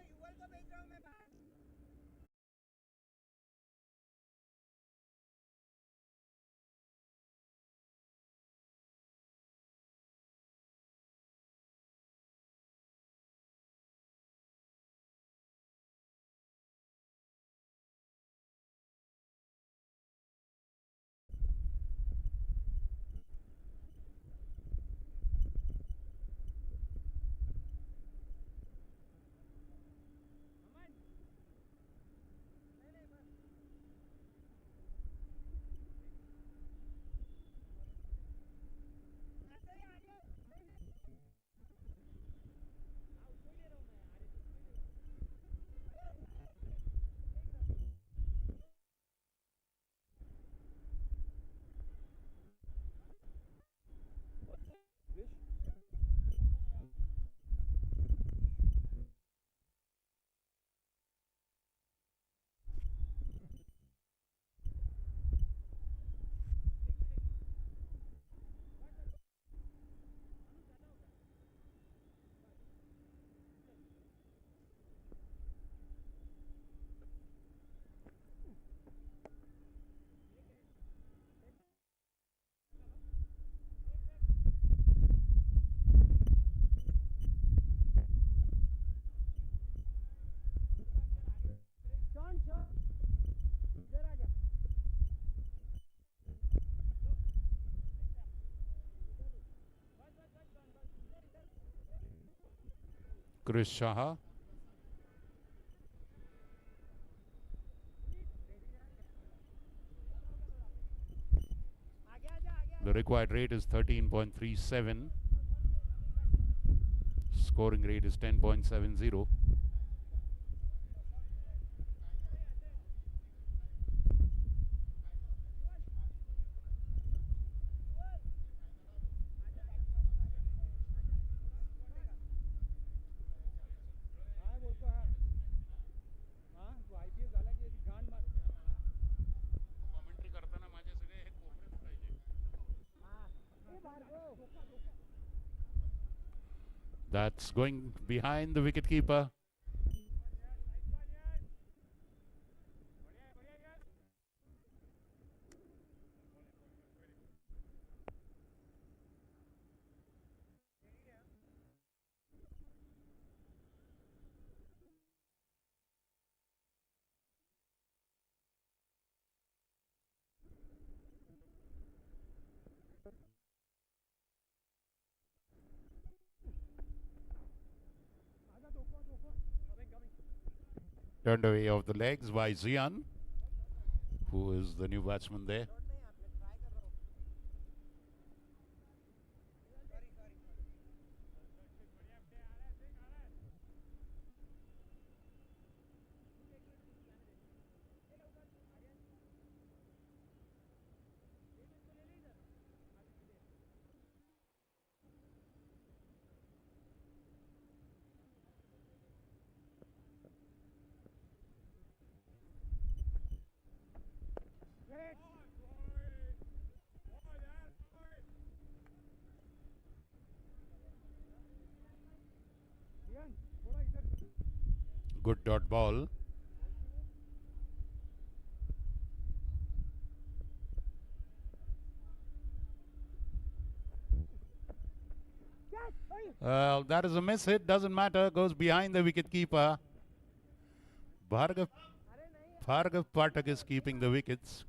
युगल को भेज रहा हूँ मैं बाहर Chris Shaha. The required rate is 13.37. Scoring rate is 10.70. काय बोलतो हा हा तू IPS झाला की याची गांड मार कमेंट्री करताना माझे सगळे हे कोपरेच पाहिजे. That's going behind the wicketkeeper. Turned away off the legs by Zian, who is the new batsman there. Good dot ball. That is a miss hit. Doesn't matter. Goes behind the wicket keeper. Bhargav Pathak is keeping the wickets.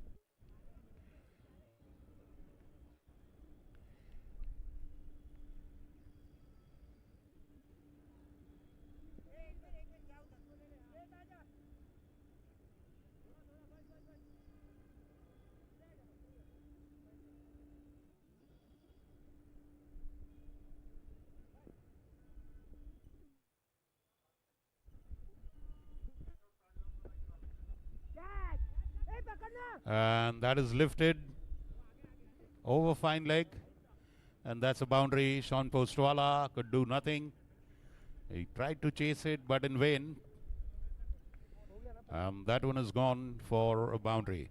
And that is lifted over fine leg, and that's a boundary. Sean Postwala could do nothing. He tried to chase it, but in vain. That one is gone for a boundary.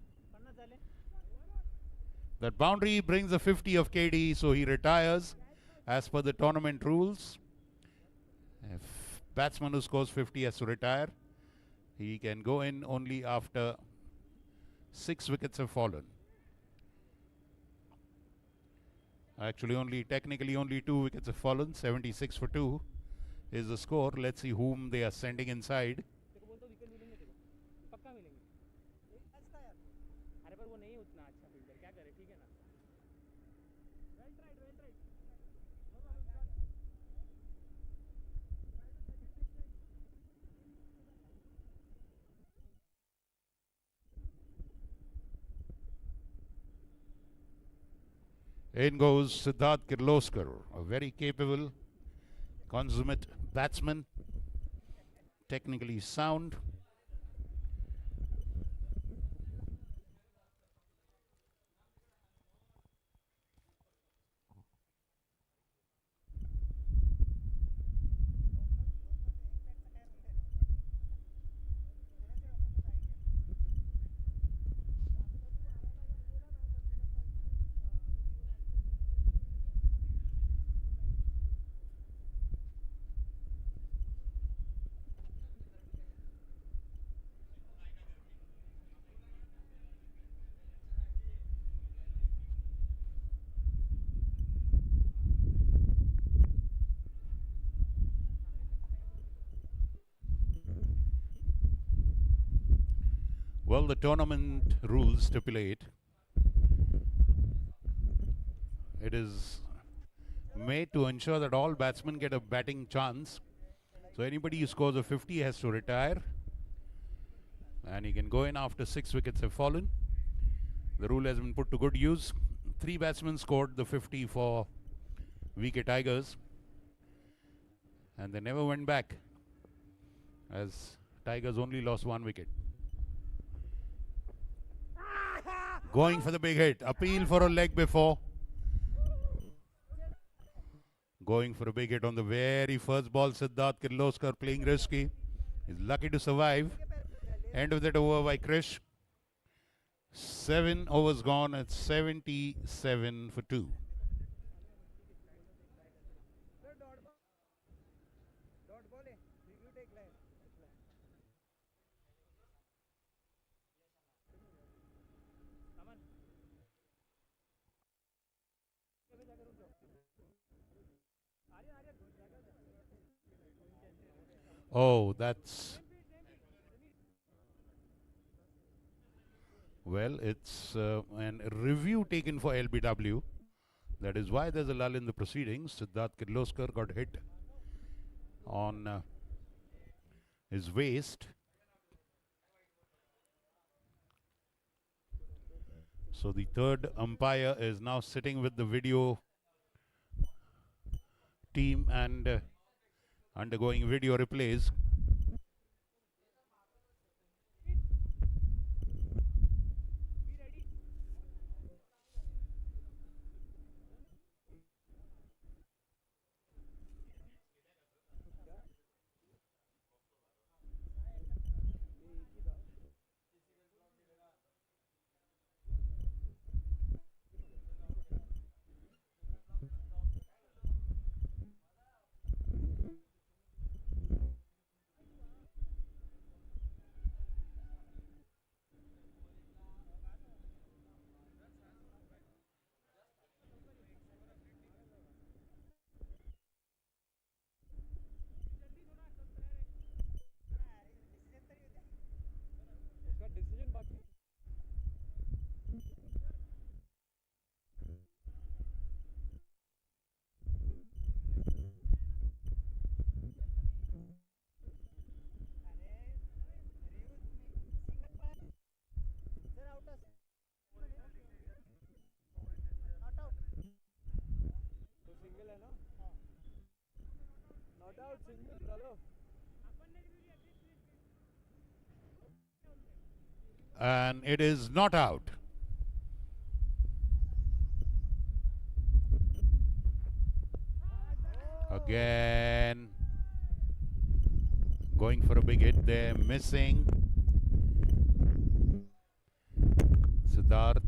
That boundary brings a 50 of KD, so he retires as per the tournament rules. If batsman who scores 50 has to retire, he can go in only after 6 wickets have fallen. Actually, technically only 2 wickets have fallen. 76 for 2 is the score. Let's see whom they are sending inside. तेरे को बोलता हूँ wicket मिलेंगे तेरे को पक्का मिलेंगे अरे पर वो नहीं उतना अच्छा फील्डर क्या करे ठीक है ना well tried In goes Siddharth Kirloskar, a very capable, consummate batsman, technically sound. Well, the tournament rules stipulate it is made to ensure that all batsmen get a batting chance. So So anybody who scores a 50 has to retire. And he can go in after 6 wickets have fallen. The rule has been put to good use. 3 batsmen scored the 50 for VK Tigers. And they never went back, as Tigers only lost 1 wicket. Going for the big hit. Appeal for a leg before. Going for a big hit on the very first ball. Siddharth Kirloskar playing risky. He's lucky to survive. End of that over by Krish. 7 overs gone at 77 for 2. Dot ball है, you take line. Oh, that's... Well, it's an review taken for LBW. That is why there's a lull in the proceedings. Siddharth Kirloskar got hit on his waist. So the third umpire is now sitting with the video team and undergoing video replays. And it is not out. Again, going for a big hit there, missing. Siddharth.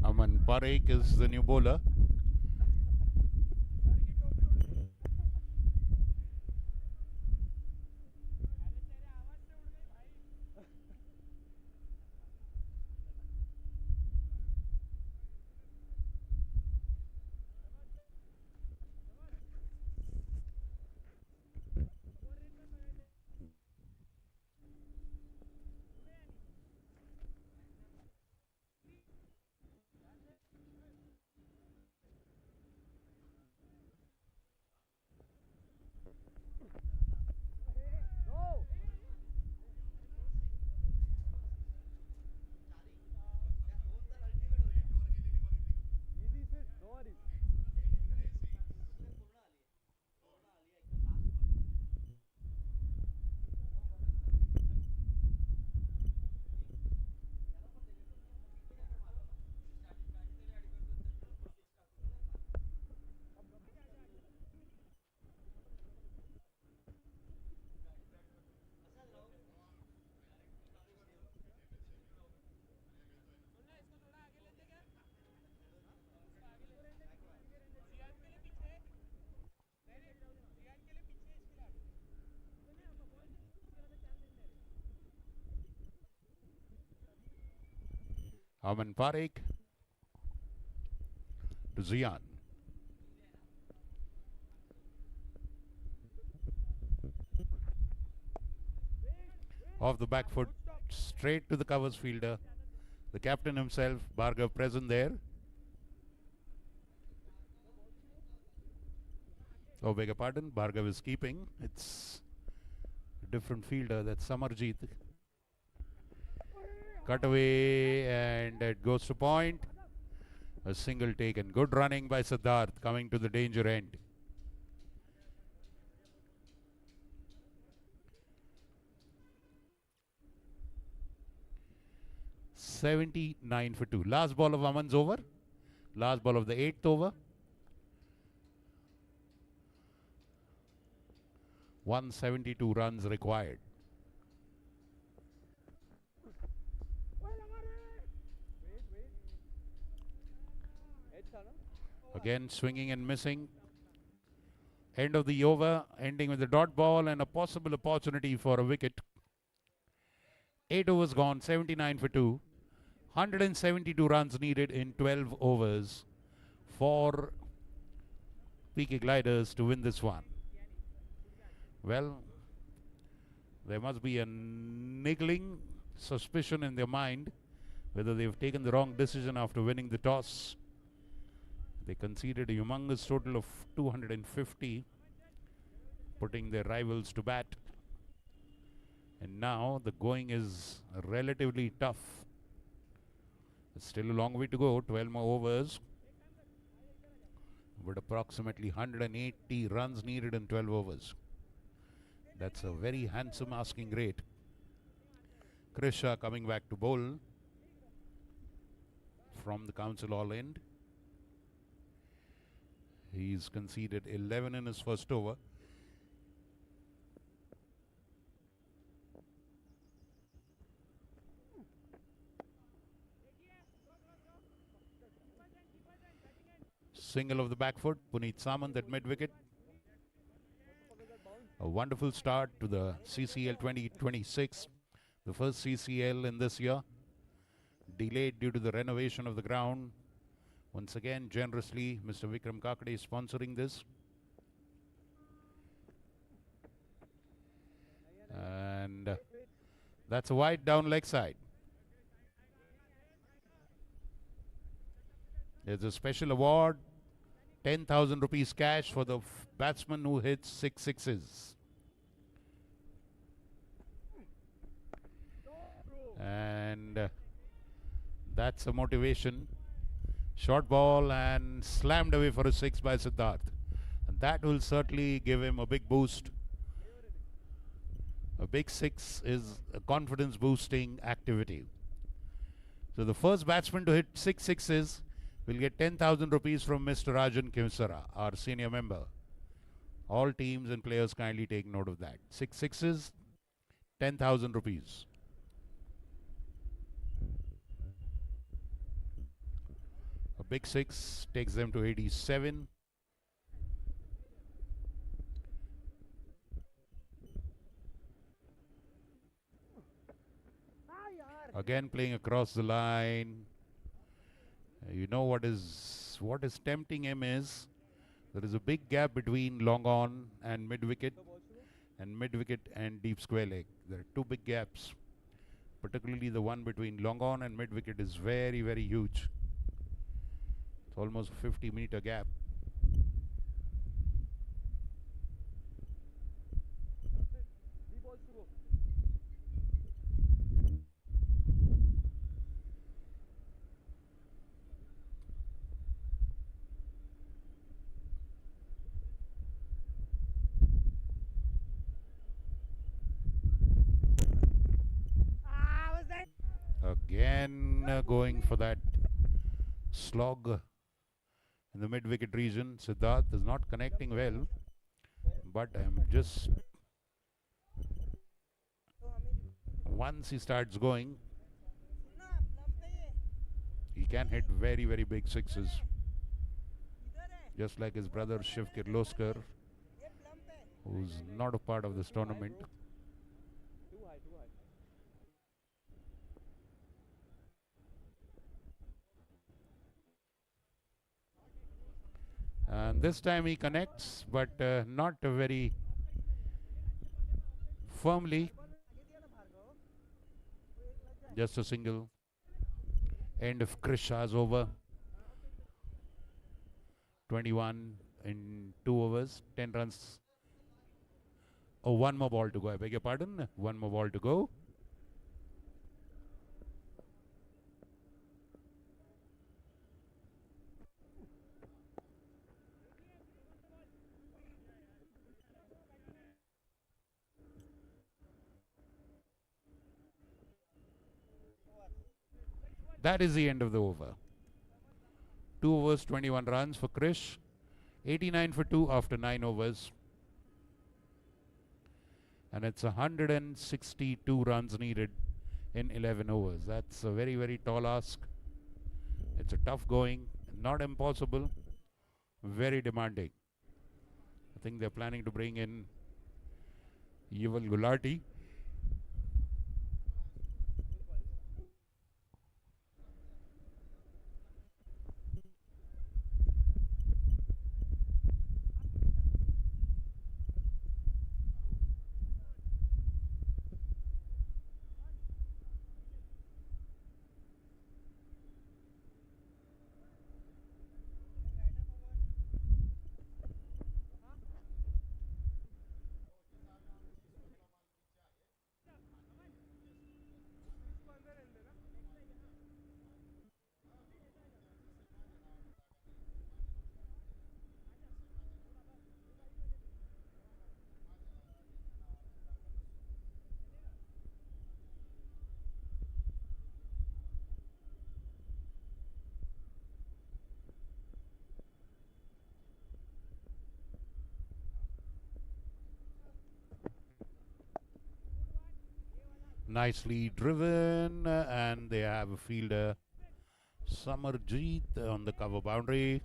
Aman Parekh is the new bowler. Aman Parekh to Zian. Off the back foot, straight to the covers fielder. The captain himself, Bhargav, present there. Oh, beg your pardon. Bhargav is keeping. It's a different fielder. That's Samarjeet. Cut away, and it goes to point. A single taken. Good running by Siddharth, coming to the danger end. $79 for 2. Last ball of Aman's over. Last ball of the 8th over. 172 runs required. Again, swinging and missing. End of the over, ending with a dot ball and a possible opportunity for a wicket. 8 overs gone, 79 for 2. 172 runs needed in 12 overs for PK Gliders to win this one. Well, there must be a niggling suspicion in their mind whether they've taken the wrong decision after winning the toss. They conceded a humongous total of 250, putting their rivals to bat. And now the going is relatively tough. It's still a long way to go, 12 more overs. But approximately 180 runs needed in 12 overs. That's a very handsome asking rate. Krish Shah coming back to bowl from the Council Hall end. He's conceded 11 in his first over. Single of the back foot, Puneet Samant at mid-wicket. A wonderful start to the CCL 2026, the first CCL in this year. Delayed due to the renovation of the ground. Once again, generously, Mr. Vikram Kakade is sponsoring this. And that's a wide down leg side. There's a special award, 10,000 rupees cash for the batsman who hits 6 sixes. And that's a motivation. Short ball and slammed away for a 6 by Siddharth. And that will certainly give him a big boost. A big 6 is a confidence boosting activity. So the first batsman to hit 6 sixes will get 10,000 rupees from Mr. Rajan Kimsara, our senior member. All teams and players kindly take note of that. 6 sixes, 10,000 rupees. A big 6 takes them to 87. Again playing across the line. You know what is tempting him is there is a big gap between long on and mid wicket and deep square leg. There are two big gaps. Particularly the one between long on and mid wicket is very, very huge. It's almost a 50-meter gap. Again going for that slog in the mid-wicket region. Siddharth is not connecting well, but I'm just... Once he starts going, he can hit very, very big sixes. Just like his brother Shiv Kirloskar, who's not a part of this tournament. And this time he connects, but not very firmly. Just a single. End of Krish Shah's over. 21 in 2 overs, 10 runs. Oh, one more ball to go. I beg your pardon. One more ball to go. That is the end of the over. 2 overs, 21 runs for Krish. 89 for 2 after 9 overs. And it's 162 runs needed in 11 overs. That's a very, very tall ask. It's a tough going, not impossible, very demanding. I think they're planning to bring in Yuval Gulati. Nicely driven, and they have a fielder, Samarjeet, on the cover boundary.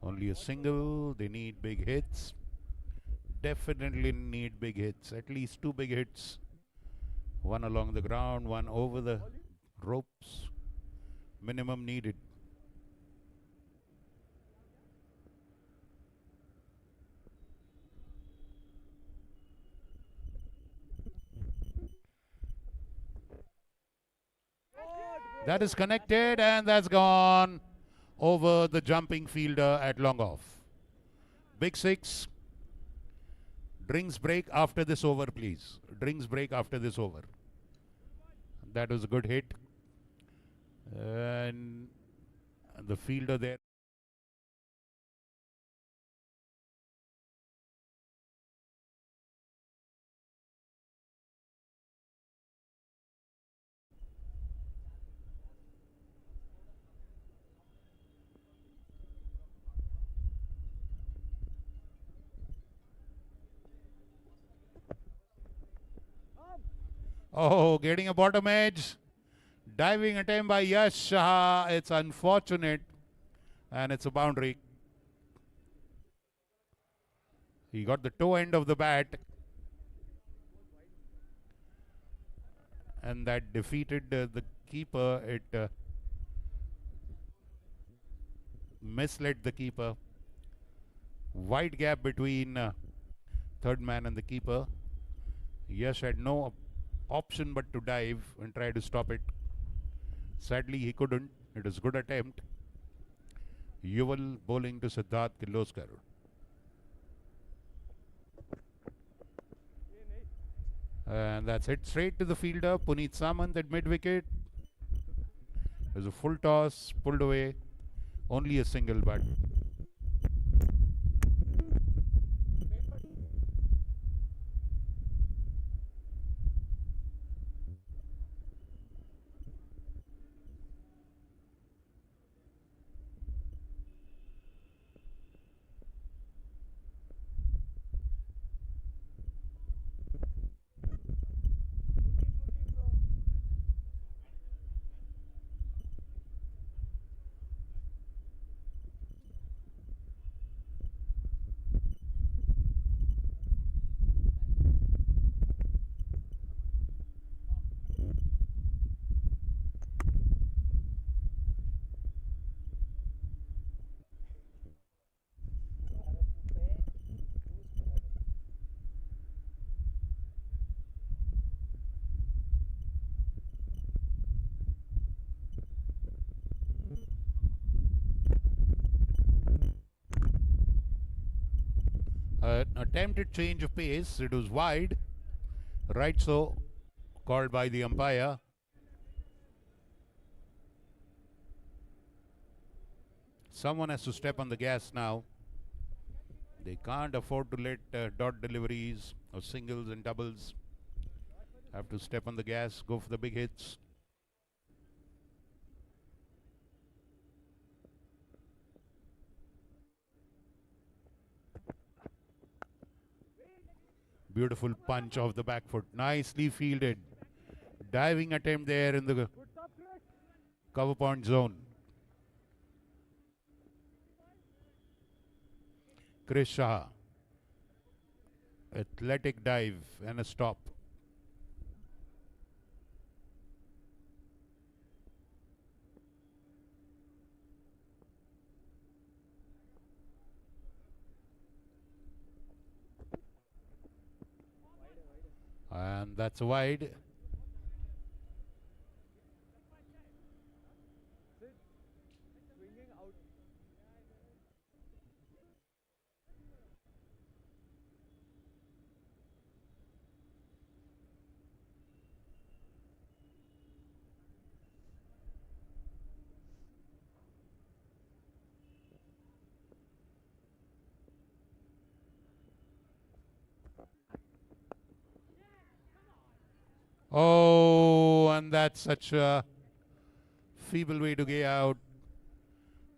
Only a single. They need big hits. Definitely need big hits. At least 2 big hits. One along the ground, one over the ropes. Minimum needed. That is connected, and that's gone over the jumping fielder at long off. Big 6. Drinks break after this over, please. Drinks break after this over. That was a good hit. And the fielder there. Oh, getting a bottom edge. Diving attempt by Yash Shah. It's unfortunate. And it's a boundary. He got the toe end of the bat. And that defeated the keeper. It misled the keeper. Wide gap between third man and the keeper. Yash had no option but to dive and try to stop it. Sadly, he couldn't. It was a good attempt. Yuval bowling to Siddharth Kirloskar. And that's hit straight to the fielder, Puneet Samant at mid-wicket. There's a full toss, pulled away. Only a single, but An attempted change of pace. It was wide. Right, so called by the umpire. Someone has to step on the gas now. They can't afford to let dot deliveries or singles and doubles. Have to step on the gas, go for the big hits. Beautiful punch off the back foot. Nicely fielded. Diving attempt there in the cover point zone. Chris Shah. Athletic dive and a stop. And that's wide. Oh, and that's such a feeble way to get out.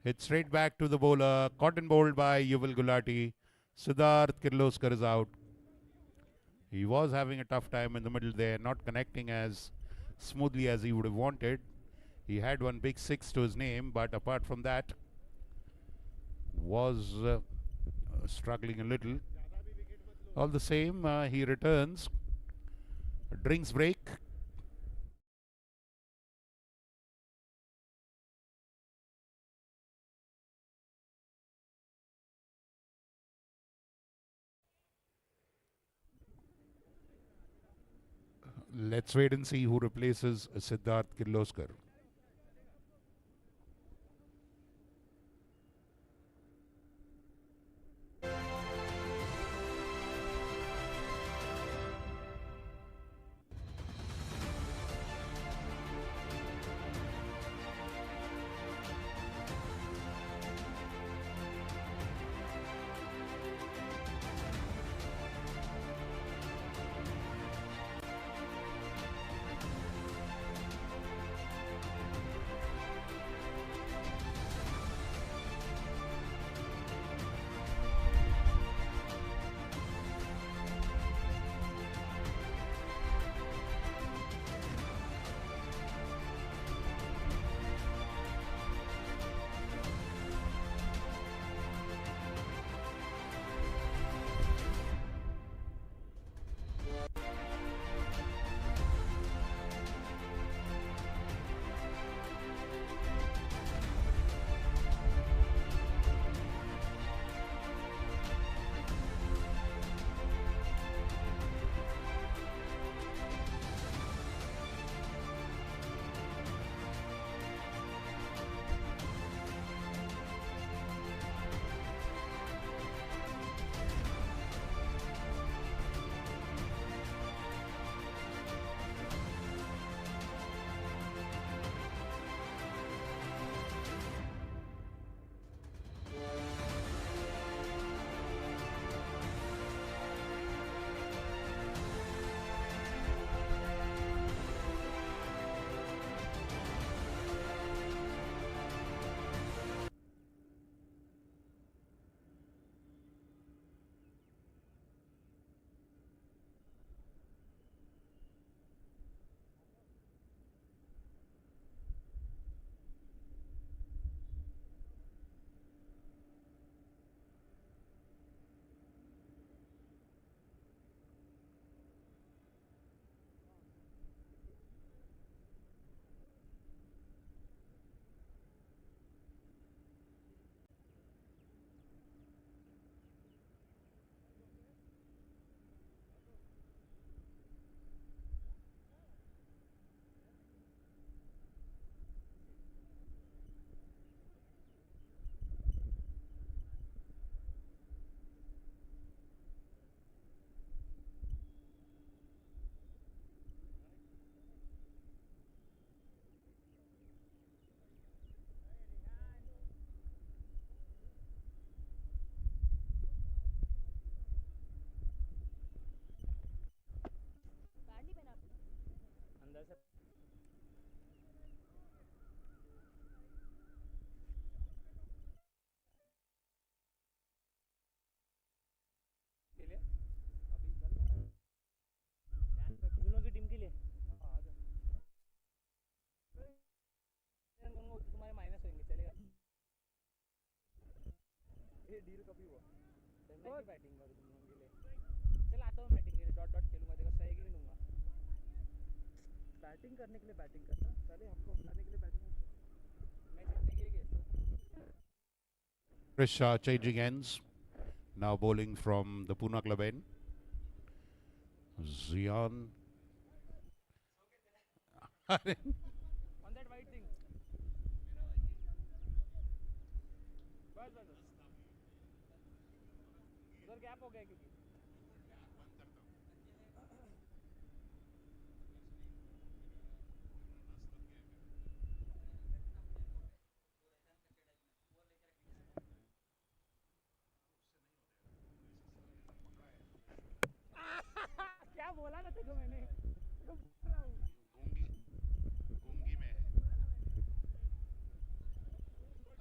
Hit straight back to the bowler. Caught and bowled by Yuval Gulati. Siddharth Kirloskar is out. He was having a tough time in the middle there, not connecting as smoothly as he would have wanted. He had one big six to his name, but apart from that, was struggling a little. All the same, he returns. Drinks break. Let's wait and see who replaces Siddharth Kirloskar. मैं की batting करूँ तुम लोगों के लिए चल आता हूँ बैटिंग के लिए डॉट डॉट खेलूंगा देखो सही नहीं दूंगा बैटिंग करने के लिए बैटिंग करना पहले हमको हटाने के लिए बैटिंग मैं जीतने के लिए खेलता हूँ Krish Shah changing ends. Now bowling from the Pune club end. Zian. on that white thing बस बस उधर गैप हो गया क्योंकि क्या बोला ना तेको मैंने तेको बोल रहा हूँ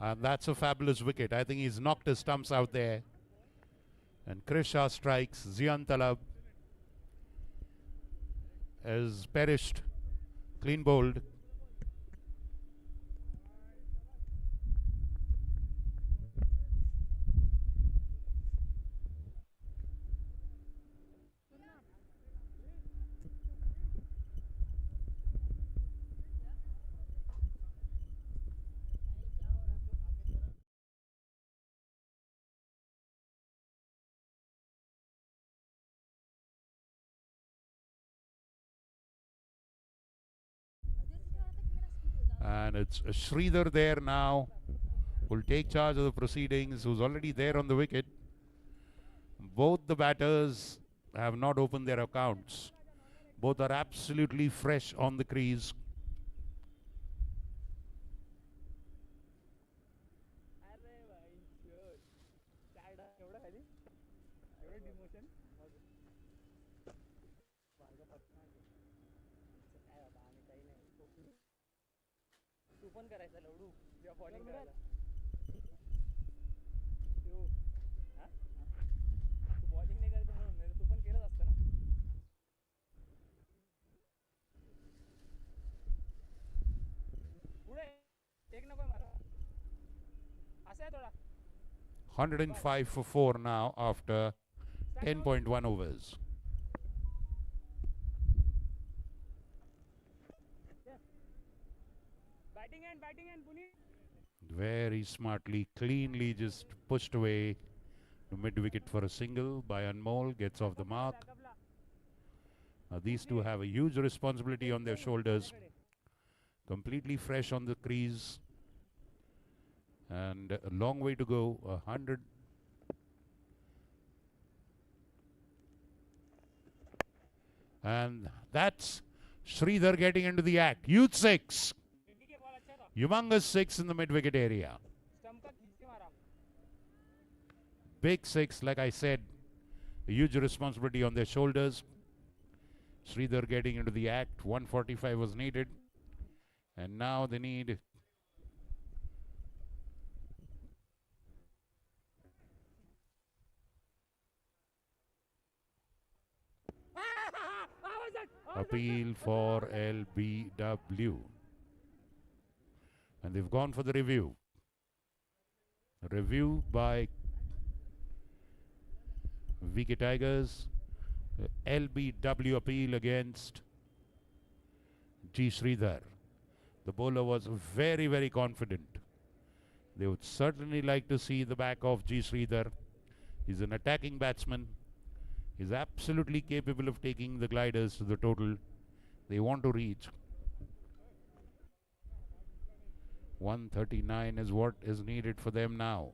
And that's a fabulous wicket. I think he's knocked his stumps out there. And Krish Shah strikes. Zian Talab has perished. Clean bowled. And it's Sridhar there now, who'll take charge of the proceedings, who's already there on the wicket. Both the batters have not opened their accounts. Both are absolutely fresh on the crease. अरे भाई sure चार डा एवढा खाली एवढं demotion मार्ग पटना काय बाबा आम्ही काही नाही तू पण करायचा लवडू जेव्हा बॉलिंग करायला तू हा तू बॉलिंग नाही करत म्हणून नाही तू पण केलंच असतं ना पुढे एक नको मारा असं आहे थोडा 105 for 4 now after 10.1 overs. batting and Puneet. Very smartly, cleanly just pushed away to mid-wicket for a single by Anmol, gets off the mark. Now these two have a huge responsibility on their shoulders. Completely fresh on the crease. And a long way to go, 100. And that's Sridhar getting into the act. Youth 6. Humongous 6 in the mid-wicket area. Big 6, like I said, a huge responsibility on their shoulders. Sridhar getting into the act. 145 was needed. And now they need appeal for LBW. And they've gone for the review. Review by VK Tigers. LBW appeal against G. Sridhar. The bowler was very, very confident. They would certainly like to see the back of G. Sridhar. He's an attacking batsman. He's absolutely capable of taking the gliders to the total they want to reach. 139 is what is needed for them now.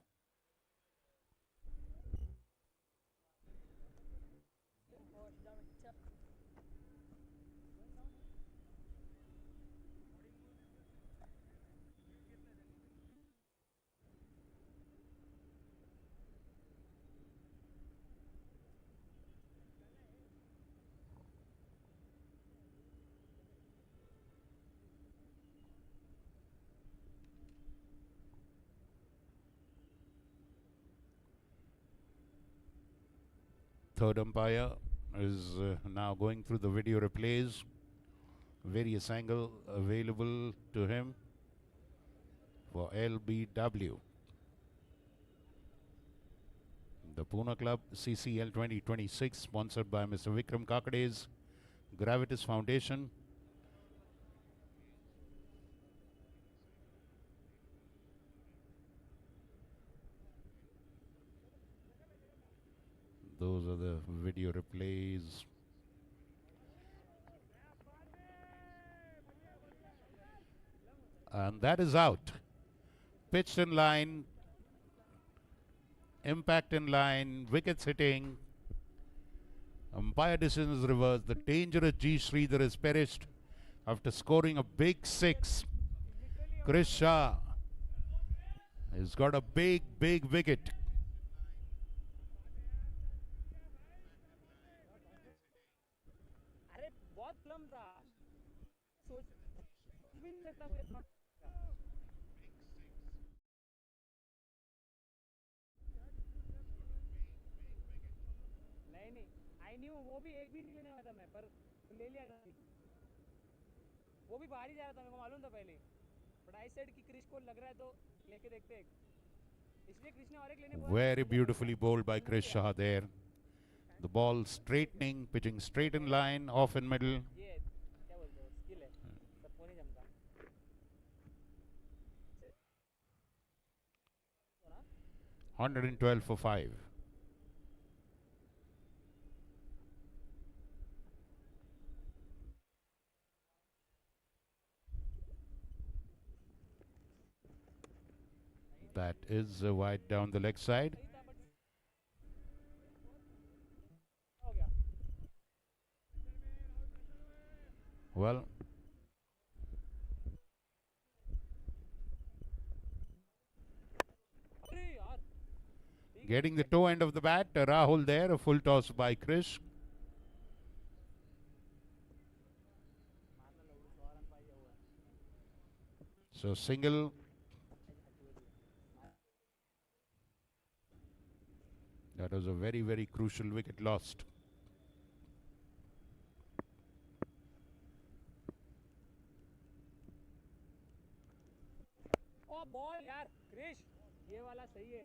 Third umpire is now going through the video replays. Various angle available to him for LBW. The Pune Club CCL 2026, sponsored by Mr. Vikram Kakade's Gravitas Foundation. Those are the video replays. And that is out. Pitched in line, impact in line, wickets hitting. Umpire decision is reversed. The dangerous G. Sridhar has perished after scoring a big six. Chris Shah has got a big wicket. अरे बहुत plum था सोच भी नहीं सकता कोई इतना नहीं आई न्यू वो भी एक भी नहीं लेने वाला था मैं पर ले लिया था वो भी बाहर ही जा रहा था मेरे को मालूम था पहले बट आई सेड कि क्रिश को लग रहा है तो लेके देखते हैं इसलिए क्रिश ने और एक लेने Very beautifully bowled by Chris Shah there. The ball straightening, pitching straight in line, off in middle. ये क्या बोलते हो स्किल है सबको नहीं जमता 112 for 5. That is wide down the leg side. हो गया Well, अरे यार getting the toe end of the bat, Rahul there, a full toss by Krish. So single. That was a very crucial wicket lost. O ball यार क्रिश ये वाला सही है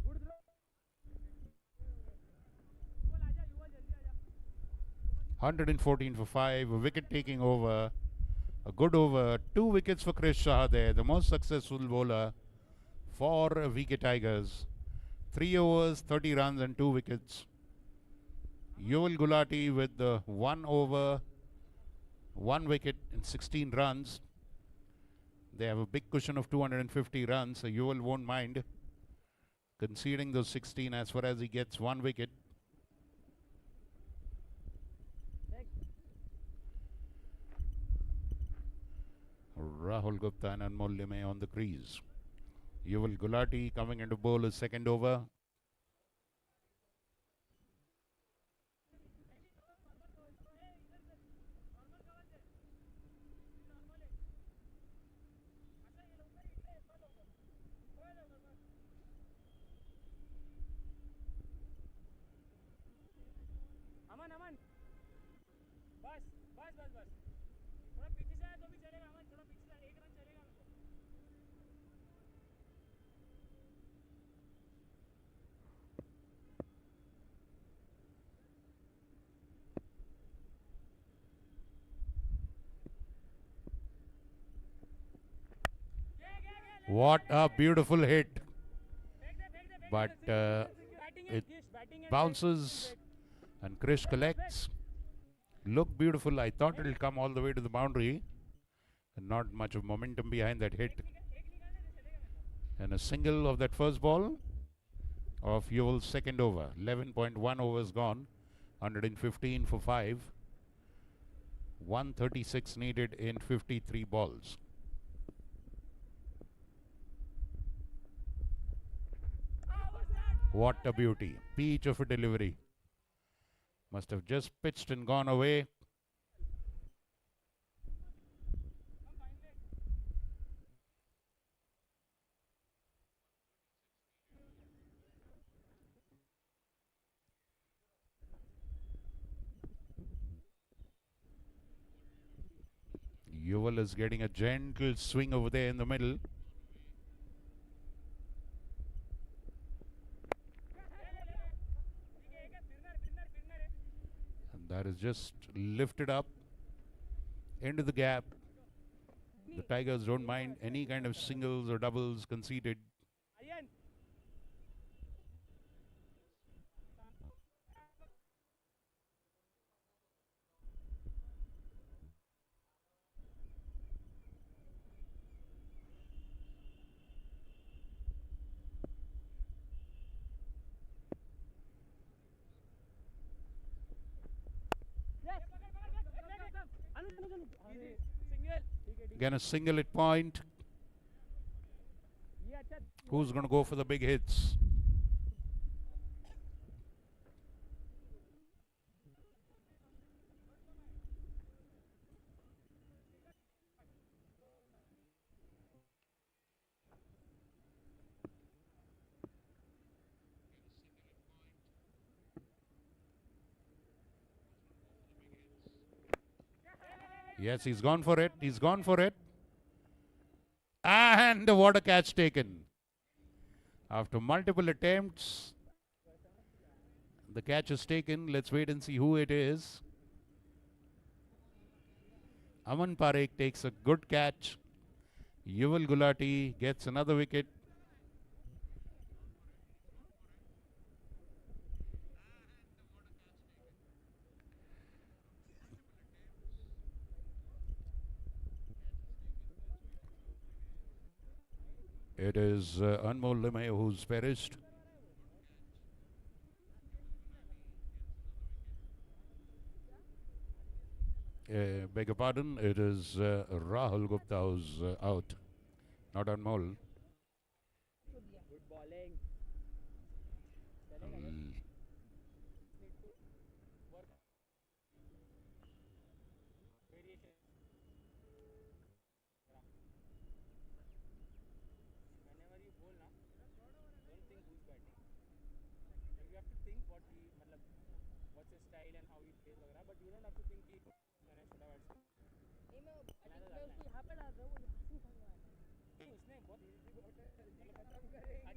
good throw Yuval आजा युवल जल्दी आजा 114 for 5, a wicket taking over. A good over, 2 wickets for Krish Shah there, the most successful bowler for VK Tigers. 3 overs, 30 runs and 2 wickets. Yuval Gulati with the 1 over, 1 wicket and 16 runs. They have a big cushion of 250 runs, so Yuval won't mind conceding those 16 as far as he gets 1 wicket. Rahul Gupta and Anmol Lime on the crease. Yuval Gulati coming into bowl his second over. अमन अमन बस बस बस बस थोड़ा पीछे से आया तो भी चलेगा अमन थोड़ा पीछे से एक रन चलेगा मेरे को What a beautiful hit. But it bounces and Krish collects. Look beautiful. I thought it'll come all the way to the boundary. And not much of momentum behind that hit. And a single of that first ball of Yuval's second over. 11.1 overs gone. 115 for 5. 136 needed in 53 balls. What a beauty. Peach of a delivery. Must have just pitched and gone away. Yuval is getting a gentle swing over there in the middle. is just lifted up into the gap. The Tigers don't mind any kind of singles or doubles conceded. Aryan Again, a single at point. Who's going to go for the big hits? Yes, he's gone for it. He's gone for it. And what a catch taken. After multiple attempts, the catch is taken. Let's wait and see who it is. Aman Parekh takes a good catch. Yuval Gulati gets another wicket. It is Anmol Limay who's perished. Beg your pardon, it is Rahul Gupta who's out, not Anmol. Good bowling whenever you bowl na don't think who's batting you have to think what he मतलब what's his style and how he plays वगैरह but you don't have to think कि मैंने छोटा bat मैं उसको यहाँ पे डाल रहा हूँ उसने बहुत खत्म करेंगे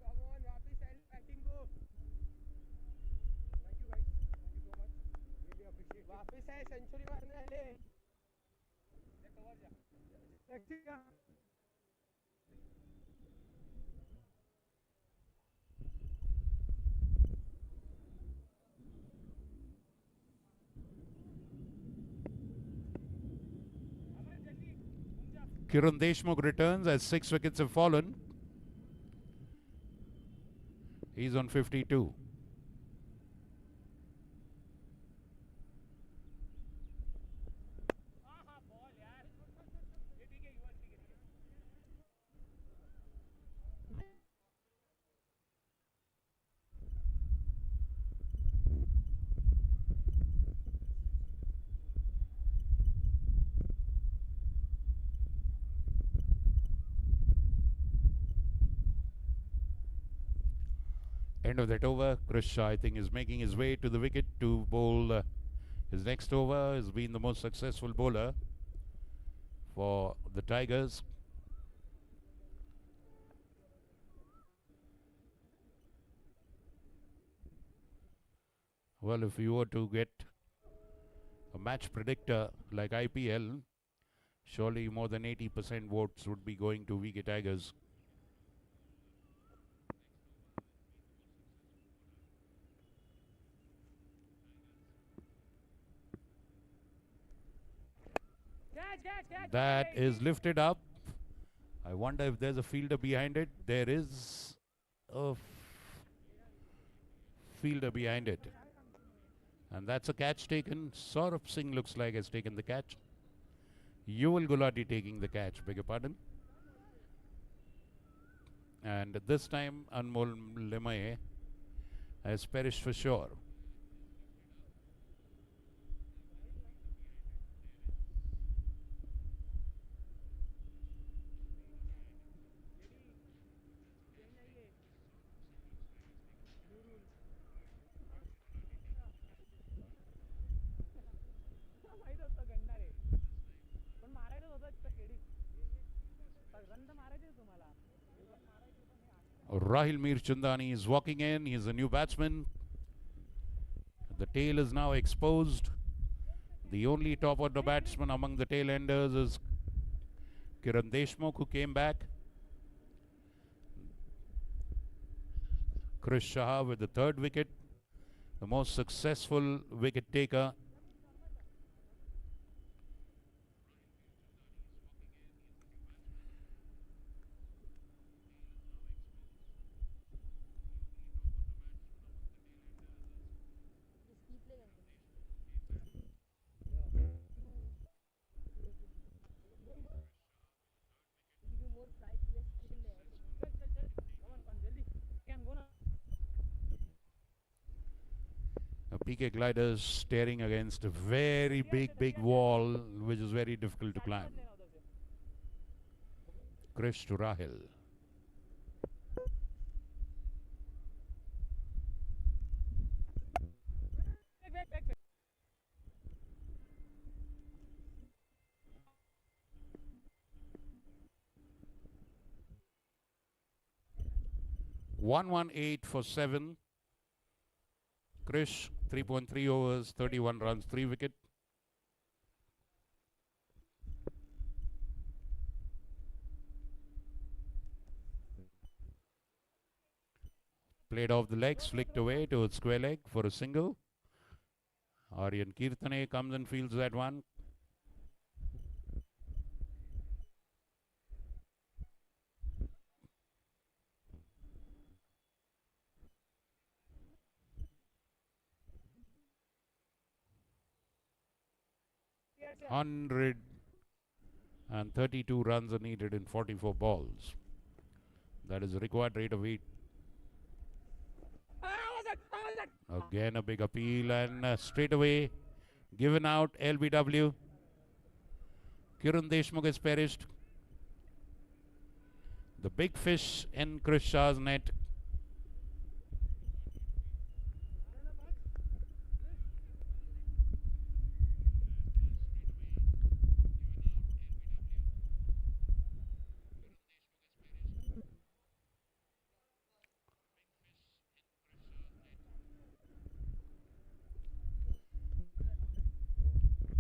कम ऑन वापस एंड बैटिंग को thank you guys thank you so much really appreciate वापस है सेंचुरी मारने वाले कवर जा actually Kiran Deshmukh returns as 6 wickets have fallen. He's on 52. End of that over. Krish Shah, I think, is making his way to the wicket to bowl. His next over has been the most successful bowler for the Tigers. Well, if you were to get a match predictor like IPL, surely more than 80% votes would be going to VK Tigers. That is lifted up. I wonder if there's a fielder behind it. There is a fielder behind it. And that's a catch taken. Saurabh Singh looks like has taken the catch. Yuval Gulati taking the catch, beg your pardon. And this time Anmol Limay has perished for sure. Rahil Mir Chandani is walking in. He is a new batsman. The tail is now exposed. The only top order batsman among the tail enders is Kiran Deshmukh, who came back. Chris Shah with the third wicket, the most successful wicket taker. PK gliders staring against a very big wall, which is very difficult to climb. Krish to Rahil. (118 for 7). Krish, 3.3 overs, 31 runs, 3 wicket. Played off the legs, flicked away to its square leg for a single. Aryan Kirtane comes and fields that one. (132 runs are needed in 44 balls. That is the required rate of 8. Again a big appeal and straight away given out. LBW. Kiran Deshmukh has perished. The big fish in Krish Shah's net.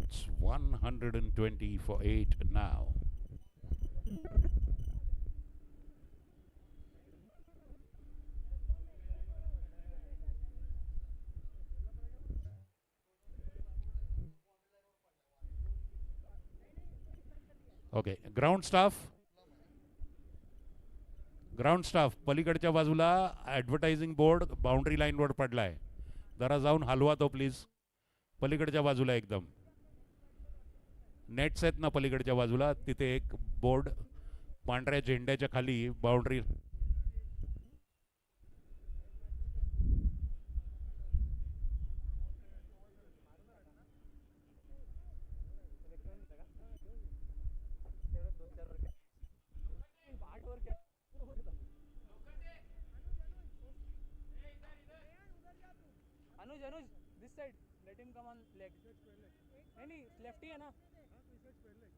It's 120 for 8 now. Okay, ground staff पलीकडच्या बाजूला advertising board boundary लाईनवर पडलाय. जरा जाऊन हलवा तो please. पलीकडच्या बाजूला एकदम नेट्स आहेत ना पलीकडच्या बाजूला, तिथे एक बोर्ड पांढऱ्या झेंड्याच्या खाली boundary. Anuj this side let him come on leg. नहीं लेफ्टी है ना.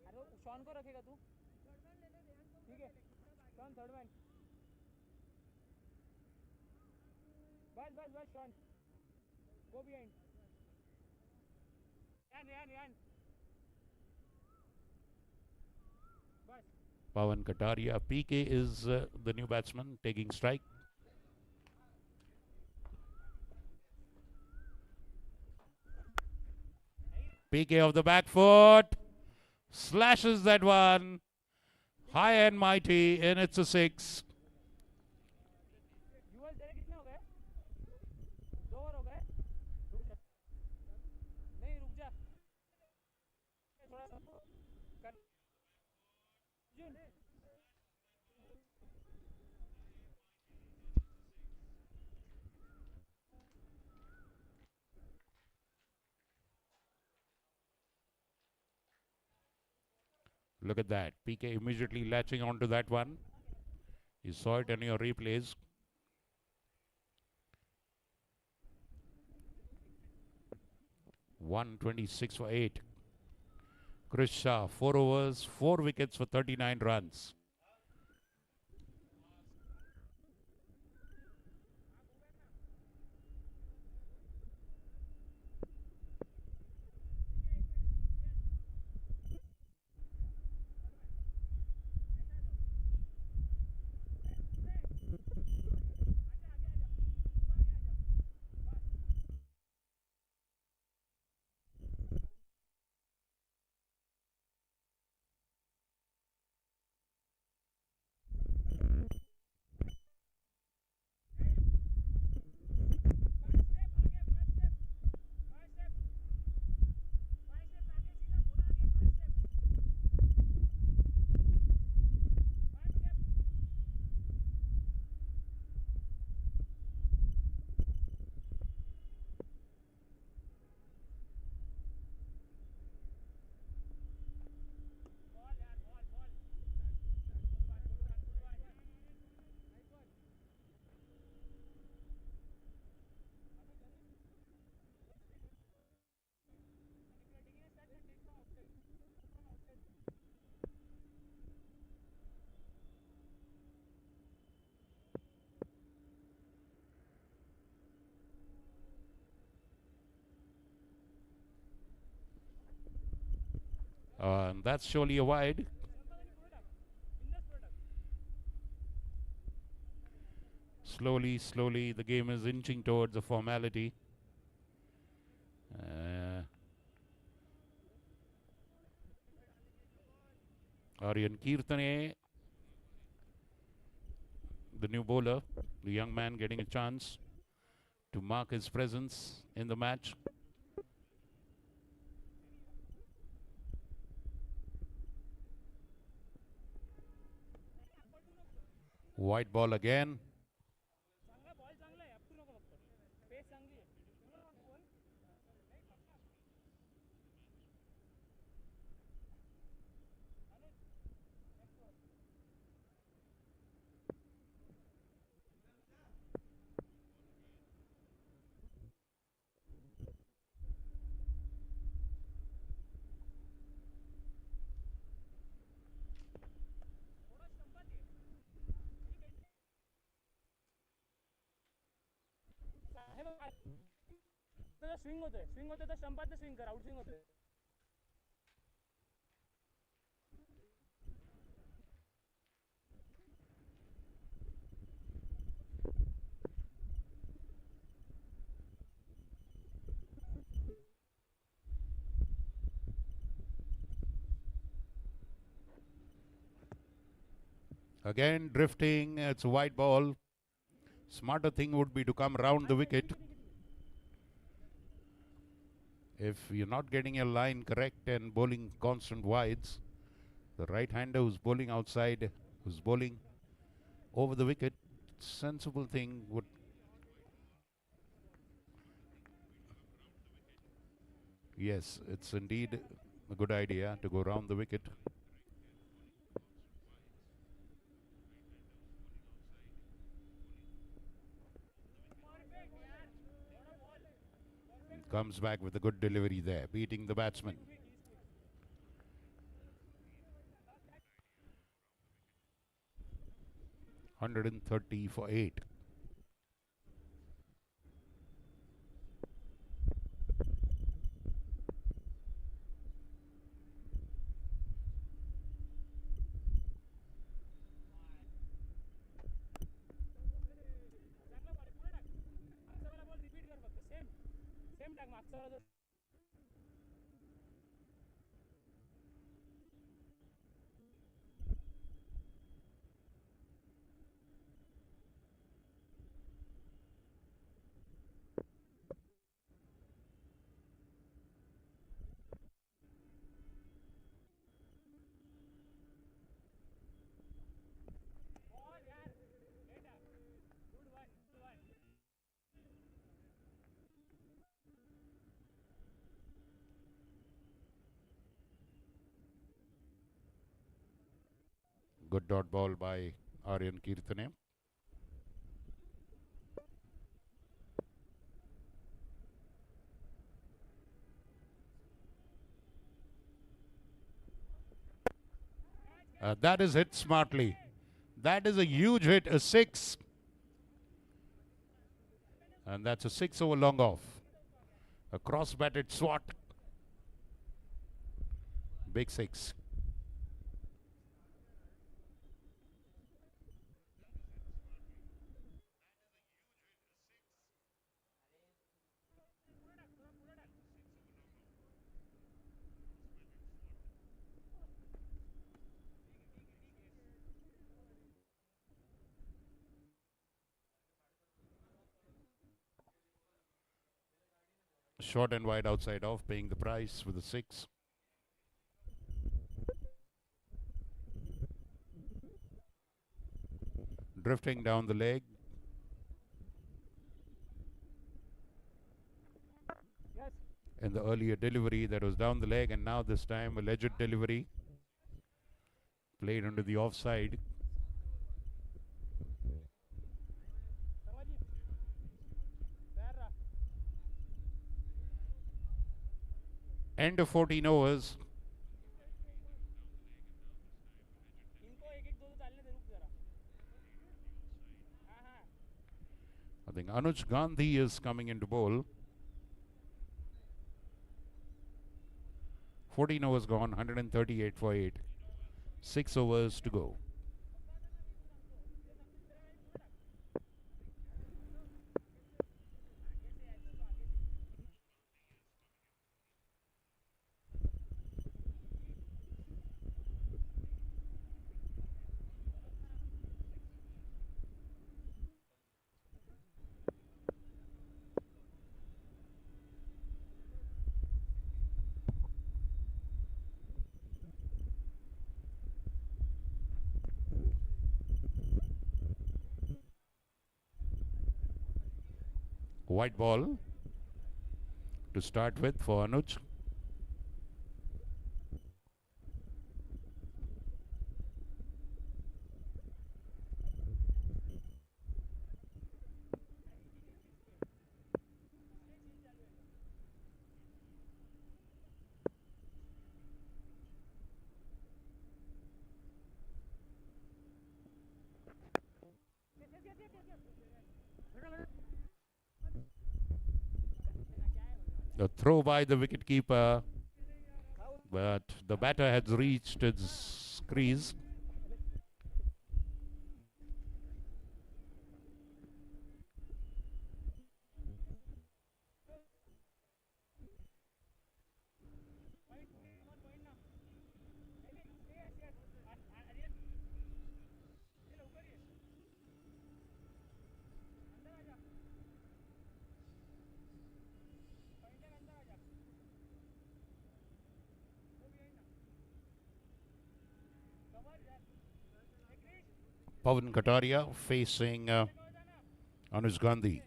अरे शॉन को रखेगा तू. ठीक है शॉन थर्ड मैन. बस शॉन गो बिहाइंड. यान बस. Pawan Kataria. PK is the new batsman taking strike. PK of the back foot. Slashes that one. High and mighty, and it's a 6. तेरे कितने हो गए? 2 ओवर हो गए. नहीं रुक जा. थोड़ा सा कर. Look at that. PK immediately latching onto that one. You saw it in your replays. (126 for 8). Krish Shah, 4 overs, 4 wickets for 39 runs. And that's surely a wide. Slowly, slowly, the game is inching towards a formality. Aryan Kirtane, the new bowler, the young man getting a chance to mark his presence in the match. White ball again. Swing होते तर स्टंपात swing कर out swing होते Again drifting, it's a white ball. Smarter thing would be to come round the wicket. If you're not getting your line correct and bowling constant wides, the right-hander who's bowling outside, who's bowling over the wicket, sensible thing would... Yes, it's indeed a good idea to go round the wicket. Comes back with a good delivery there, beating the batsman. $130 for 8. Good dot ball by Aryan Kirtane. That is hit smartly. That is a huge hit, a 6. And that's a 6 over long off. A cross-batted swat. Big 6. Short and wide outside off, paying the price with a 6. Drifting down the leg. Yes. In the earlier delivery that was down the leg, and now this time a legit delivery. Played under the offside. End of 14 overs. I think Anuj Gandhi is coming into bowl. 14 overs gone, 138 for 8. 6 overs to go. White ball to start with for Anuj. A throw by the wicketkeeper, but the batter has reached its crease. Pawan Kataria facing Anuj Gandhi.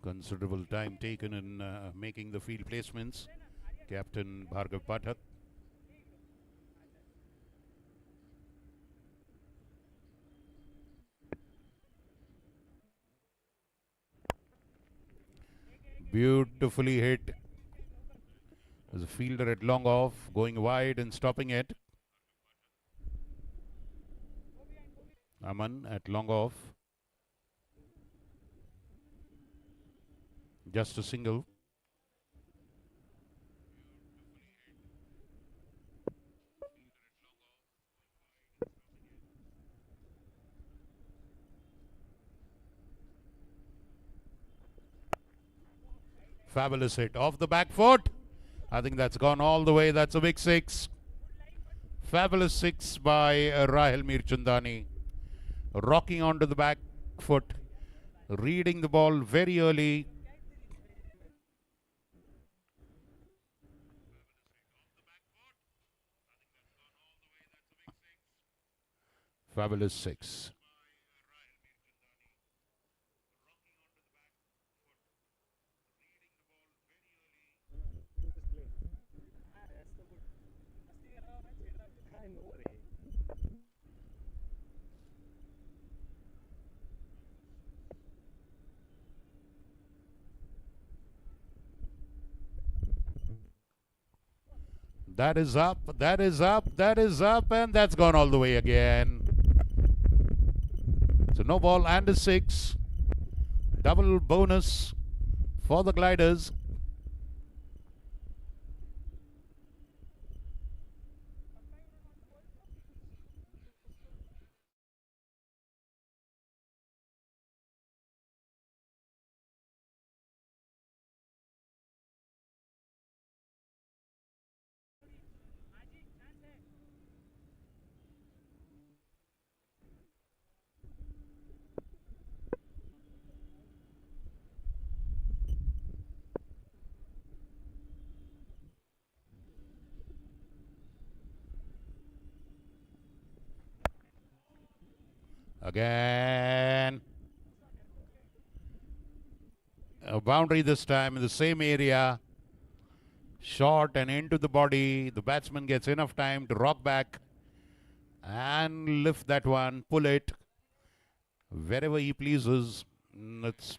Considerable time taken in making the field placements. Captain Bhargav Pathak. Beautifully hit. There's a fielder at long off, going wide and stopping it. Aman at long off. Just a single. Fabulous hit off the back foot. I think that's gone all the way. That's a big six. Fabulous six by Rahil Mirchandani. Rocking onto the back foot. Reading the ball very early. Fabulous six. That is up, that is up, that is up, and that's gone all the way again. So no ball and a six. Double bonus for the Gliders. Again. A boundary this time in the same area. Short and into the body. The batsman gets enough time to rock back and lift that one, pull it wherever he pleases. It's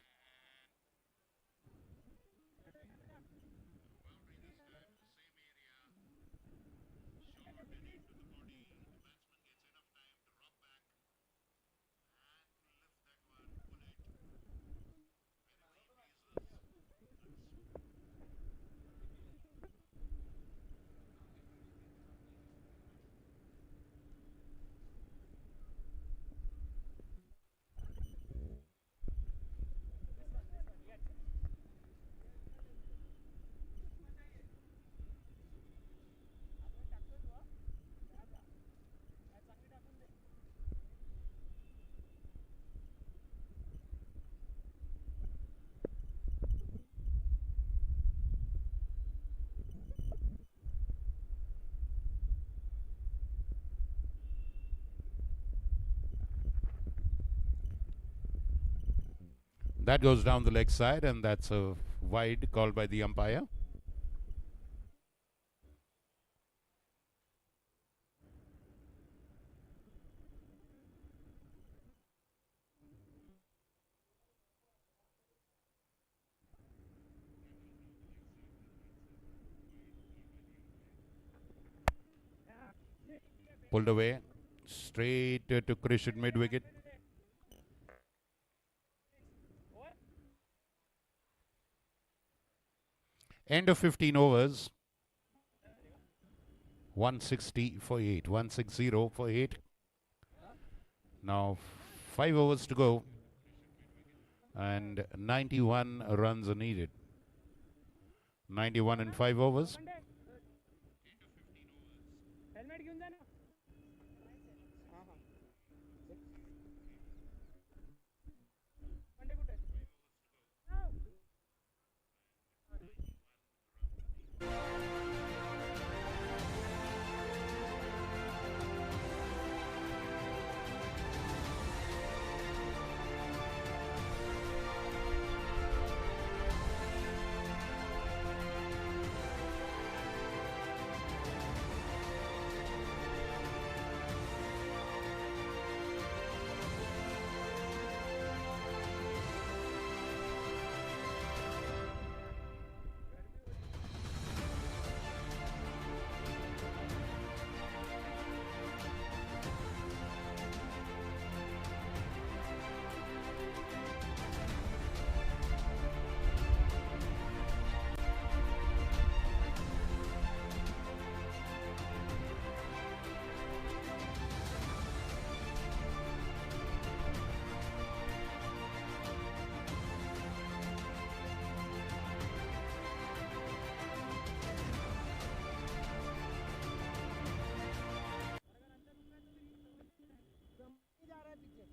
that goes down the leg side, and that's a wide called by the umpire. Pulled away, straight to Krish at mid wicket. End of 15 overs. 160 for 8. 160 for 8. Now 5 overs to go. And 91 runs are needed. 91 in 5 overs. Helmet घेऊन जा ना हां हां Monday कुठे जा रहा है पीछे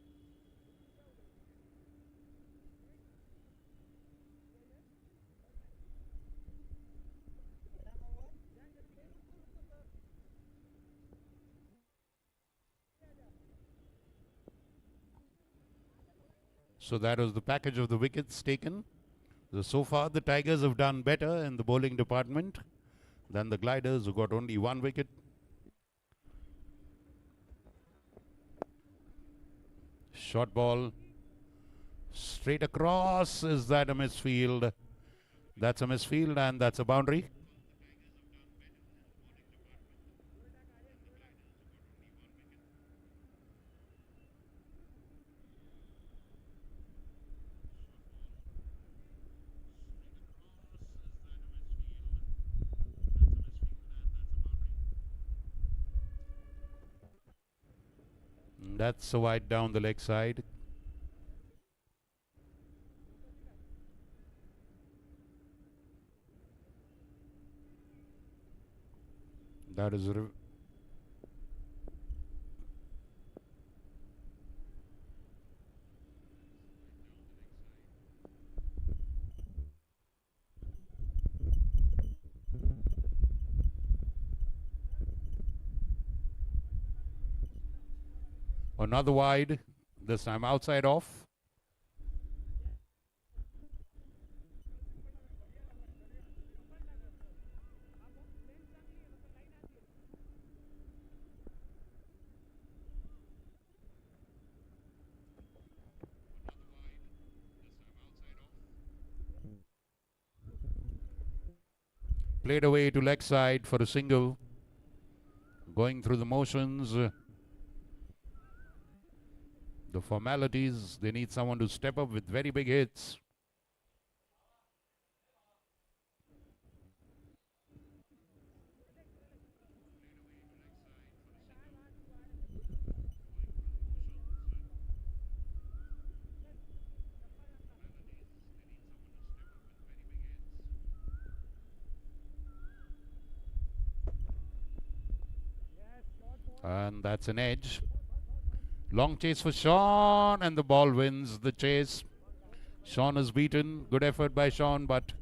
So that was the package of the wickets taken. So far, the Tigers have done better in the bowling department than the Gliders, who got only 1 wicket. Short ball. Straight across. Is that a misfield? That's a misfield, and that's a boundary. That's a wide down the leg side. That is another wide, this time outside off. Played away to leg side for a single. Going through the motions. The formalities. They need someone to step up with very big hits. And that's an edge. Long chase for Sean, and the ball wins the chase. Sean is beaten. Good effort by Sean, but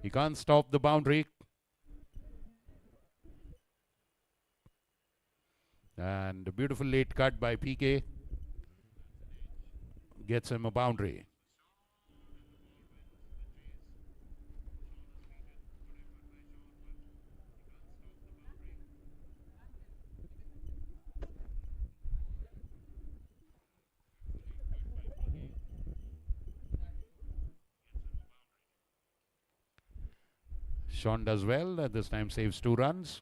he can't stop the boundary. And a beautiful late cut by PK gets him a boundary. Sean does well. At this time saves 2 runs.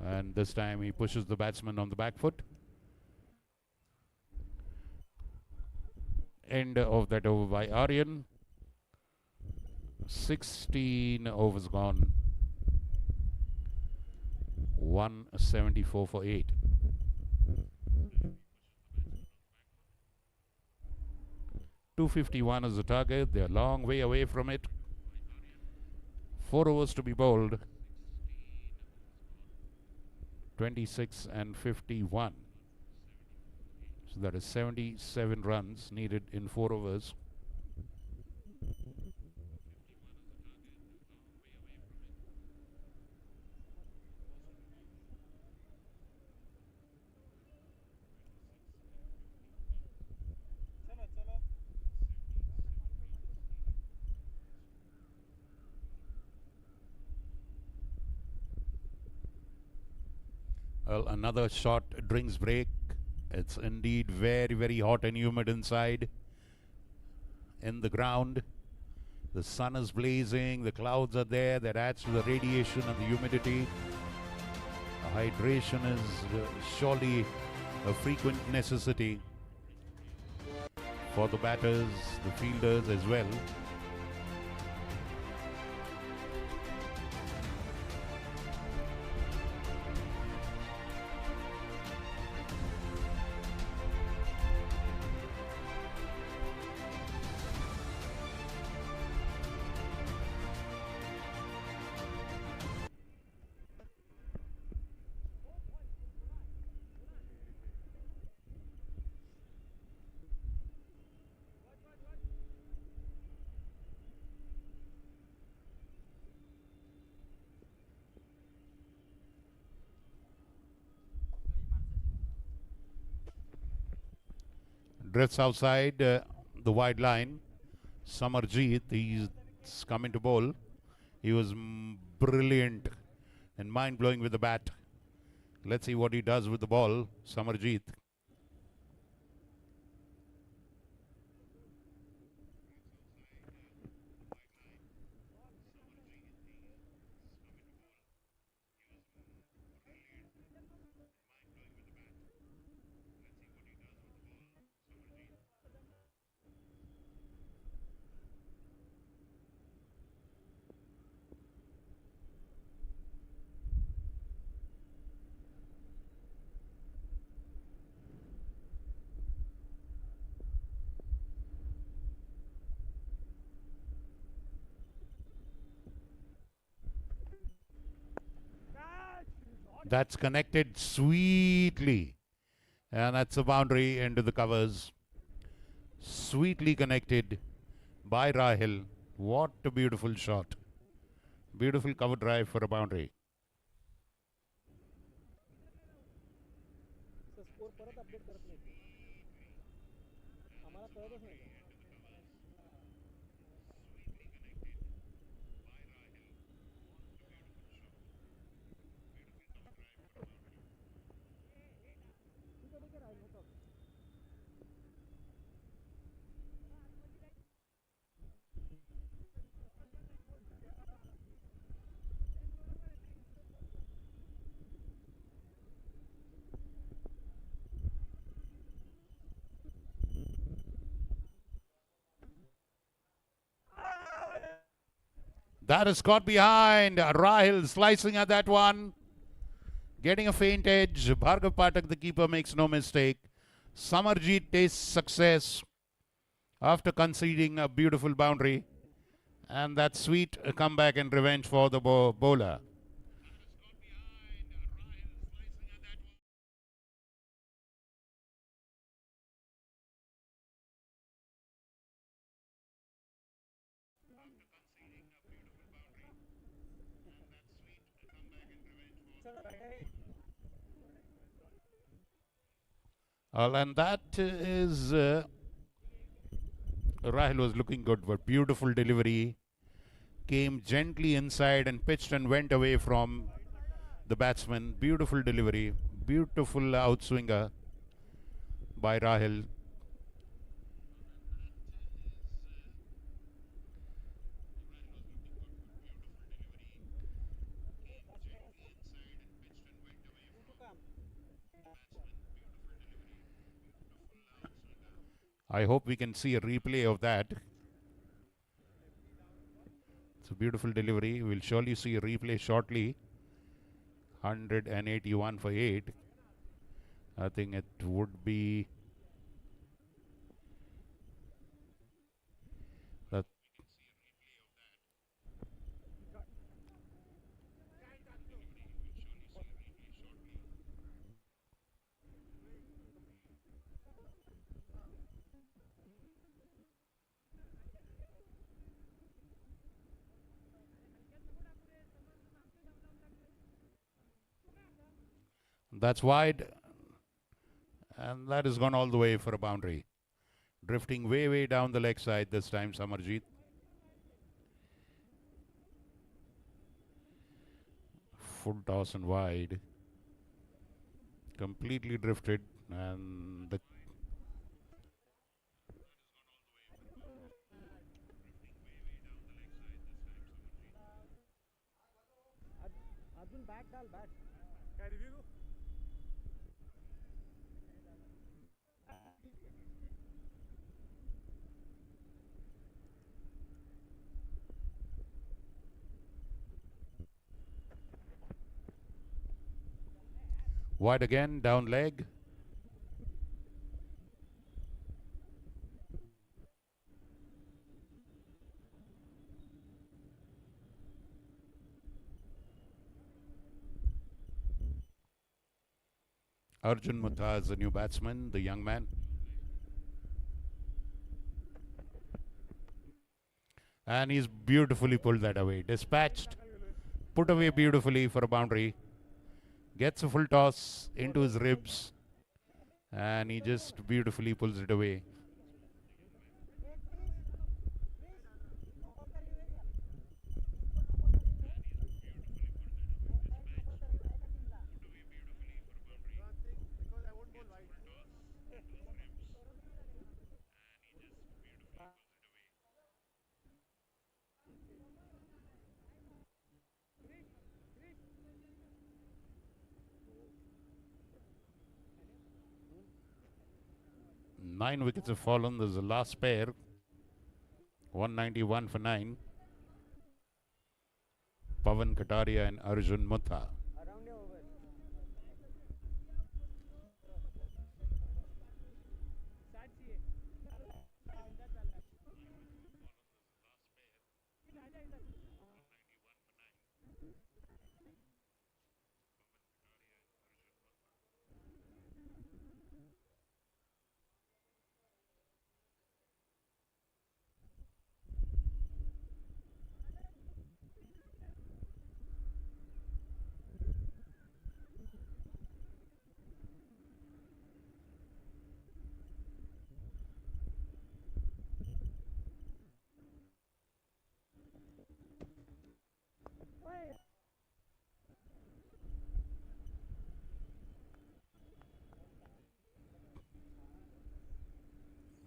And this time he pushes the batsman on the back foot. End of that over by Aryan. 16 overs gone. 174 for 8. .251 is the target. They're a long way away from it. 4 overs to be bowled. 26 and 51. So that is 77 runs needed in 4 overs. Well, another short drinks break. It's indeed very, very hot and humid inside. In the ground, the sun is blazing, the clouds are there, that adds to the radiation and the humidity. Hydration is surely a frequent necessity for the batters, the fielders as well. Drifts outside the wide line. Samarjeet, he's coming to bowl. He was brilliant and mind-blowing with the bat. Let's see what he does with the ball, Samarjeet. That's connected sweetly. And that's a boundary into the covers. Sweetly connected by Rahil. What a beautiful shot. Beautiful cover drive for a boundary. Sir score परत update करत नाही ते. आम्हाला कळतच नाही का? ठीक आहे राहील no problem. That is caught behind. Rahil slicing at that one. Getting a faint edge. Bhargav Pathak, the keeper, makes no mistake. Samarjeet tastes success after conceding a beautiful boundary. And that sweet comeback and revenge for the bowler. And that is Rahil was looking good, but beautiful delivery. Came gently inside and pitched and went away from the batsman. Beautiful delivery. Beautiful outswinger by Rahil. I hope we can see a replay of that. It's a beautiful delivery. We'll surely see a replay shortly. 181 for 8. I think it would be that. That's wide, and that has gone all the way for a boundary. Drifting way, way down the leg side this time, Samarjeet. Full toss and wide. Completely drifted, and the Arjun bat डाल bat. काय review दू? wide again, down leg. Arjun Mutha is the new batsman, the young man. And he's beautifully pulled that away. Dispatched, put away beautifully for a boundary. Gets a full toss into his ribs. And he just beautifully pulls it away. Nine wickets have fallen. There's the last pair. 191 for 9. Pawan Kataria and Arjun Mutha. Around your over. साठ चाहिए. इधर चल रहा है. आजा इधर.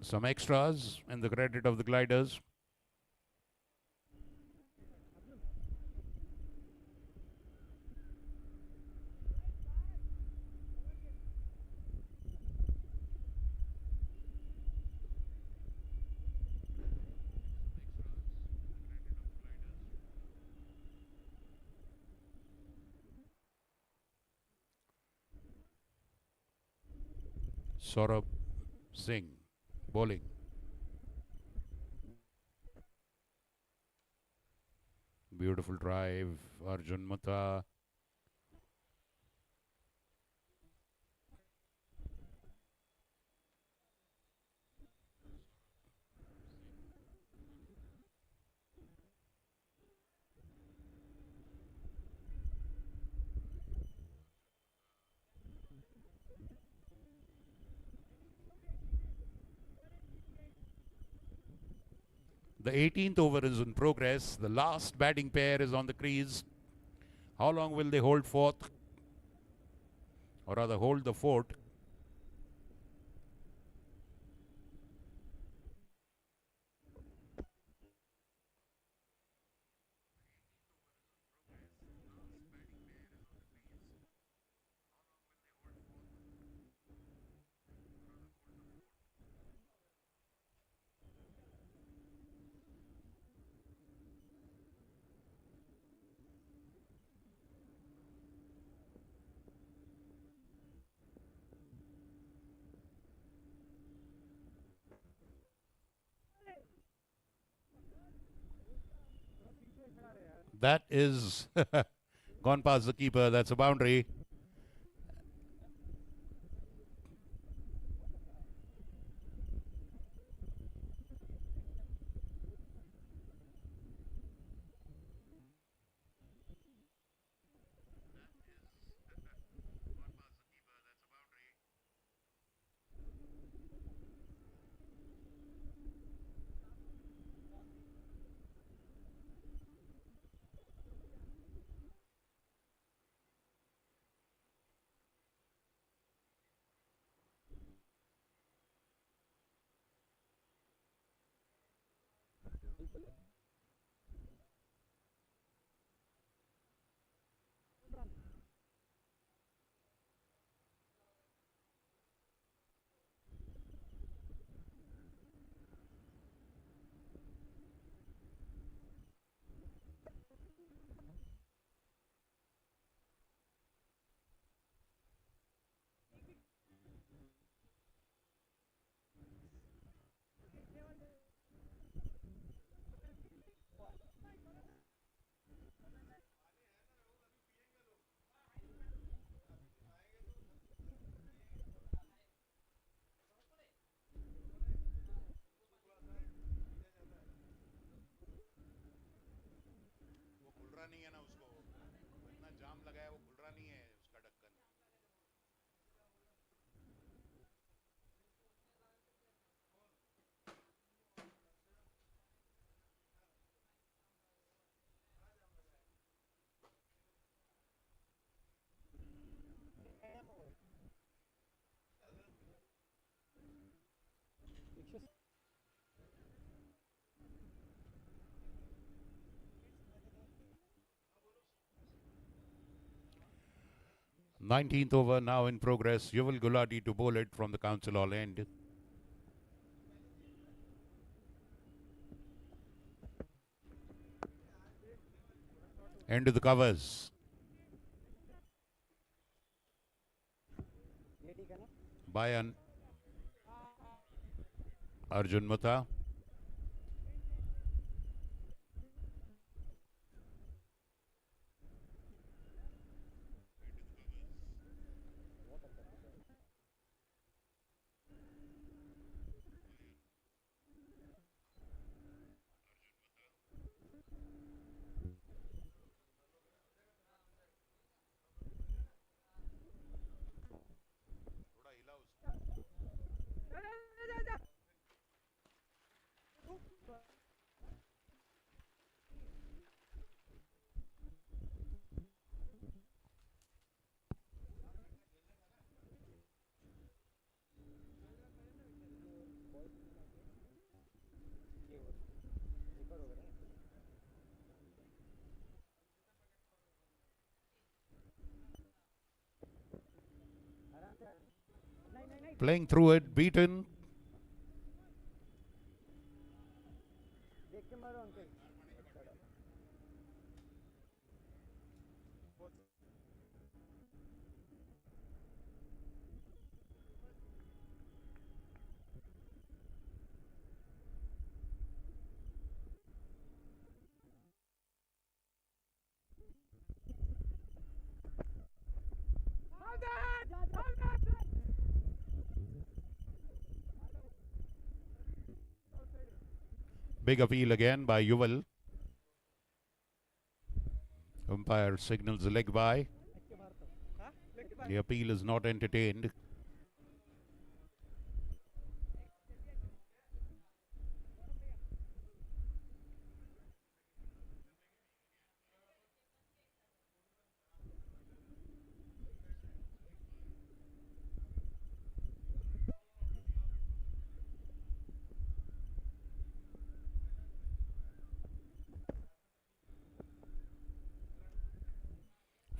some extras and the credit of the gliders. Saurabh Singh bowling. Beautiful drive, Arjun Mata. The 18th over is in progress. The last batting pair is on the crease. How long will they hold forth? Or rather, hold the fort? That is gone past the keeper. That's a boundary. नहीं है ना उसको इतना जाम लगा है वो खुल रहा नहीं है उसका ढक्कन Nineteenth over now in progress. Yuval Gulati to bowl it from the council hall end. End of the covers. Bayan. Arjun Mata. Playing through it, beaten. देख के मारो uncle Big appeal again by Yuval. Umpire signals a leg by. The appeal is not entertained.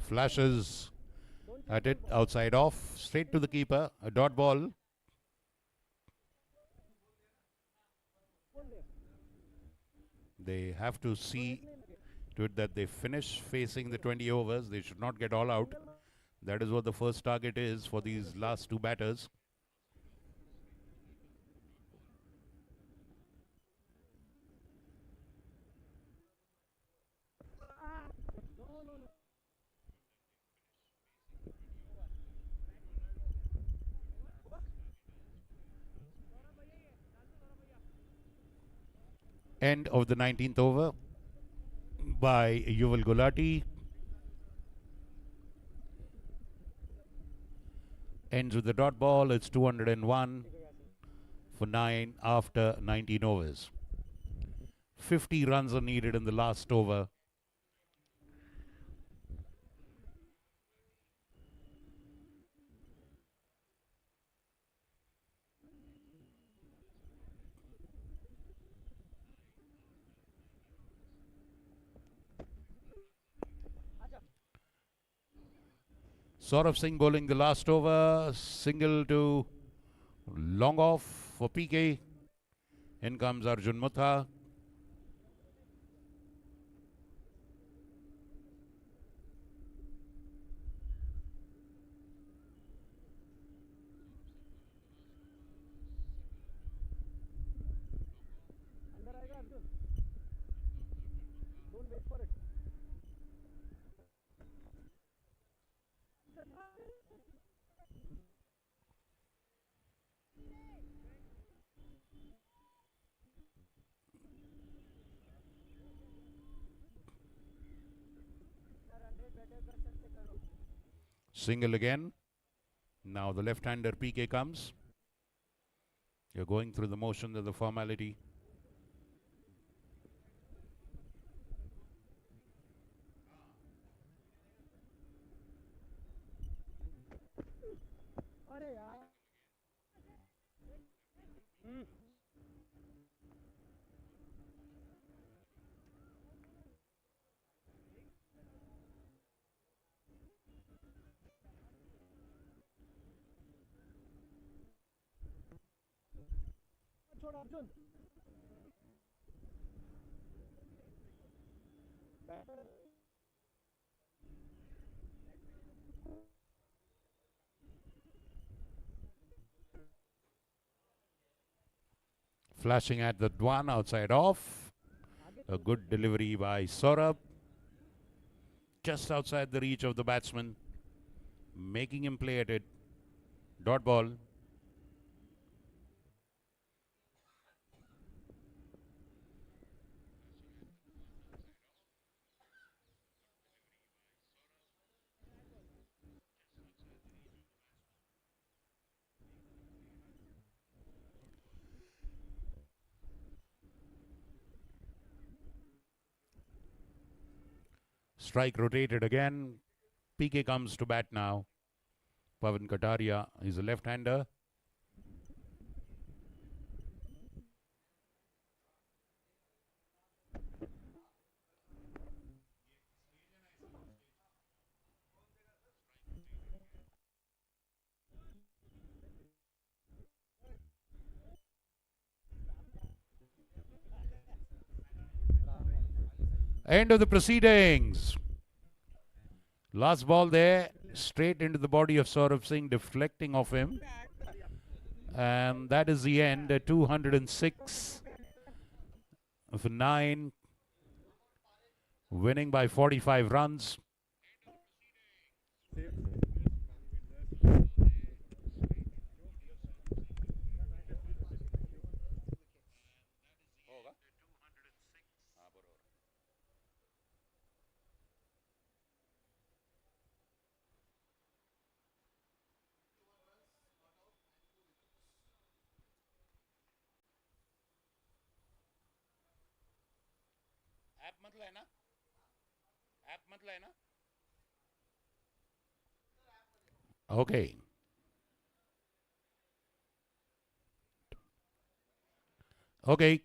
Flashes at it, outside off, straight to the keeper, a dot ball. They have to see to it that they finish facing the 20 overs. They should not get all out. That is what the first target is for these last two batters. End of the 19th over by Yuval Gulati. Ends with the dot ball. It's 201 for 9 after 19 overs. 50 runs are needed in the last over. Saurav Singh bowling the last over. Single to long off for PK. In comes Arjun Mutha. अंदर आएगा Arjun don't wait for it Single again. Now the left-hander PK comes. You're going through the motions of the formality. अरे यार छोड़ Arjun batter Flashing at the one outside off. A good delivery by Saurabh. Just outside the reach of the batsman. Making him play at it. Dot ball. Strike rotated again. PK comes to bat now. Pawan Kataria is a left-hander. End of the proceedings. Last ball there, straight into the body of Saurabh Singh, deflecting off him. And that is the end. 206 for 9. Winning by 45 runs. Okay. Okay.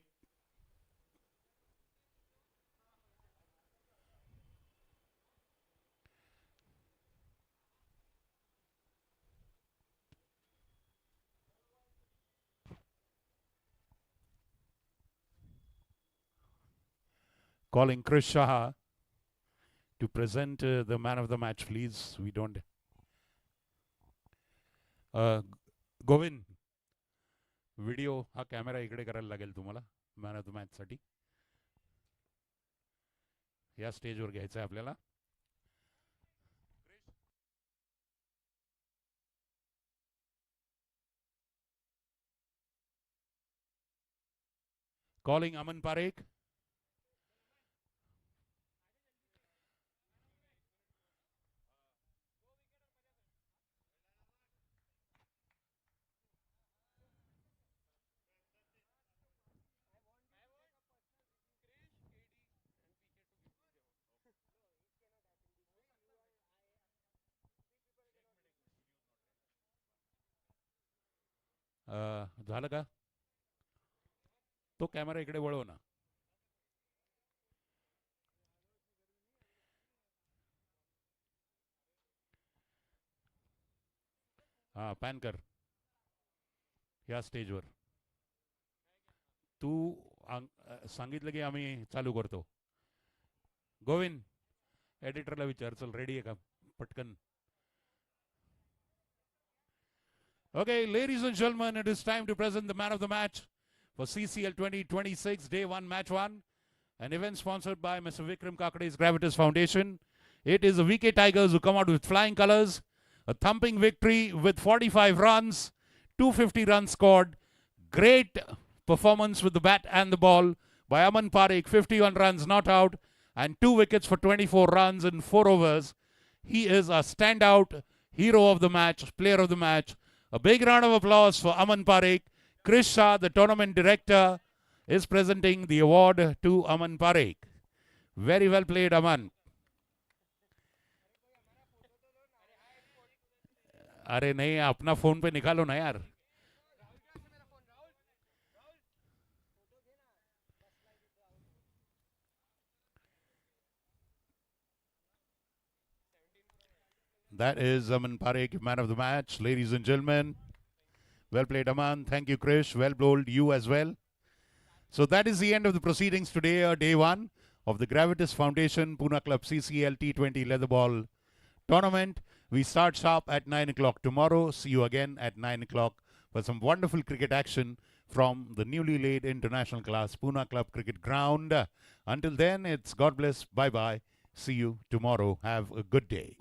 Calling Chris Shah to present the man of the match, please. We don't. Govind video हा camera इकडे करायला लागेल तुम्हाला man of the match साठी या स्टेजवर घ्यायचं आहे आपल्याला कॉलिंग अमन पारेख झालं का तो कॅमेरा इकडे वळव ना हा पॅन कर या स्टेजवर तू सांगितलं की आम्ही चालू करतो गोविंद एडिटरला विचार चल रेडी आहे का पटकन Okay, ladies and gentlemen, it is time to present the man of the match for CCL 2026 Day 1 Match 1, an event sponsored by Mr. Vikram Kakade's Gravitas Foundation. It is the VK Tigers who come out with flying colors, a thumping victory with 45 runs, 250 runs scored, great performance with the bat and the ball by Aman Parekh, 51 runs not out, and 2 wickets for 24 runs in 4 overs. He is a standout hero of the match, player of the match. A big round of applause for Aman Parekh. Chris Shah, the tournament director, is presenting the award to Aman Parekh. Very well played, Aman. अरे नहीं अपना phone पे निकालो ना यार That is Aman Parekh, man of the match. Ladies and gentlemen, well played, Aman. Thank you, Krish. Well bowled, you as well. So that is the end of the proceedings today, day 1 of the Gravitas Foundation Pune Club CCL T20 Leatherball Tournament. We start sharp at 9 o'clock tomorrow. See you again at 9 o'clock for some wonderful cricket action from the newly laid international class Pune Club Cricket Ground. Until then, it's God bless. Bye-bye. See you tomorrow. Have a good day.